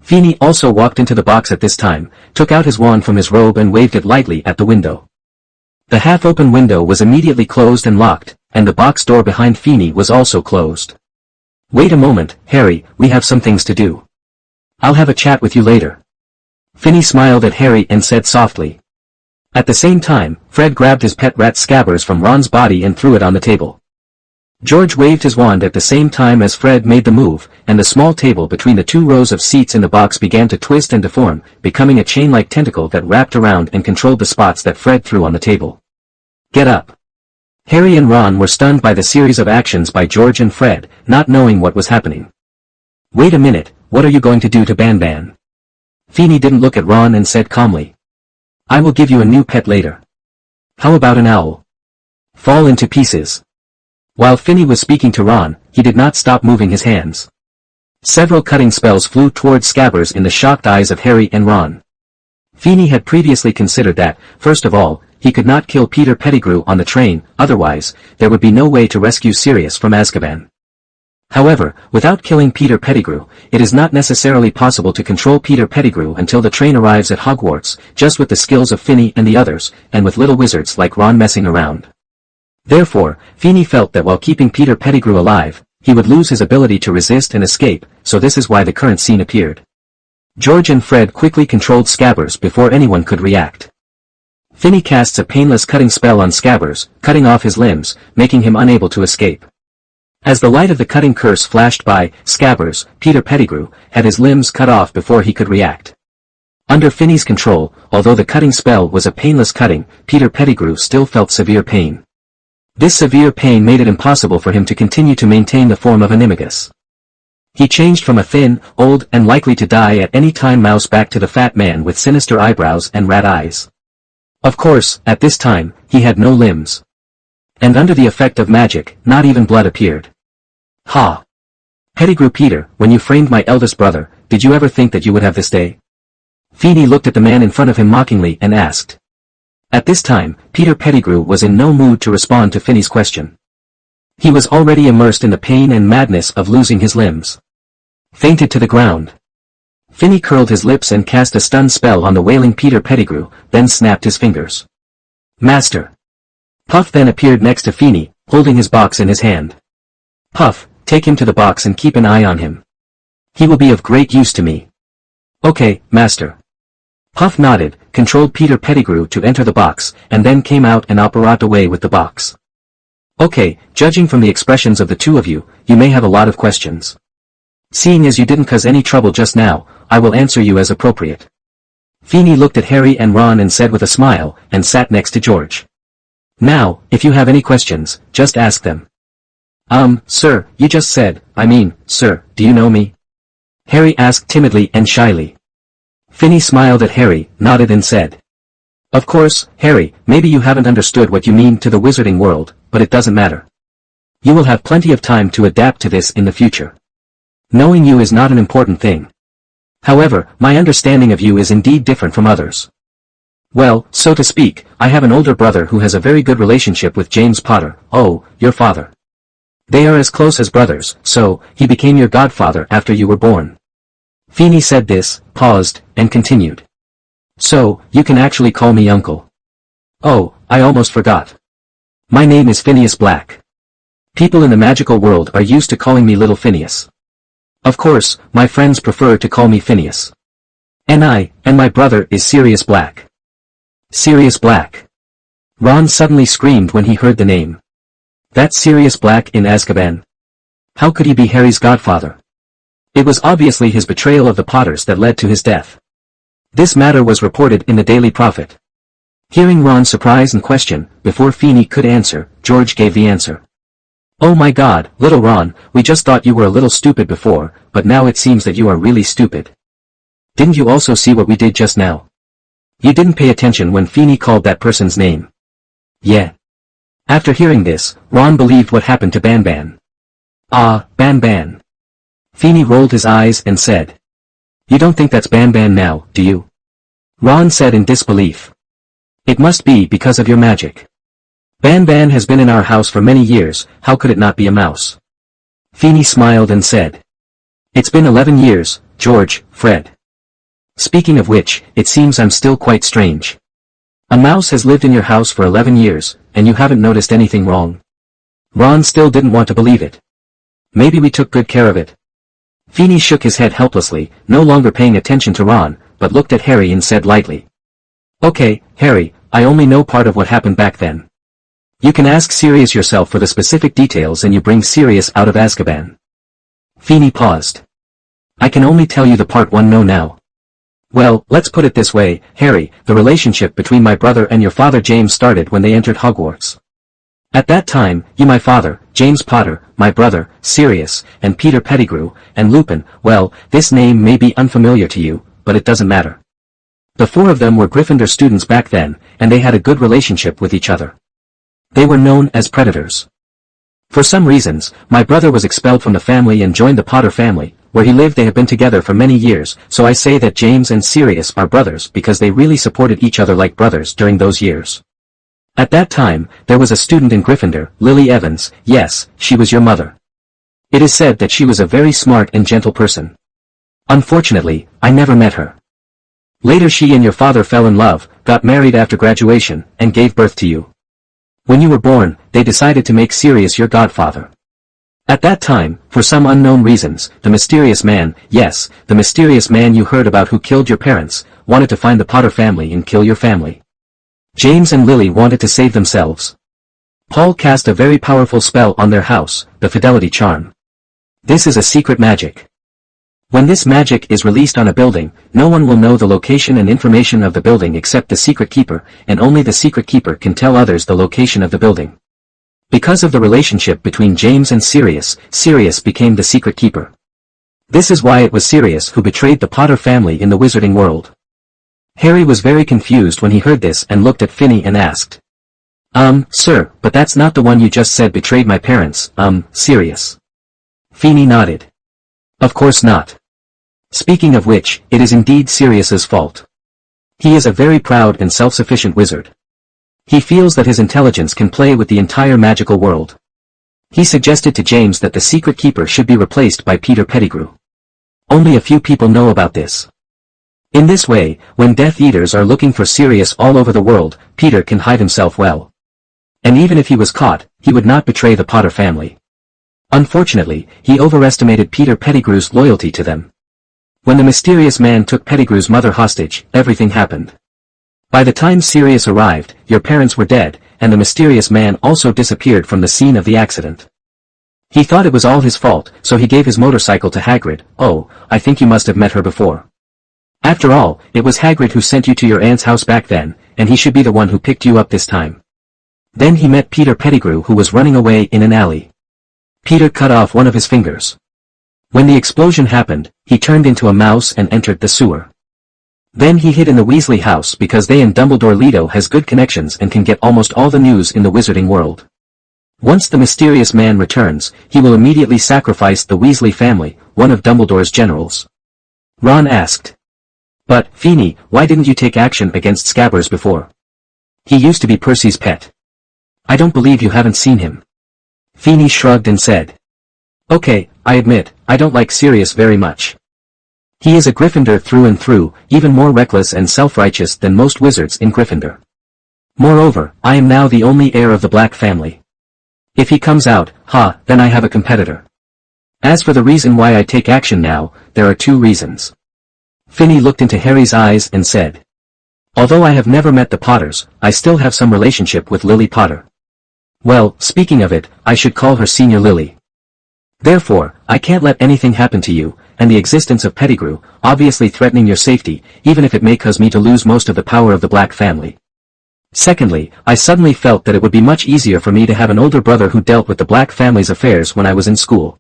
Feeny also walked into the box at this time, took out his wand from his robe and waved it lightly at the window. The half-open window was immediately closed and locked, and the box door behind Feeny was also closed. Wait a moment, Harry, we have some things to do. I'll have a chat with you later. Finny smiled at Harry and said softly. At the same time, Fred grabbed his pet rat Scabbers from Ron's body and threw it on the table. George waved his wand at the same time as Fred made the move, and the small table between the two rows of seats in the box began to twist and deform, becoming a chain-like tentacle that wrapped around and controlled the spots that Fred threw on the table. Get up. Harry and Ron were stunned by the series of actions by George and Fred, not knowing what was happening. Wait a minute, what are you going to do to Ban? Feeny didn't look at Ron and said calmly. I will give you a new pet later. How about an owl? Fall into pieces. While Finny was speaking to Ron, he did not stop moving his hands. Several cutting spells flew towards Scabbers in the shocked eyes of Harry and Ron. Feeney had previously considered that, first of all, he could not kill Peter Pettigrew on the train, otherwise, there would be no way to rescue Sirius from Azkaban. However, without killing Peter Pettigrew, it is not necessarily possible to control Peter Pettigrew until the train arrives at Hogwarts, just with the skills of Feeney and the others, and with little wizards like Ron messing around. Therefore, Feeney felt that while keeping Peter Pettigrew alive, he would lose his ability to resist and escape, so this is why the current scene appeared. George and Fred quickly controlled Scabbers before anyone could react. Feeney casts a painless cutting spell on Scabbers, cutting off his limbs, making him unable to escape. As the light of the cutting curse flashed by, Scabbers, Peter Pettigrew, had his limbs cut off before he could react. Under Feeney's control, although the cutting spell was a painless cutting, Peter Pettigrew still felt severe pain. This severe pain made it impossible for him to continue to maintain the form of animagus. He changed from a thin, old, and likely to die at any time mouse back to the fat man with sinister eyebrows and rat eyes. Of course, at this time, he had no limbs. And under the effect of magic, not even blood appeared. Ha! Pettigrew Peter, when you framed my eldest brother, did you ever think that you would have this day? Feeney looked at the man in front of him mockingly and asked. At this time, Peter Pettigrew was in no mood to respond to Feeney's question. He was already immersed in the pain and madness of losing his limbs. Fainted to the ground. Feeney curled his lips and cast a stun spell on the wailing Peter Pettigrew, then snapped his fingers. Master! Puff then appeared next to Feeney, holding his box in his hand. Puff, take him to the box and keep an eye on him. He will be of great use to me. Okay, Master. Puff nodded, controlled Peter Pettigrew to enter the box, and then came out and operated away with the box. Okay, judging from the expressions of the two of you, you may have a lot of questions. Seeing as you didn't cause any trouble just now, I will answer you as appropriate. Feeney looked at Harry and Ron and said with a smile, and sat next to George. Now, if you have any questions, just ask them. Sir, you just said, sir, do you know me? Harry asked timidly and shyly. Feeney smiled at Harry, nodded and said. Of course, Harry, maybe you haven't understood what you mean to the wizarding world, but it doesn't matter. You will have plenty of time to adapt to this in the future. Knowing you is not an important thing. However, my understanding of you is indeed different from others. Well, so to speak, I have an older brother who has a very good relationship with James Potter, your father. They are as close as brothers, so, he became your godfather after you were born. Feeney said this, paused, and continued. So, you can actually call me uncle. Oh, I almost forgot. My name is Phineas Black. People in the magical world are used to calling me Little Phineas. Of course, my friends prefer to call me Phineas. And my brother is Sirius Black. Sirius Black. Ron suddenly screamed when he heard the name. That's Sirius Black in Azkaban. How could he be Harry's godfather? It was obviously his betrayal of the Potters that led to his death. This matter was reported in the Daily Prophet. Hearing Ron's surprise and question, before Feeney could answer, George gave the answer. Oh my God, little Ron, we just thought you were a little stupid before, but now it seems that you are really stupid. Didn't you also see what we did just now? You didn't pay attention when Feeney called that person's name. Yeah. After hearing this, Ron believed what happened to Banban. Ah, Banban. Feeney rolled his eyes and said. You don't think that's Banban now, do you? Ron said in disbelief. It must be because of your magic. Banban has been in our house for many years, how could it not be a mouse? Feeney smiled and said. It's been 11 years, George, Fred. Speaking of which, it seems I'm still quite strange. A mouse has lived in your house for 11 years, and you haven't noticed anything wrong. Ron still didn't want to believe it. Maybe we took good care of it. Feeney shook his head helplessly, no longer paying attention to Ron, but looked at Harry and said lightly. Okay, Harry, I only know part of what happened back then. You can ask Sirius yourself for the specific details and you bring Sirius out of Azkaban. Feeney paused. I can only tell you the part one know now. Well, let's put it this way, Harry, the relationship between my brother and your father James started when they entered Hogwarts. At that time, you my father, James Potter, my brother, Sirius, and Peter Pettigrew, and Lupin, well, this name may be unfamiliar to you, but it doesn't matter. The four of them were Gryffindor students back then, and they had a good relationship with each other. They were known as predators. For some reasons, my brother was expelled from the family and joined the Potter family, where he lived. They have been together for many years, so I say that James and Sirius are brothers because they really supported each other like brothers during those years. At that time, there was a student in Gryffindor, Lily Evans. Yes, she was your mother. It is said that she was a very smart and gentle person. Unfortunately, I never met her. Later she and your father fell in love, got married after graduation, and gave birth to you. When you were born, they decided to make Sirius your godfather. At that time, for some unknown reasons, the mysterious man, yes, the mysterious man you heard about who killed your parents, wanted to find the Potter family and kill your family. James and Lily wanted to save themselves. Paul cast a very powerful spell on their house, the Fidelity Charm. This is a secret magic. When this magic is released on a building, no one will know the location and information of the building except the secret keeper, and only the secret keeper can tell others the location of the building. Because of the relationship between James and Sirius, Sirius became the secret keeper. This is why it was Sirius who betrayed the Potter family in the wizarding world. Harry was very confused when he heard this and looked at Finny and asked, Sir, but that's not the one you just said betrayed my parents, Sirius. Finny nodded. Of course not. Speaking of which, it is indeed Sirius's fault. He is a very proud and self-sufficient wizard. He feels that his intelligence can play with the entire magical world. He suggested to James that the secret keeper should be replaced by Peter Pettigrew. Only a few people know about this. In this way, when Death Eaters are looking for Sirius all over the world, Peter can hide himself well. And even if he was caught, he would not betray the Potter family. Unfortunately, he overestimated Peter Pettigrew's loyalty to them. When the mysterious man took Pettigrew's mother hostage, everything happened. By the time Sirius arrived, your parents were dead, and the mysterious man also disappeared from the scene of the accident. He thought it was all his fault, so he gave his motorcycle to Hagrid. Oh, I think you must have met her before. After all, it was Hagrid who sent you to your aunt's house back then, and he should be the one who picked you up this time. Then he met Peter Pettigrew who was running away in an alley. Peter cut off one of his fingers. When the explosion happened, he turned into a mouse and entered the sewer. Then he hid in the Weasley house because they and Dumbledore Leto has good connections and can get almost all the news in the wizarding world. Once the mysterious man returns, he will immediately sacrifice the Weasley family, one of Dumbledore's generals. Ron asked. But, Finny, why didn't you take action against Scabbers before? He used to be Percy's pet. I don't believe you haven't seen him. Finny shrugged and said. Okay, I admit, I don't like Sirius very much. He is a Gryffindor through and through, even more reckless and self-righteous than most wizards in Gryffindor. Moreover, I am now the only heir of the Black family. If he comes out, then I have a competitor. As for the reason why I take action now, there are two reasons. Finny looked into Harry's eyes and said. Although I have never met the Potters, I still have some relationship with Lily Potter. Well, speaking of it, I should call her Senior Lily. Therefore, I can't let anything happen to you, and the existence of Pettigrew, obviously threatening your safety, even if it may cause me to lose most of the power of the Black family. Secondly, I suddenly felt that it would be much easier for me to have an older brother who dealt with the Black family's affairs when I was in school.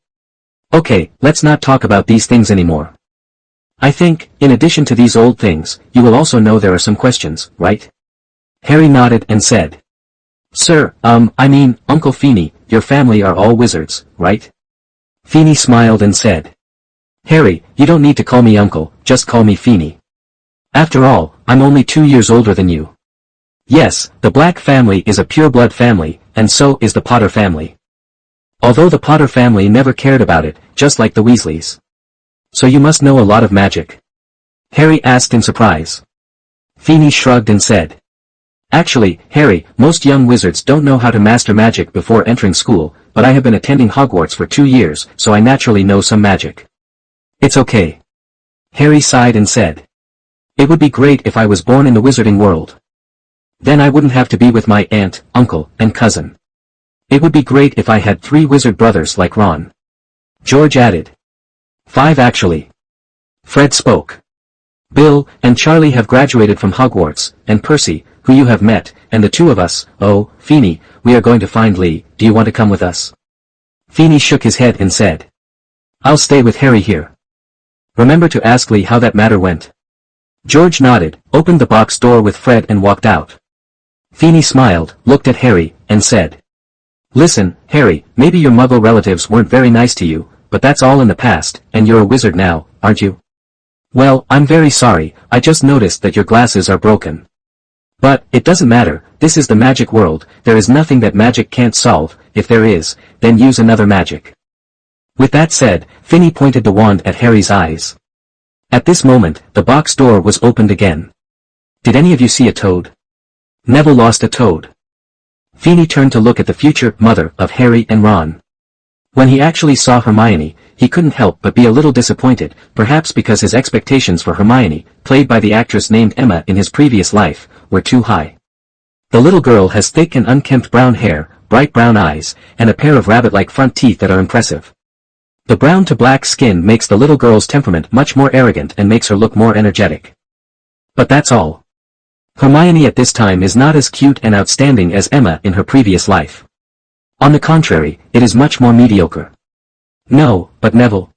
Okay, let's not talk about these things anymore. I think, in addition to these old things, you will also know there are some questions, right? Harry nodded and said. Sir, I mean, Uncle Finny, your family are all wizards, right? Finny smiled and said. Harry, you don't need to call me uncle, just call me Finny. After all, I'm only 2 years older than you. Yes, the Black family is a pure-blood family, and so is the Potter family. Although the Potter family never cared about it, just like the Weasleys. So you must know a lot of magic? Harry asked in surprise. Finny shrugged and said. Actually, Harry, most young wizards don't know how to master magic before entering school, but I have been attending Hogwarts for 2 years, so I naturally know some magic. It's okay. Harry sighed and said. It would be great if I was born in the wizarding world. Then I wouldn't have to be with my aunt, uncle, and cousin. It would be great if I had 3 wizard brothers like Ron. George added. 5 actually. Fred spoke. Bill and Charlie have graduated from Hogwarts, and Percy, who you have met, and the 2 of us, oh, Finny, we are going to find Lee. Do you want to come with us? Finny shook his head and said. I'll stay with Harry here. Remember to ask Lee how that matter went. George nodded, opened the box door with Fred and walked out. Finny smiled, looked at Harry, and said. Listen, Harry, maybe your Muggle relatives weren't very nice to you, but that's all in the past, and you're a wizard now, aren't you? Well, I'm very sorry, I just noticed that your glasses are broken. But, it doesn't matter, this is the magic world, there is nothing that magic can't solve, if there is, then use another magic. With that said, Finny pointed the wand at Harry's eyes. At this moment, the box door was opened again. Did any of you see a toad? Neville lost a toad. Finny turned to look at the future mother of Harry and Ron. When he actually saw Hermione, he couldn't help but be a little disappointed, perhaps because his expectations for Hermione, played by the actress named Emma in his previous life, were too high. The little girl has thick and unkempt brown hair, bright brown eyes, and a pair of rabbit-like front teeth that are impressive. The brown to black skin makes the little girl's temperament much more arrogant and makes her look more energetic. But that's all. Hermione at this time is not as cute and outstanding as Emma in her previous life. On the contrary, it is much more mediocre. No, but Neville.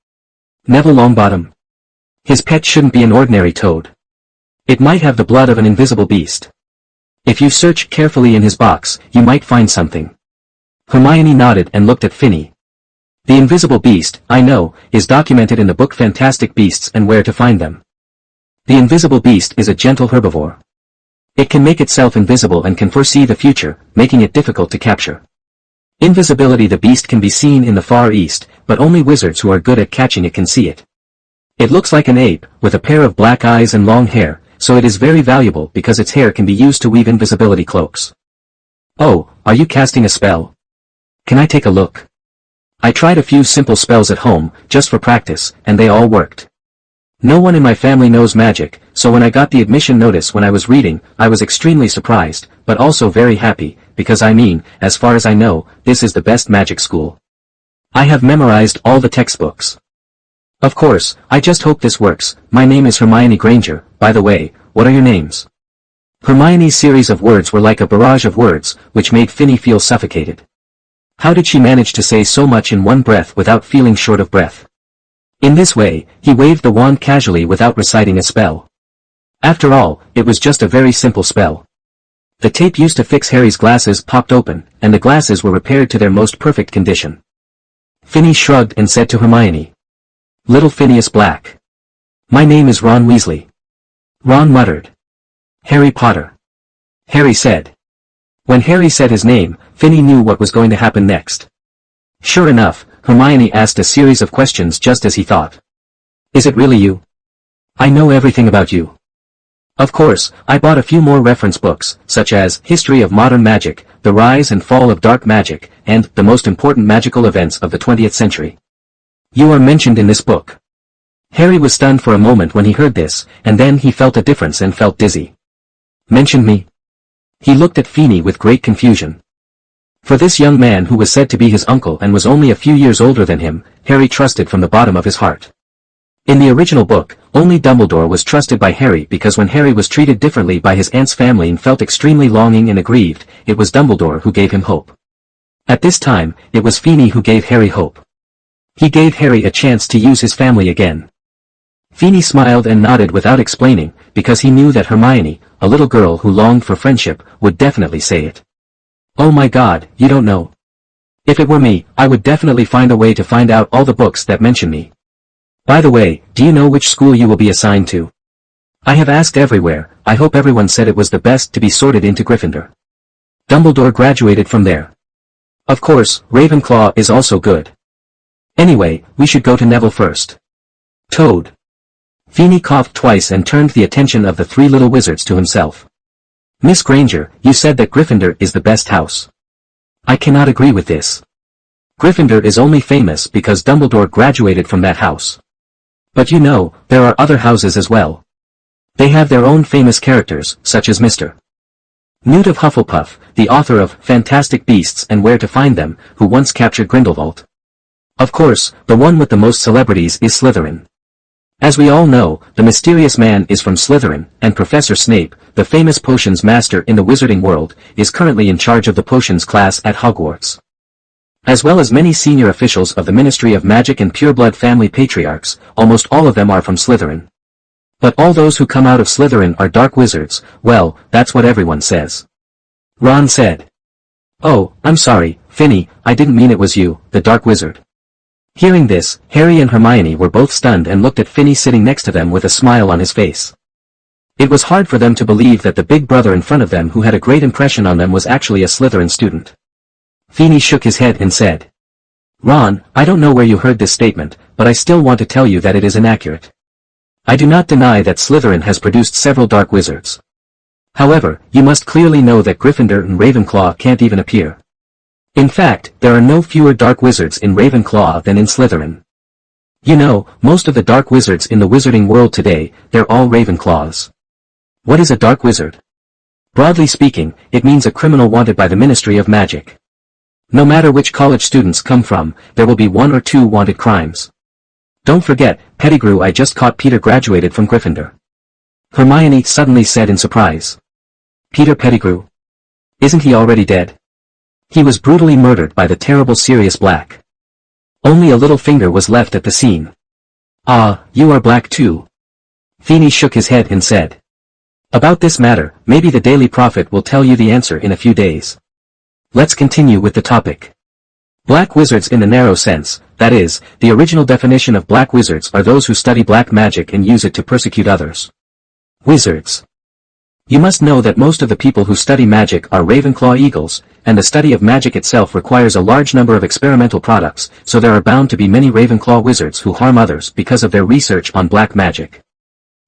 Neville Longbottom. His pet shouldn't be an ordinary toad. It might have the blood of an invisible beast. If you search carefully in his box, you might find something. Hermione nodded and looked at Finny. The invisible beast, I know, is documented in the book Fantastic Beasts and Where to Find Them. The invisible beast is a gentle herbivore. It can make itself invisible and can foresee the future, making it difficult to capture. Invisibility. The beast can be seen in the Far East, but only wizards who are good at catching it can see it. It looks like an ape, with a pair of black eyes and long hair, so it is very valuable because its hair can be used to weave invisibility cloaks. Oh, are you casting a spell? Can I take a look? I tried a few simple spells at home, just for practice, and they all worked. No one in my family knows magic, so when I got the admission notice when I was reading, I was extremely surprised, but also very happy, because I mean, as far as I know, this is the best magic school. I have memorized all the textbooks. Of course, I just hope this works. My name is Hermione Granger. By the way, what are your names? Hermione's series of words were like a barrage of words, which made Finny feel suffocated. How did she manage to say so much in one breath without feeling short of breath? In this way, he waved the wand casually without reciting a spell. After all, it was just a very simple spell. The tape used to fix Harry's glasses popped open, and the glasses were repaired to their most perfect condition. Finny shrugged and said to Hermione, "Little Phineas Black. My name is Ron Weasley." Ron muttered, "Harry Potter." Harry said. When Harry said his name, Finny knew what was going to happen next. Sure enough, Hermione asked a series of questions just as he thought. "Is it really you? I know everything about you. Of course, I bought a few more reference books, such as History of Modern Magic, The Rise and Fall of Dark Magic, and The Most Important Magical Events of the 20th Century. You are mentioned in this book." Harry was stunned for a moment when he heard this, and then he felt a difference and felt dizzy. "Mentioned me?" He looked at Finny with great confusion. For this young man who was said to be his uncle and was only a few years older than him, Harry trusted from the bottom of his heart. In the original book, only Dumbledore was trusted by Harry because when Harry was treated differently by his aunt's family and felt extremely longing and aggrieved, it was Dumbledore who gave him hope. At this time, it was Finny who gave Harry hope. He gave Harry a chance to use his family again. Finny smiled and nodded without explaining, because he knew that Hermione, a little girl who longed for friendship, would definitely say it. "Oh my God, you don't know. If it were me, I would definitely find a way to find out all the books that mention me. By the way, do you know which school you will be assigned to? I have asked everywhere, I hope everyone said it was the best to be sorted into Gryffindor. Dumbledore graduated from there. Of course, Ravenclaw is also good. Anyway, we should go to Neville first." "Toad." Finny coughed twice and turned the attention of the three little wizards to himself. "Miss Granger, you said that Gryffindor is the best house. I cannot agree with this. Gryffindor is only famous because Dumbledore graduated from that house. But you know, there are other houses as well. They have their own famous characters, such as Mr. Newt of Hufflepuff, the author of Fantastic Beasts and Where to Find Them, who once captured Grindelwald. Of course, the one with the most celebrities is Slytherin. As we all know, the mysterious man is from Slytherin, and Professor Snape, the famous potions master in the wizarding world, is currently in charge of the potions class at Hogwarts. As well as many senior officials of the Ministry of Magic and Pureblood family patriarchs, almost all of them are from Slytherin. But all those who come out of Slytherin are dark wizards. Well, that's what everyone says. Ron said. "Oh, I'm sorry, Finny, I didn't mean it was you, the dark wizard." Hearing this, Harry and Hermione were both stunned and looked at Finney sitting next to them with a smile on his face. It was hard for them to believe that the big brother in front of them who had a great impression on them was actually a Slytherin student. Finney shook his head and said, "Ron, I don't know where you heard this statement, but I still want to tell you that it is inaccurate. I do not deny that Slytherin has produced several dark wizards. However, you must clearly know that Gryffindor and Ravenclaw can't even appear. In fact, there are no fewer dark wizards in Ravenclaw than in Slytherin. You know, most of the dark wizards in the wizarding world today, they're all Ravenclaws. What is a dark wizard? Broadly speaking, it means a criminal wanted by the Ministry of Magic. No matter which college students come from, there will be one or two wanted crimes. Don't forget, Pettigrew, I just caught Peter graduated from Gryffindor." Hermione suddenly said in surprise. "Peter Pettigrew? Isn't he already dead? He was brutally murdered by the terrible Sirius Black. Only a little finger was left at the scene." "Ah, you are black too." Finney shook his head and said, "About this matter, maybe the Daily Prophet will tell you the answer in a few days. Let's continue with the topic. Black wizards in the narrow sense, that is, the original definition of black wizards are those who study black magic and use it to persecute others. Wizards. You must know that most of the people who study magic are Ravenclaw eagles, and the study of magic itself requires a large number of experimental products, so there are bound to be many Ravenclaw wizards who harm others because of their research on black magic.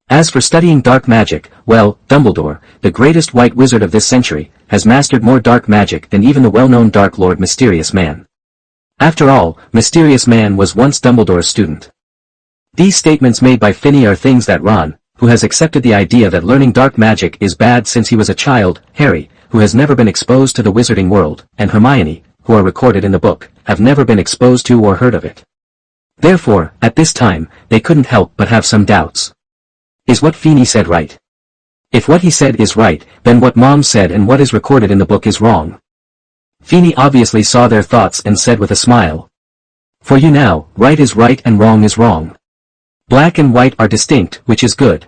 As for studying dark magic, well, Dumbledore, the greatest white wizard of this century, has mastered more dark magic than even the well-known Dark Lord Mysterious Man. After all, Mysterious Man was once Dumbledore's student." These statements made by Finney are things that Ron, who has accepted the idea that learning dark magic is bad since he was a child, Harry, who has never been exposed to the wizarding world, and Hermione, who are recorded in the book, have never been exposed to or heard of it. Therefore, at this time, they couldn't help but have some doubts. Is what Finney said right? If what he said is right, then what Mom said and what is recorded in the book is wrong. Finney obviously saw their thoughts and said with a smile, "For you now, right is right and wrong is wrong. Black and white are distinct, which is good.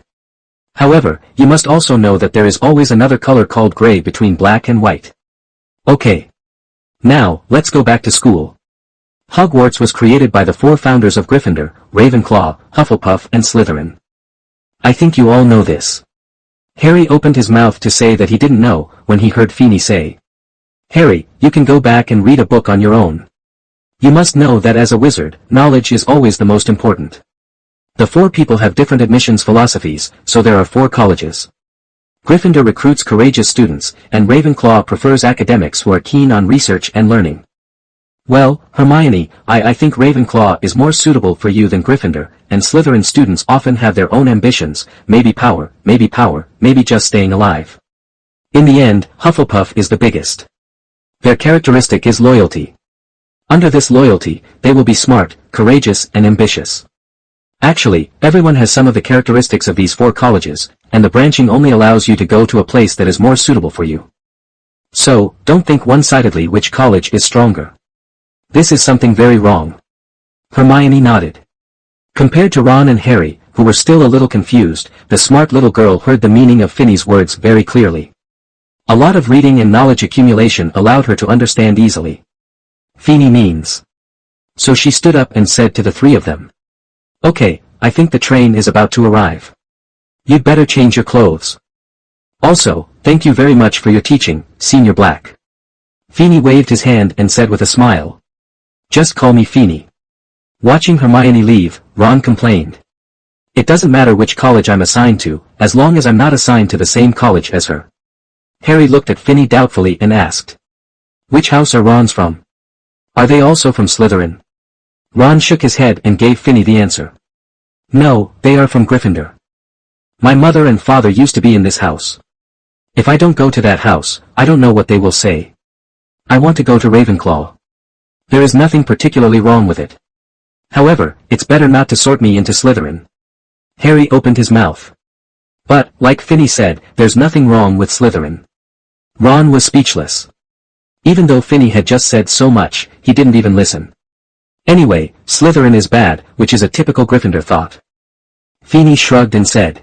However, you must also know that there is always another color called gray between black and white. Okay. Now, let's go back to school. Hogwarts was created by the four founders of Gryffindor, Ravenclaw, Hufflepuff and Slytherin. I think you all know this." Harry opened his mouth to say that he didn't know, when he heard Finney say, "Harry, you can go back and read a book on your own. You must know that as a wizard, knowledge is always the most important. The four people have different admissions philosophies, so there are four colleges. Gryffindor recruits courageous students, and Ravenclaw prefers academics who are keen on research and learning. Well, Hermione, I think Ravenclaw is more suitable for you than Gryffindor, and Slytherin students often have their own ambitions, maybe power, maybe just staying alive. In the end, Hufflepuff is the biggest. Their characteristic is loyalty. Under this loyalty, they will be smart, courageous, and ambitious. Actually, everyone has some of the characteristics of these four colleges, and the branching only allows you to go to a place that is more suitable for you. So, don't think one-sidedly which college is stronger. This is something very wrong." Hermione nodded. Compared to Ron and Harry, who were still a little confused, the smart little girl heard the meaning of Finney's words very clearly. A lot of reading and knowledge accumulation allowed her to understand easily. Finney means. So she stood up and said to the three of them, "Okay, I think the train is about to arrive. You'd better change your clothes. Also, thank you very much for your teaching, Senior Black." Finney waved his hand and said with a smile, "Just call me Finney." Watching Hermione leave, Ron complained, "It doesn't matter which college I'm assigned to, as long as I'm not assigned to the same college as her." Harry looked at Finney doubtfully and asked, "Which house are Rons from? Are they also from Slytherin?" Ron shook his head and gave Finney the answer. "No, they are from Gryffindor. My mother and father used to be in this house. If I don't go to that house, I don't know what they will say. I want to go to Ravenclaw. There is nothing particularly wrong with it. However, it's better not to sort me into Slytherin." Harry opened his mouth. But, like Finney said, there's nothing wrong with Slytherin. Ron was speechless. Even though Finney had just said so much, he didn't even listen. Anyway, Slytherin is bad, which is a typical Gryffindor thought. Finney shrugged and said,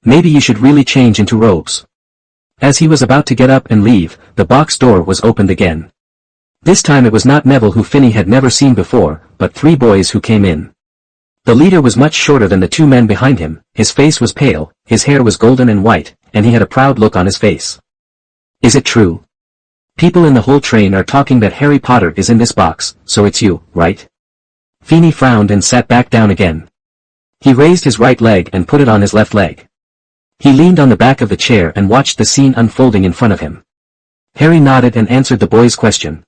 "Maybe you should really change into robes." As he was about to get up and leave, the box door was opened again. This time it was not Neville who Finney had never seen before, but 3 boys who came in. The leader was much shorter than the 2 men behind him, his face was pale, his hair was golden and white, and he had a proud look on his face. Is it true? People in the whole train are talking that Harry Potter is in this box, so it's you, right? Finney frowned and sat back down again. He raised his right leg and put it on his left leg. He leaned on the back of the chair and watched the scene unfolding in front of him. Harry nodded and answered the boy's question.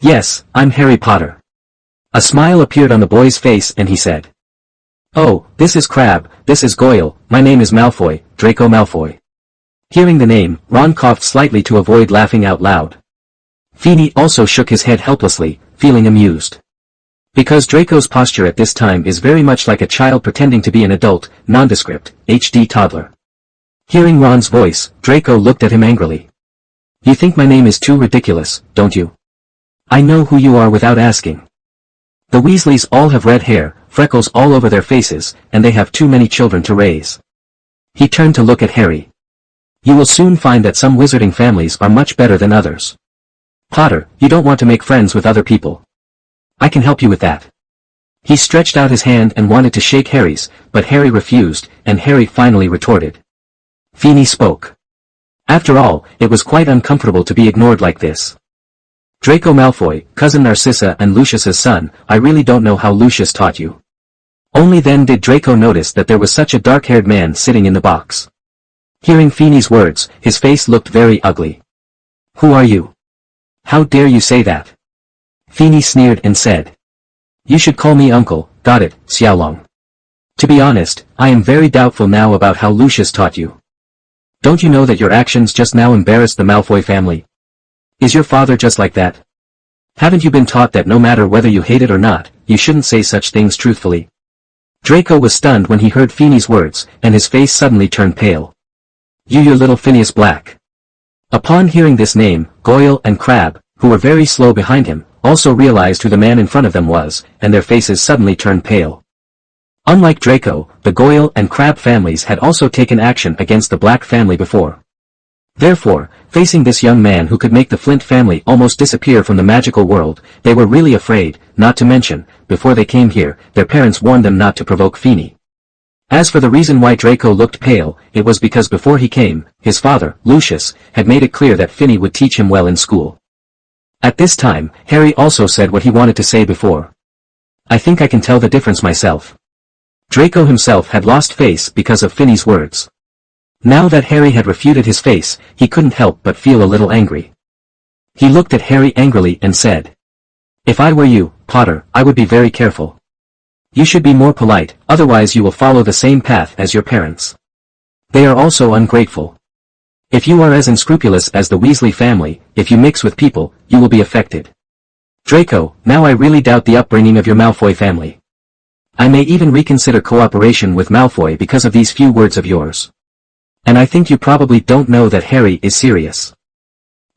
Yes, I'm Harry Potter. A smile appeared on the boy's face and he said. Oh, this is Crabbe, this is Goyle, my name is Malfoy, Draco Malfoy. Hearing the name, Ron coughed slightly to avoid laughing out loud. Finney also shook his head helplessly, feeling amused. Because Draco's posture at this time is very much like a child pretending to be an adult, nondescript, HD toddler. Hearing Ron's voice, Draco looked at him angrily. You think my name is too ridiculous, don't you? I know who you are without asking. The Weasleys all have red hair, freckles all over their faces, and they have too many children to raise. He turned to look at Harry. You will soon find that some wizarding families are much better than others. Potter, you don't want to make friends with other people. I can help you with that. He stretched out his hand and wanted to shake Harry's, but Harry refused, and Harry finally retorted. Finney spoke. After all, it was quite uncomfortable to be ignored like this. Draco Malfoy, cousin Narcissa and Lucius's son, I really don't know how Lucius taught you. Only then did Draco notice that there was such a dark-haired man sitting in the box. Hearing Finney's words, his face looked very ugly. Who are you? How dare you say that? Finney sneered and said. You should call me uncle, got it, Xiaolong. To be honest, I am very doubtful now about how Lucius taught you. Don't you know that your actions just now embarrassed the Malfoy family? Is your father just like that? Haven't you been taught that no matter whether you hate it or not, you shouldn't say such things truthfully? Draco was stunned when he heard Finney's words, and his face suddenly turned pale. You little Phineas Black. Upon hearing this name, Goyle and Crabbe, who were very slow behind him, also realized who the man in front of them was, and their faces suddenly turned pale. Unlike Draco, the Goyle and Crabbe families had also taken action against the Black family before. Therefore, facing this young man who could make the Flint family almost disappear from the magical world, they were really afraid, not to mention, before they came here, their parents warned them not to provoke Finney. As for the reason why Draco looked pale, it was because before he came, his father, Lucius, had made it clear that Finney would teach him well in school. At this time, Harry also said what he wanted to say before. I think I can tell the difference myself. Draco himself had lost face because of Finney's words. Now that Harry had refuted his face, he couldn't help but feel a little angry. He looked at Harry angrily and said. If I were you, Potter, I would be very careful. You should be more polite, otherwise you will follow the same path as your parents. They are also ungrateful. If you are as unscrupulous as the Weasley family, if you mix with people, you will be affected. Draco, now I really doubt the upbringing of your Malfoy family. I may even reconsider cooperation with Malfoy because of these few words of yours. And I think you probably don't know that Harry is serious.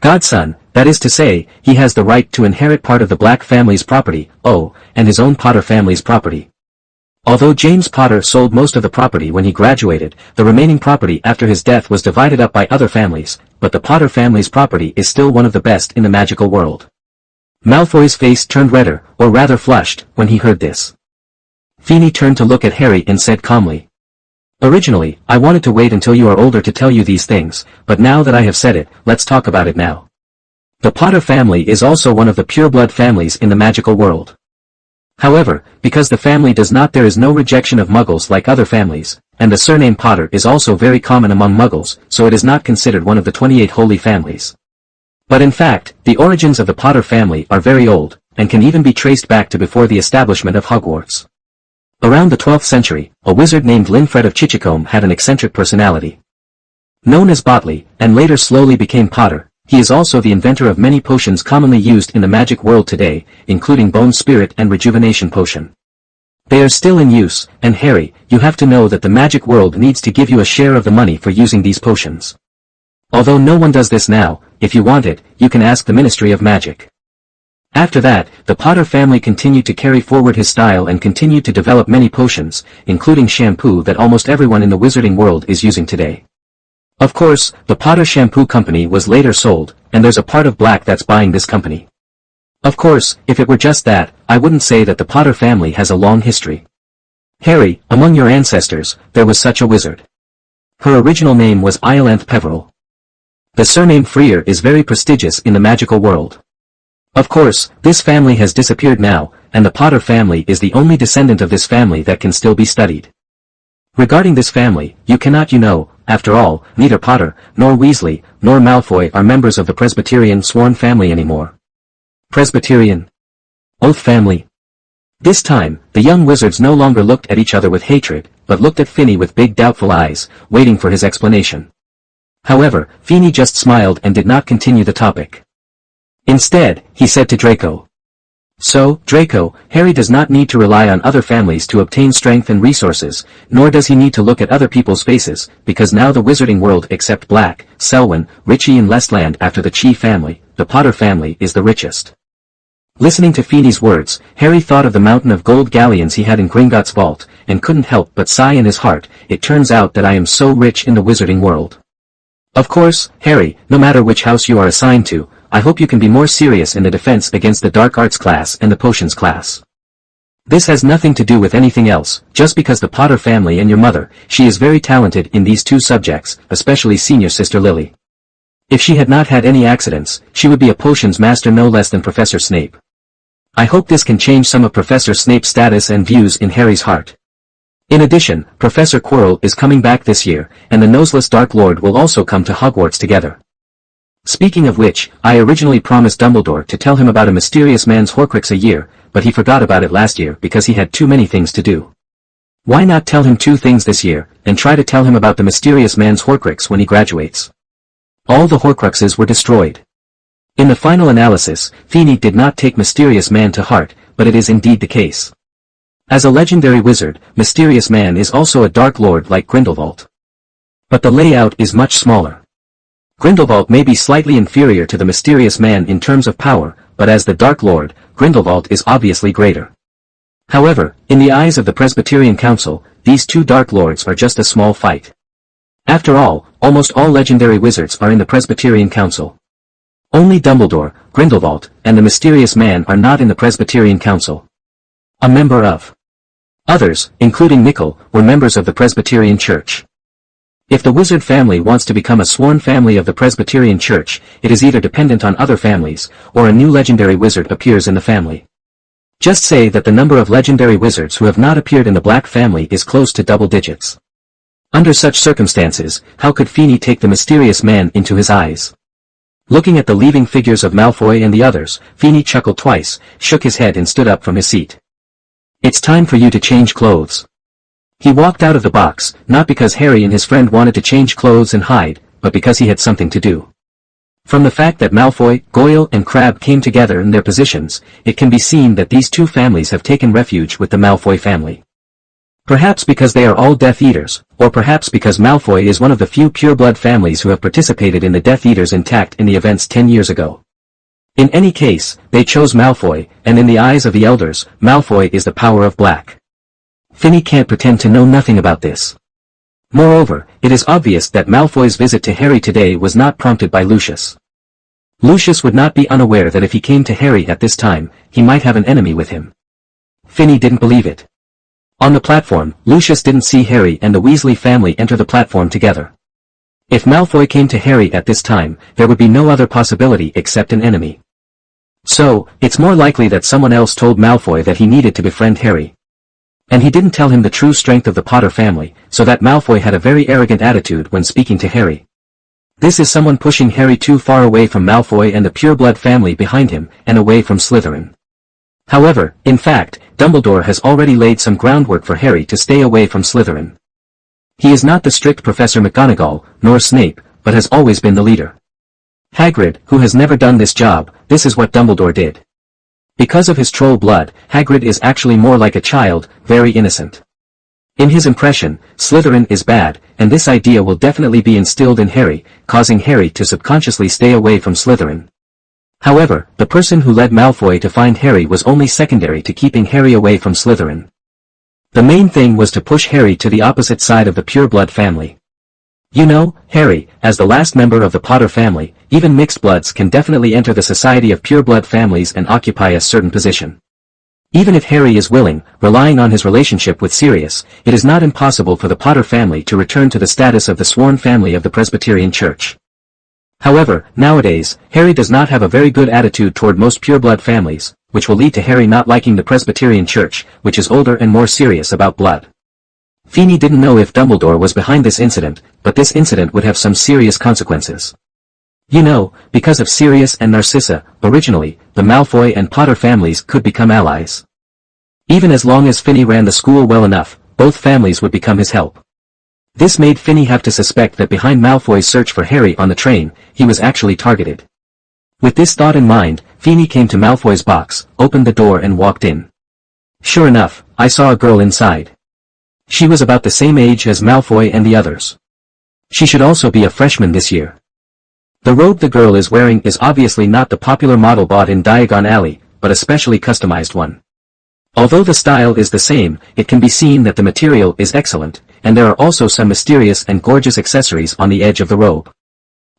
Godson, that is to say, he has the right to inherit part of the Black family's property, and his own Potter family's property. Although James Potter sold most of the property when he graduated, the remaining property after his death was divided up by other families, but the Potter family's property is still one of the best in the magical world. Malfoy's face turned redder, or rather flushed, when he heard this. Finney turned to look at Harry and said calmly. Originally, I wanted to wait until you are older to tell you these things, but now that I have said it, let's talk about it now. The Potter family is also one of the pureblood families in the magical world. However, because the family does not, there is no rejection of Muggles like other families, and the surname Potter is also very common among Muggles, so it is not considered one of the 28 holy families. But in fact, the origins of the Potter family are very old, and can even be traced back to before the establishment of Hogwarts. Around the 12th century, a wizard named Linfred of Chichicombe had an eccentric personality. Known as Botley, and later slowly became Potter, he is also the inventor of many potions commonly used in the magic world today, including Bone Spirit and Rejuvenation Potion. They are still in use, and Harry, you have to know that the magic world needs to give you a share of the money for using these potions. Although no one does this now, if you want it, you can ask the Ministry of Magic. After that, the Potter family continued to carry forward his style and continued to develop many potions, including shampoo that almost everyone in the wizarding world is using today. Of course, the Potter Shampoo Company was later sold, and there's a part of Black that's buying this company. Of course, if it were just that, I wouldn't say that the Potter family has a long history. Harry, among your ancestors, there was such a wizard. Her original name was Iolanthe Peveril. The surname Freer is very prestigious in the magical world. Of course, this family has disappeared now, and the Potter family is the only descendant of this family that can still be studied. Regarding this family, you cannot after all, neither Potter, nor Weasley, nor Malfoy are members of the Presbyterian sworn family anymore. Presbyterian oath family. This time, the young wizards no longer looked at each other with hatred, but looked at Finney with big doubtful eyes, waiting for his explanation. However, Finney just smiled and did not continue the topic. Instead, he said to Draco. So, Draco, Harry does not need to rely on other families to obtain strength and resources, nor does he need to look at other people's faces, because now the wizarding world except Black, Selwyn, Richie and Lestland after the Chi family, the Potter family is the richest. Listening to Finney's words, Harry thought of the mountain of gold galleons he had in Gringotts' vault, and couldn't help but sigh in his heart. It turns out that I am so rich in the wizarding world. Of course, Harry, no matter which house you are assigned to, I hope you can be more serious in the defense against the dark arts class and the potions class. This has nothing to do with anything else, just because the Potter family and your mother, she is very talented in these two subjects, especially senior sister Lily. If she had not had any accidents, she would be a potions master no less than Professor Snape. I hope this can change some of Professor Snape's status and views in Harry's heart. In addition, Professor Quirrell is coming back this year, and the Noseless Dark Lord will also come to Hogwarts together. Speaking of which, I originally promised Dumbledore to tell him about a mysterious man's Horcrux a year, but he forgot about it last year because he had too many things to do. Why not tell him 2 things this year, and try to tell him about the mysterious man's Horcrux when he graduates? All the Horcruxes were destroyed. In the final analysis, Finney did not take Mysterious Man to heart, but it is indeed the case. As a legendary wizard, Mysterious Man is also a Dark Lord like Grindelwald. But the layout is much smaller. Grindelwald may be slightly inferior to the Mysterious Man in terms of power, but as the Dark Lord, Grindelwald is obviously greater. However, in the eyes of the Presbyterian Council, these 2 Dark Lords are just a small fight. After all, almost all legendary wizards are in the Presbyterian Council. Only Dumbledore, Grindelwald, and the Mysterious Man are not in the Presbyterian Council. A member of. Others, including Nickel, were members of the Presbyterian Church. If the wizard family wants to become a sworn family of the Presbyterian Church, it is either dependent on other families, or a new legendary wizard appears in the family. Just say that the number of legendary wizards who have not appeared in the Black family is close to double digits. Under such circumstances, how could Finney take the Mysterious Man into his eyes? Looking at the leaving figures of Malfoy and the others, Finney chuckled twice, shook his head and stood up from his seat. It's time for you to change clothes. He walked out of the box, not because Harry and his friend wanted to change clothes and hide, but because he had something to do. From the fact that Malfoy, Goyle and Crabbe came together in their positions, it can be seen that these 2 families have taken refuge with the Malfoy family. Perhaps because they are all Death Eaters, or perhaps because Malfoy is one of the few pureblood families who have participated in the Death Eaters intact in the events 10 years ago. In any case, they chose Malfoy, and in the eyes of the elders, Malfoy is the power of Black. Finney can't pretend to know nothing about this. Moreover, it is obvious that Malfoy's visit to Harry today was not prompted by Lucius. Lucius would not be unaware that if he came to Harry at this time, he might have an enemy with him. Finney didn't believe it. On the platform, Lucius didn't see Harry and the Weasley family enter the platform together. If Malfoy came to Harry at this time, there would be no other possibility except an enemy. So, it's more likely that someone else told Malfoy that he needed to befriend Harry. And he didn't tell him the true strength of the Potter family, so that Malfoy had a very arrogant attitude when speaking to Harry. This is someone pushing Harry too far away from Malfoy and the pureblood family behind him, and away from Slytherin. However, in fact, Dumbledore has already laid some groundwork for Harry to stay away from Slytherin. He is not the strict Professor McGonagall, nor Snape, but has always been the leader. Hagrid, who has never done this job, this is what Dumbledore did. Because of his troll blood, Hagrid is actually more like a child, very innocent. In his impression, Slytherin is bad, and this idea will definitely be instilled in Harry, causing Harry to subconsciously stay away from Slytherin. However, the person who led Malfoy to find Harry was only secondary to keeping Harry away from Slytherin. The main thing was to push Harry to the opposite side of the pureblood family. You know, Harry, as the last member of the Potter family, even mixed bloods can definitely enter the society of pureblood families and occupy a certain position. Even if Harry is willing, relying on his relationship with Sirius, it is not impossible for the Potter family to return to the status of the sworn family of the Presbyterian Church. However, nowadays, Harry does not have a very good attitude toward most pureblood families, which will lead to Harry not liking the Presbyterian Church, which is older and more serious about blood. Feeney didn't know if Dumbledore was behind this incident, but this incident would have some serious consequences. You know, because of Sirius and Narcissa, originally, the Malfoy and Potter families could become allies. Even as long as Finney ran the school well enough, both families would become his help. This made Finney have to suspect that behind Malfoy's search for Harry on the train, he was actually targeted. With this thought in mind, Feeney came to Malfoy's box, opened the door and walked in. Sure enough, I saw a girl inside. She was about the same age as Malfoy and the others. She should also be a freshman this year. The robe the girl is wearing is obviously not the popular model bought in Diagon Alley, but a specially customized one. Although the style is the same, it can be seen that the material is excellent, and there are also some mysterious and gorgeous accessories on the edge of the robe.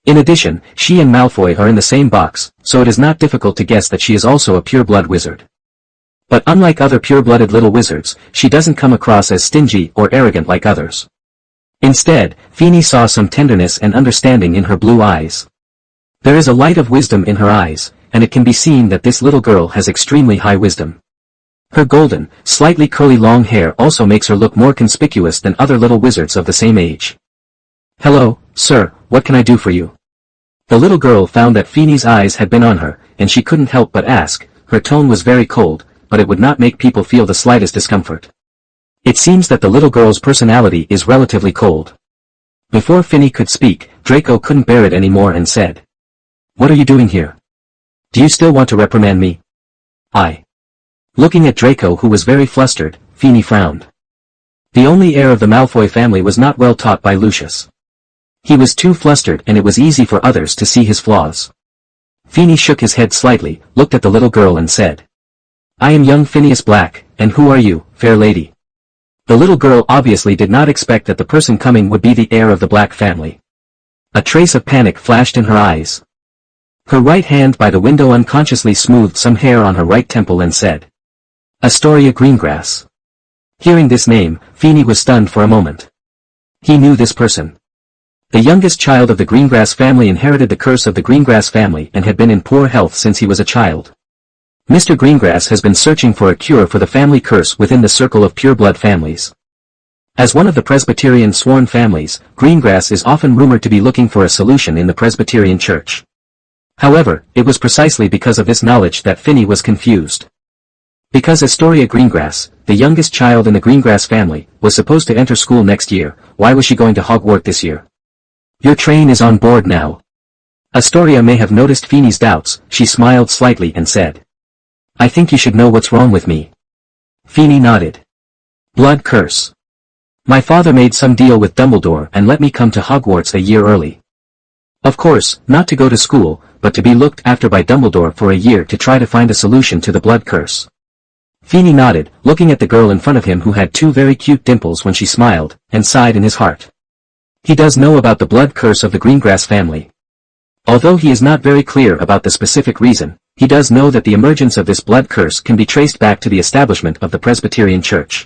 In addition, she and Malfoy are in the same box, so it is not difficult to guess that she is also a pureblood wizard. But unlike other pure-blooded little wizards, she doesn't come across as stingy or arrogant like others. Instead, Feeney saw some tenderness and understanding in her blue eyes. There is a light of wisdom in her eyes, and it can be seen that this little girl has extremely high wisdom. Her golden, slightly curly long hair also makes her look more conspicuous than other little wizards of the same age. "Hello, sir, what can I do for you?" The little girl found that Feeney's eyes had been on her, and she couldn't help but ask. Her tone was very cold, but it would not make people feel the slightest discomfort. It seems that the little girl's personality is relatively cold. Before Finney could speak, Draco couldn't bear it anymore and said, "What are you doing here? Do you still want to reprimand me?" Looking at Draco, who was very flustered, Feeney frowned. The only heir of the Malfoy family was not well taught by Lucius. He was too flustered and it was easy for others to see his flaws. Feeney shook his head slightly, looked at the little girl and said, "I am young Phineas Black, and who are you, fair lady?" The little girl obviously did not expect that the person coming would be the heir of the Black family. A trace of panic flashed in her eyes. Her right hand by the window unconsciously smoothed some hair on her right temple and said, "Astoria Greengrass." Hearing this name, Feeney was stunned for a moment. He knew this person. The youngest child of the Greengrass family inherited the curse of the Greengrass family and had been in poor health since he was a child. Mr. Greengrass has been searching for a cure for the family curse within the circle of pureblood families. As one of the Presbyterian sworn families, Greengrass is often rumored to be looking for a solution in the Presbyterian Church. However, it was precisely because of this knowledge that Finney was confused. Because Astoria Greengrass, the youngest child in the Greengrass family, was supposed to enter school next year, why was she going to Hogwarts this year? "Your train is on board now." Astoria may have noticed Feeney's doubts. She smiled slightly and said, "I think you should know what's wrong with me." Feeney nodded. "Blood curse. My father made some deal with Dumbledore and let me come to Hogwarts a year early. Of course, not to go to school, but to be looked after by Dumbledore for a year to try to find a solution to the blood curse." Feeney nodded, looking at the girl in front of him who had two very cute dimples when she smiled, and sighed in his heart. He does know about the blood curse of the Greengrass family. Although he is not very clear about the specific reason, he does know that the emergence of this blood curse can be traced back to the establishment of the Presbyterian Church.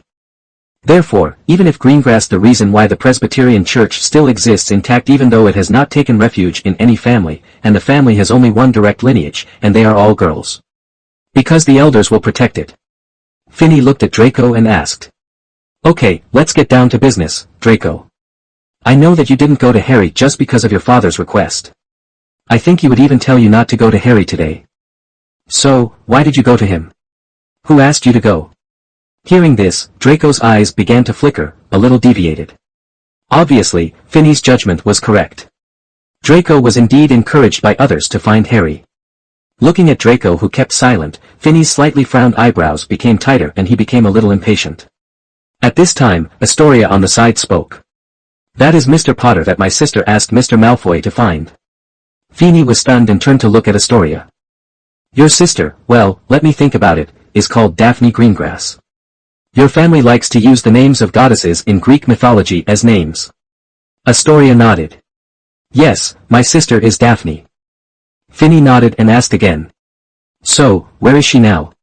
Therefore, even if Greengrass, the reason why the Presbyterian Church still exists intact even though it has not taken refuge in any family, and the family has only one direct lineage, and they are all girls. Because the elders will protect it. Finney looked at Draco and asked, "Okay, let's get down to business, Draco. I know that you didn't go to Harry just because of your father's request. I think he would even tell you not to go to Harry today. So, why did you go to him? Who asked you to go?" Hearing this, Draco's eyes began to flicker, a little deviated. Obviously, Finney's judgment was correct. Draco was indeed encouraged by others to find Harry. Looking at Draco, who kept silent, Finney's slightly frowned eyebrows became tighter and he became a little impatient. At this time, Astoria on the side spoke. "That is Mr. Potter that my sister asked Mr. Malfoy to find." Feeney was stunned and turned to look at Astoria. "Your sister, well, let me think about it, is called Daphne Greengrass. Your family likes to use the names of goddesses in Greek mythology as names." Astoria nodded. Yes, my sister is Daphne. Finney nodded and asked again. So, where is she now?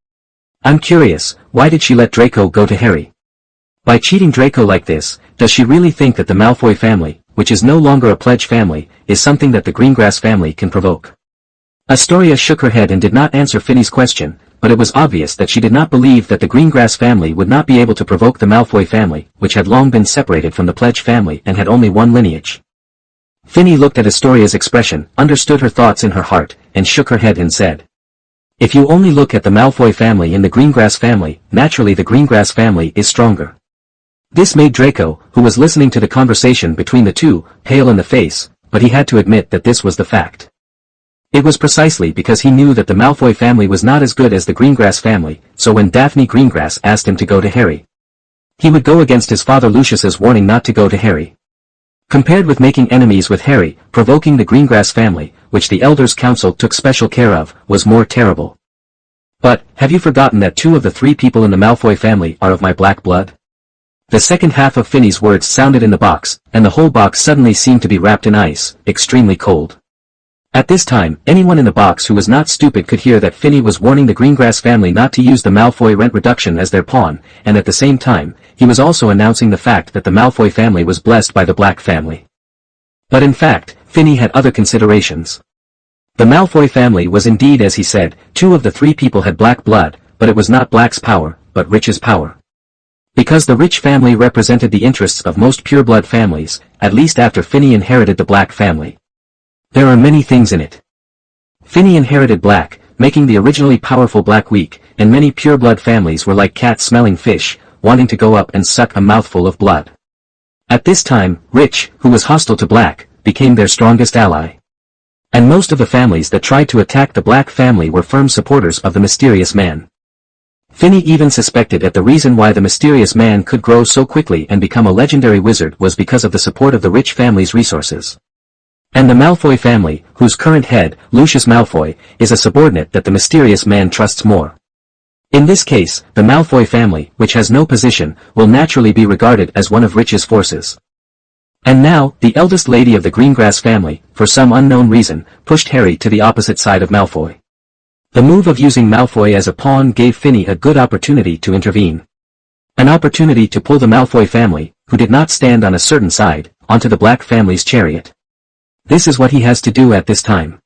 I'm curious, why did she let Draco go to Harry? By cheating Draco like this, does she really think that the Malfoy family, which is no longer a pledge family, is something that the Greengrass family can provoke? Astoria shook her head and did not answer Finney's question, but it was obvious that she did not believe that the Greengrass family would not be able to provoke the Malfoy family, which had long been separated from the pledge family and had only one lineage. Finney looked at Astoria's expression, understood her thoughts in her heart, and shook her head and said, if you only look at the Malfoy family and the Greengrass family, naturally the Greengrass family is stronger. This made Draco, who was listening to the conversation between the two, pale in the face, but he had to admit that this was the fact. It was precisely because he knew that the Malfoy family was not as good as the Greengrass family, so when Daphne Greengrass asked him to go to Harry, he would go against his father Lucius's warning not to go to Harry. Compared with making enemies with Harry, provoking the Greengrass family, which the Elders' Council took special care of, was more terrible. But, have you forgotten that 2 of the 3 people in the Malfoy family are of my black blood? The second half of Finney's words sounded in the box, and the whole box suddenly seemed to be wrapped in ice, extremely cold. At this time, anyone in the box who was not stupid could hear that Finney was warning the Greengrass family not to use the Malfoy rent reduction as their pawn, and at the same time, he was also announcing the fact that the Malfoy family was blessed by the Black family. But in fact, Finney had other considerations. The Malfoy family was indeed, as he said, 2 of the 3 people had black blood, but it was not Black's power, but Rich's power. Because the Rich family represented the interests of most pureblood families, at least after Finney inherited the Black family. There are many things in it. Finney inherited Black, making the originally powerful Black weak, and many pureblood families were like cats smelling fish, wanting to go up and suck a mouthful of blood. At this time, Rich, who was hostile to Black, became their strongest ally. And most of the families that tried to attack the Black family were firm supporters of the mysterious man. Finney even suspected that the reason why the mysterious man could grow so quickly and become a legendary wizard was because of the support of the Rich family's resources. And the Malfoy family, whose current head, Lucius Malfoy, is a subordinate that the mysterious man trusts more. In this case, the Malfoy family, which has no position, will naturally be regarded as one of Rich's forces. And now, the eldest lady of the Greengrass family, for some unknown reason, pushed Harry to the opposite side of Malfoy. The move of using Malfoy as a pawn gave Finney a good opportunity to intervene. An opportunity to pull the Malfoy family, who did not stand on a certain side, onto the Black family's chariot. This is what he has to do at this time.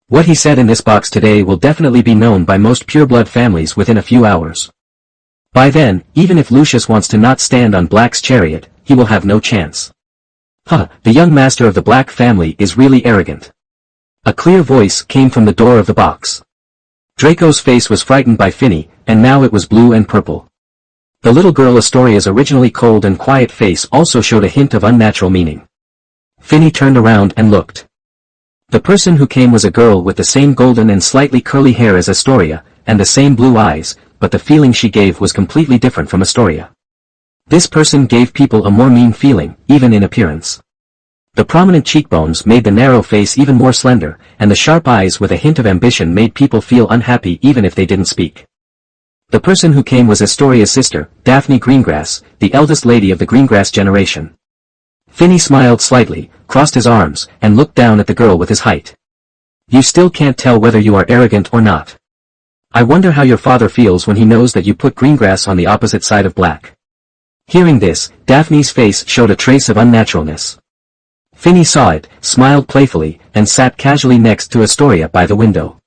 What he said in this box today will definitely be known by most pureblood families within a few hours. By then, even if Lucius wants to not stand on Black's chariot, he will have no chance. The young master of the Black family is really arrogant. A clear voice came from the door of the box. Draco's face was frightened by Finney, and now it was blue and purple. The little girl Astoria's originally cold and quiet face also showed a hint of unnatural meaning. Finney turned around and looked. The person who came was a girl with the same golden and slightly curly hair as Astoria, and the same blue eyes, but the feeling she gave was completely different from Astoria. This person gave people a more mean feeling, even in appearance. The prominent cheekbones made the narrow face even more slender, and the sharp eyes with a hint of ambition made people feel unhappy even if they didn't speak. The person who came was Astoria's sister, Daphne Greengrass, the eldest lady of the Greengrass generation. Finney smiled slightly, crossed his arms, and looked down at the girl with his height. You still can't tell whether you are arrogant or not. I wonder how your father feels when he knows that you put Greengrass on the opposite side of Black. Hearing this, Daphne's face showed a trace of unnaturalness. Finney saw it, smiled playfully, and sat casually next to Astoria by the window.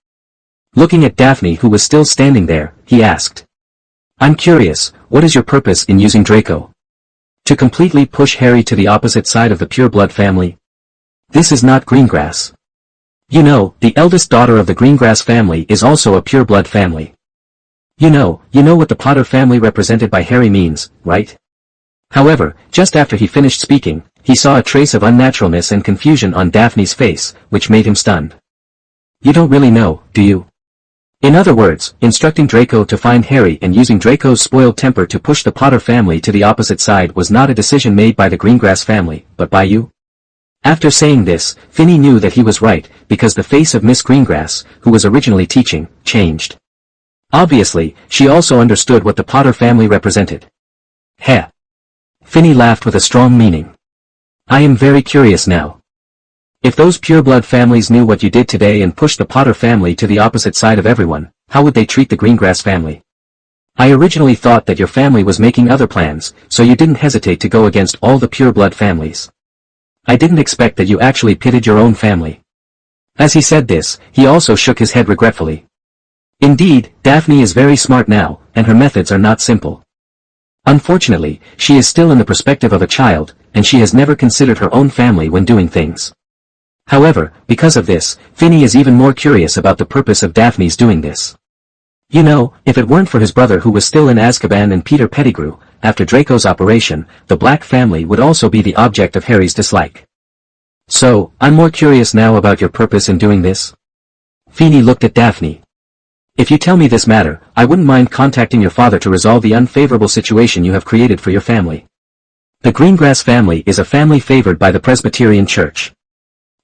Looking at Daphne who was still standing there, he asked. I'm curious, what is your purpose in using Draco? To completely push Harry to the opposite side of the pureblood family? This is not Greengrass. You know, the eldest daughter of the Greengrass family is also a pureblood family. You know what the Potter family represented by Harry means, right? However, just after he finished speaking, he saw a trace of unnaturalness and confusion on Daphne's face, which made him stunned. You don't really know, do you? In other words, instructing Draco to find Harry and using Draco's spoiled temper to push the Potter family to the opposite side was not a decision made by the Greengrass family, but by you? After saying this, Finney knew that he was right, because the face of Miss Greengrass, who was originally teaching, changed. Obviously, she also understood what the Potter family represented. Heh. Finney laughed with a strong meaning. I am very curious now. If those pureblood families knew what you did today and pushed the Potter family to the opposite side of everyone, how would they treat the Greengrass family? I originally thought that your family was making other plans, so you didn't hesitate to go against all the pureblood families. I didn't expect that you actually pitted your own family. As he said this, he also shook his head regretfully. Indeed, Daphne is very smart now, and her methods are not simple. Unfortunately, she is still in the perspective of a child, and she has never considered her own family when doing things. However, because of this, Finney is even more curious about the purpose of Daphne's doing this. You know, if it weren't for his brother who was still in Azkaban and Peter Pettigrew, after Draco's operation, the Black family would also be the object of Harry's dislike. So, I'm more curious now about your purpose in doing this. Finney looked at Daphne. If you tell me this matter, I wouldn't mind contacting your father to resolve the unfavorable situation you have created for your family. The Greengrass family is a family favored by the Presbyterian Church.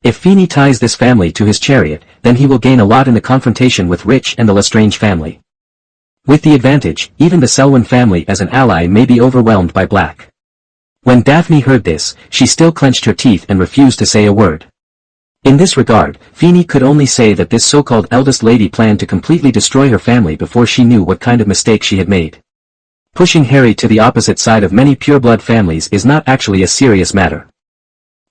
If Finney ties this family to his chariot, then he will gain a lot in the confrontation with Rich and the Lestrange family. With the advantage, even the Selwyn family as an ally may be overwhelmed by Black. When Daphne heard this, she still clenched her teeth and refused to say a word. In this regard, Finney could only say that this so-called eldest lady planned to completely destroy her family before she knew what kind of mistake she had made. Pushing Harry to the opposite side of many pureblood families is not actually a serious matter.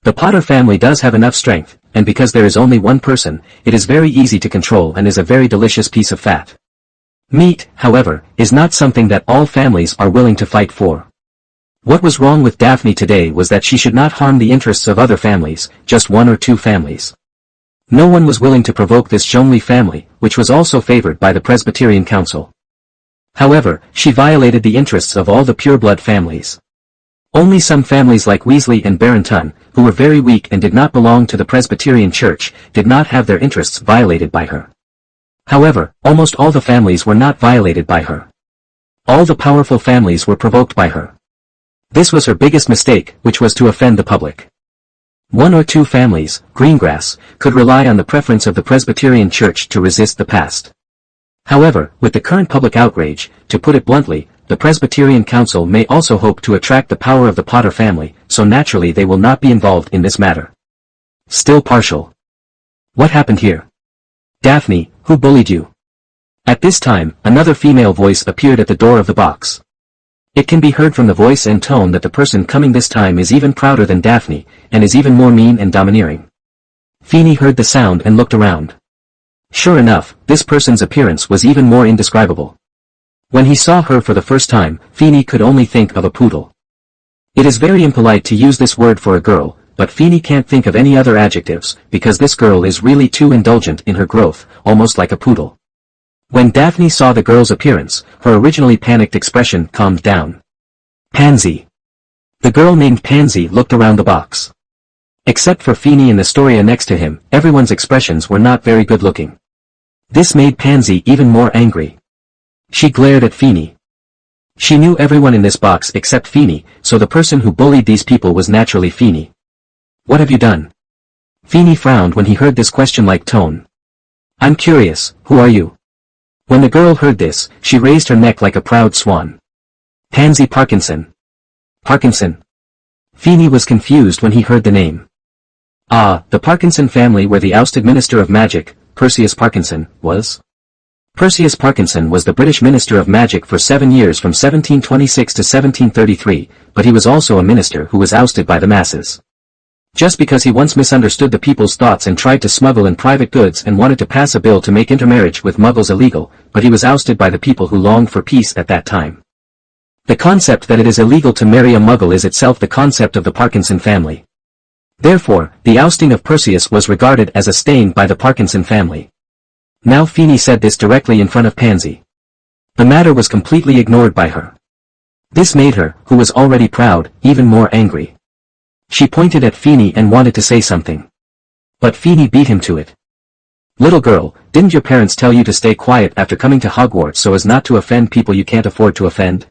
The Potter family does have enough strength, and because there is only one person, it is very easy to control and is a very delicious piece of fat. Meat, however, is not something that all families are willing to fight for. What was wrong with Daphne today was that she should not harm the interests of other families, just one or two families. No one was willing to provoke this Johnley family, which was also favored by the Presbyterian Council. However, she violated the interests of all the pureblood families. Only some families like Weasley and Barrington, who were very weak and did not belong to the Presbyterian Church, did not have their interests violated by her. However, almost all the families were not violated by her. All the powerful families were provoked by her. This was her biggest mistake, which was to offend the public. One or two families, Greengrass, could rely on the preference of the Presbyterian Church to resist the past. However, with the current public outrage, to put it bluntly, the Presbyterian Council may also hope to attract the power of the Potter family, so naturally they will not be involved in this matter. Still partial. What happened here? Daphne, who bullied you? At this time, another female voice appeared at the door of the box. It can be heard from the voice and tone that the person coming this time is even prouder than Daphne, and is even more mean and domineering. Finney heard the sound and looked around. Sure enough, this person's appearance was even more indescribable. When he saw her for the first time, Finney could only think of a poodle. It is very impolite to use this word for a girl, but Finney can't think of any other adjectives, because this girl is really too indulgent in her growth, almost like a poodle. When Daphne saw the girl's appearance, her originally panicked expression calmed down. Pansy. The girl named Pansy looked around the box. Except for Finney and the Astoria next to him, everyone's expressions were not very good looking. This made Pansy even more angry. She glared at Finney. She knew everyone in this box except Finney, so the person who bullied these people was naturally Finney. What have you done? Finney frowned when he heard this question-like tone. I'm curious, who are you? When the girl heard this, she raised her neck like a proud swan. Pansy Parkinson. Parkinson. Finney was confused when he heard the name. Ah, the Parkinson family where the ousted Minister of Magic, Perseus Parkinson, was? Perseus Parkinson was the British Minister of Magic for 7 years from 1726 to 1733, but he was also a minister who was ousted by the masses. Just because he once misunderstood the people's thoughts and tried to smuggle in private goods and wanted to pass a bill to make intermarriage with Muggles illegal, but he was ousted by the people who longed for peace at that time. The concept that it is illegal to marry a Muggle is itself the concept of the Parkinson family. Therefore, the ousting of Perseus was regarded as a stain by the Parkinson family. Now Finney said this directly in front of Pansy. The matter was completely ignored by her. This made her, who was already proud, even more angry. She pointed at Finney and wanted to say something. But Finney beat him to it. Little girl, didn't your parents tell you to stay quiet after coming to Hogwarts so as not to offend people you can't afford to offend?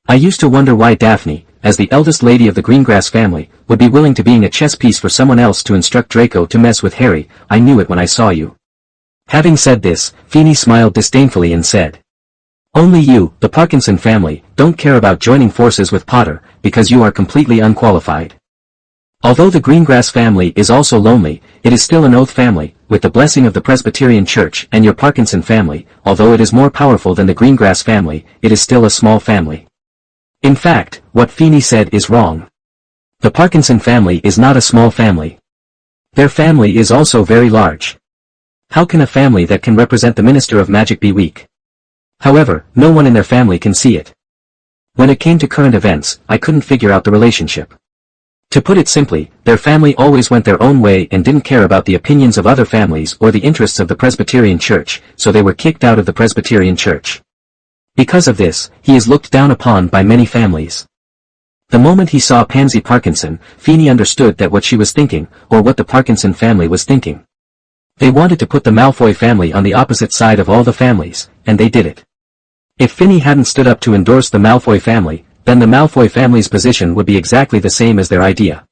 I used to wonder why Daphne, as the eldest lady of the Greengrass family, would be willing to being a chess piece for someone else to instruct Draco to mess with Harry. I knew it when I saw you. Having said this, Finney smiled disdainfully and said, only you, the Parkinson family, don't care about joining forces with Potter, because you are completely unqualified. Although the Greengrass family is also lonely, it is still an oath family, with the blessing of the Presbyterian Church, and your Parkinson family, although it is more powerful than the Greengrass family, it is still a small family. In fact, what Feeney said is wrong. The Parkinson family is not a small family. Their family is also very large. How can a family that can represent the Minister of Magic be weak? However, no one in their family can see it. When it came to current events, I couldn't figure out the relationship. To put it simply, their family always went their own way and didn't care about the opinions of other families or the interests of the Presbyterian Church, so they were kicked out of the Presbyterian Church. Because of this, he is looked down upon by many families. The moment he saw Pansy Parkinson, Feeney understood that what she was thinking, or what the Parkinson family was thinking. They wanted to put the Malfoy family on the opposite side of all the families, and they did it. If Feeney hadn't stood up to endorse the Malfoy family, then the Malfoy family's position would be exactly the same as their idea.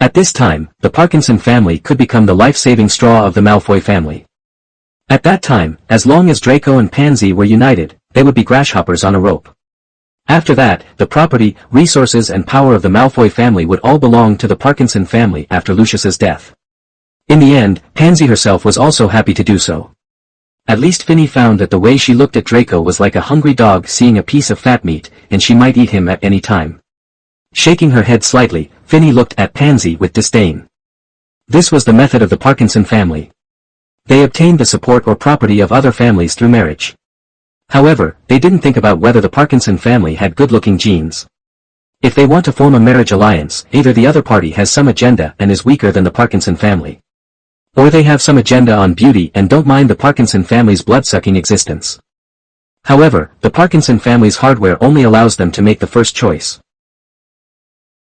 At this time, the Parkinson family could become the life-saving straw of the Malfoy family. At that time, as long as Draco and Pansy were united, they would be grasshoppers on a rope. After that, the property, resources and power of the Malfoy family would all belong to the Parkinson family after Lucius's death. In the end, Pansy herself was also happy to do so. At least Feeney found that the way she looked at Draco was like a hungry dog seeing a piece of fat meat, and she might eat him at any time. Shaking her head slightly, Feeney looked at Pansy with disdain. This was the method of the Parkinson family. They obtained the support or property of other families through marriage. However, they didn't think about whether the Parkinson family had good-looking genes. If they want to form a marriage alliance, either the other party has some agenda and is weaker than the Parkinson family. Or they have some agenda on beauty and don't mind the Parkinson family's blood-sucking existence. However, the Parkinson family's hardware only allows them to make the first choice.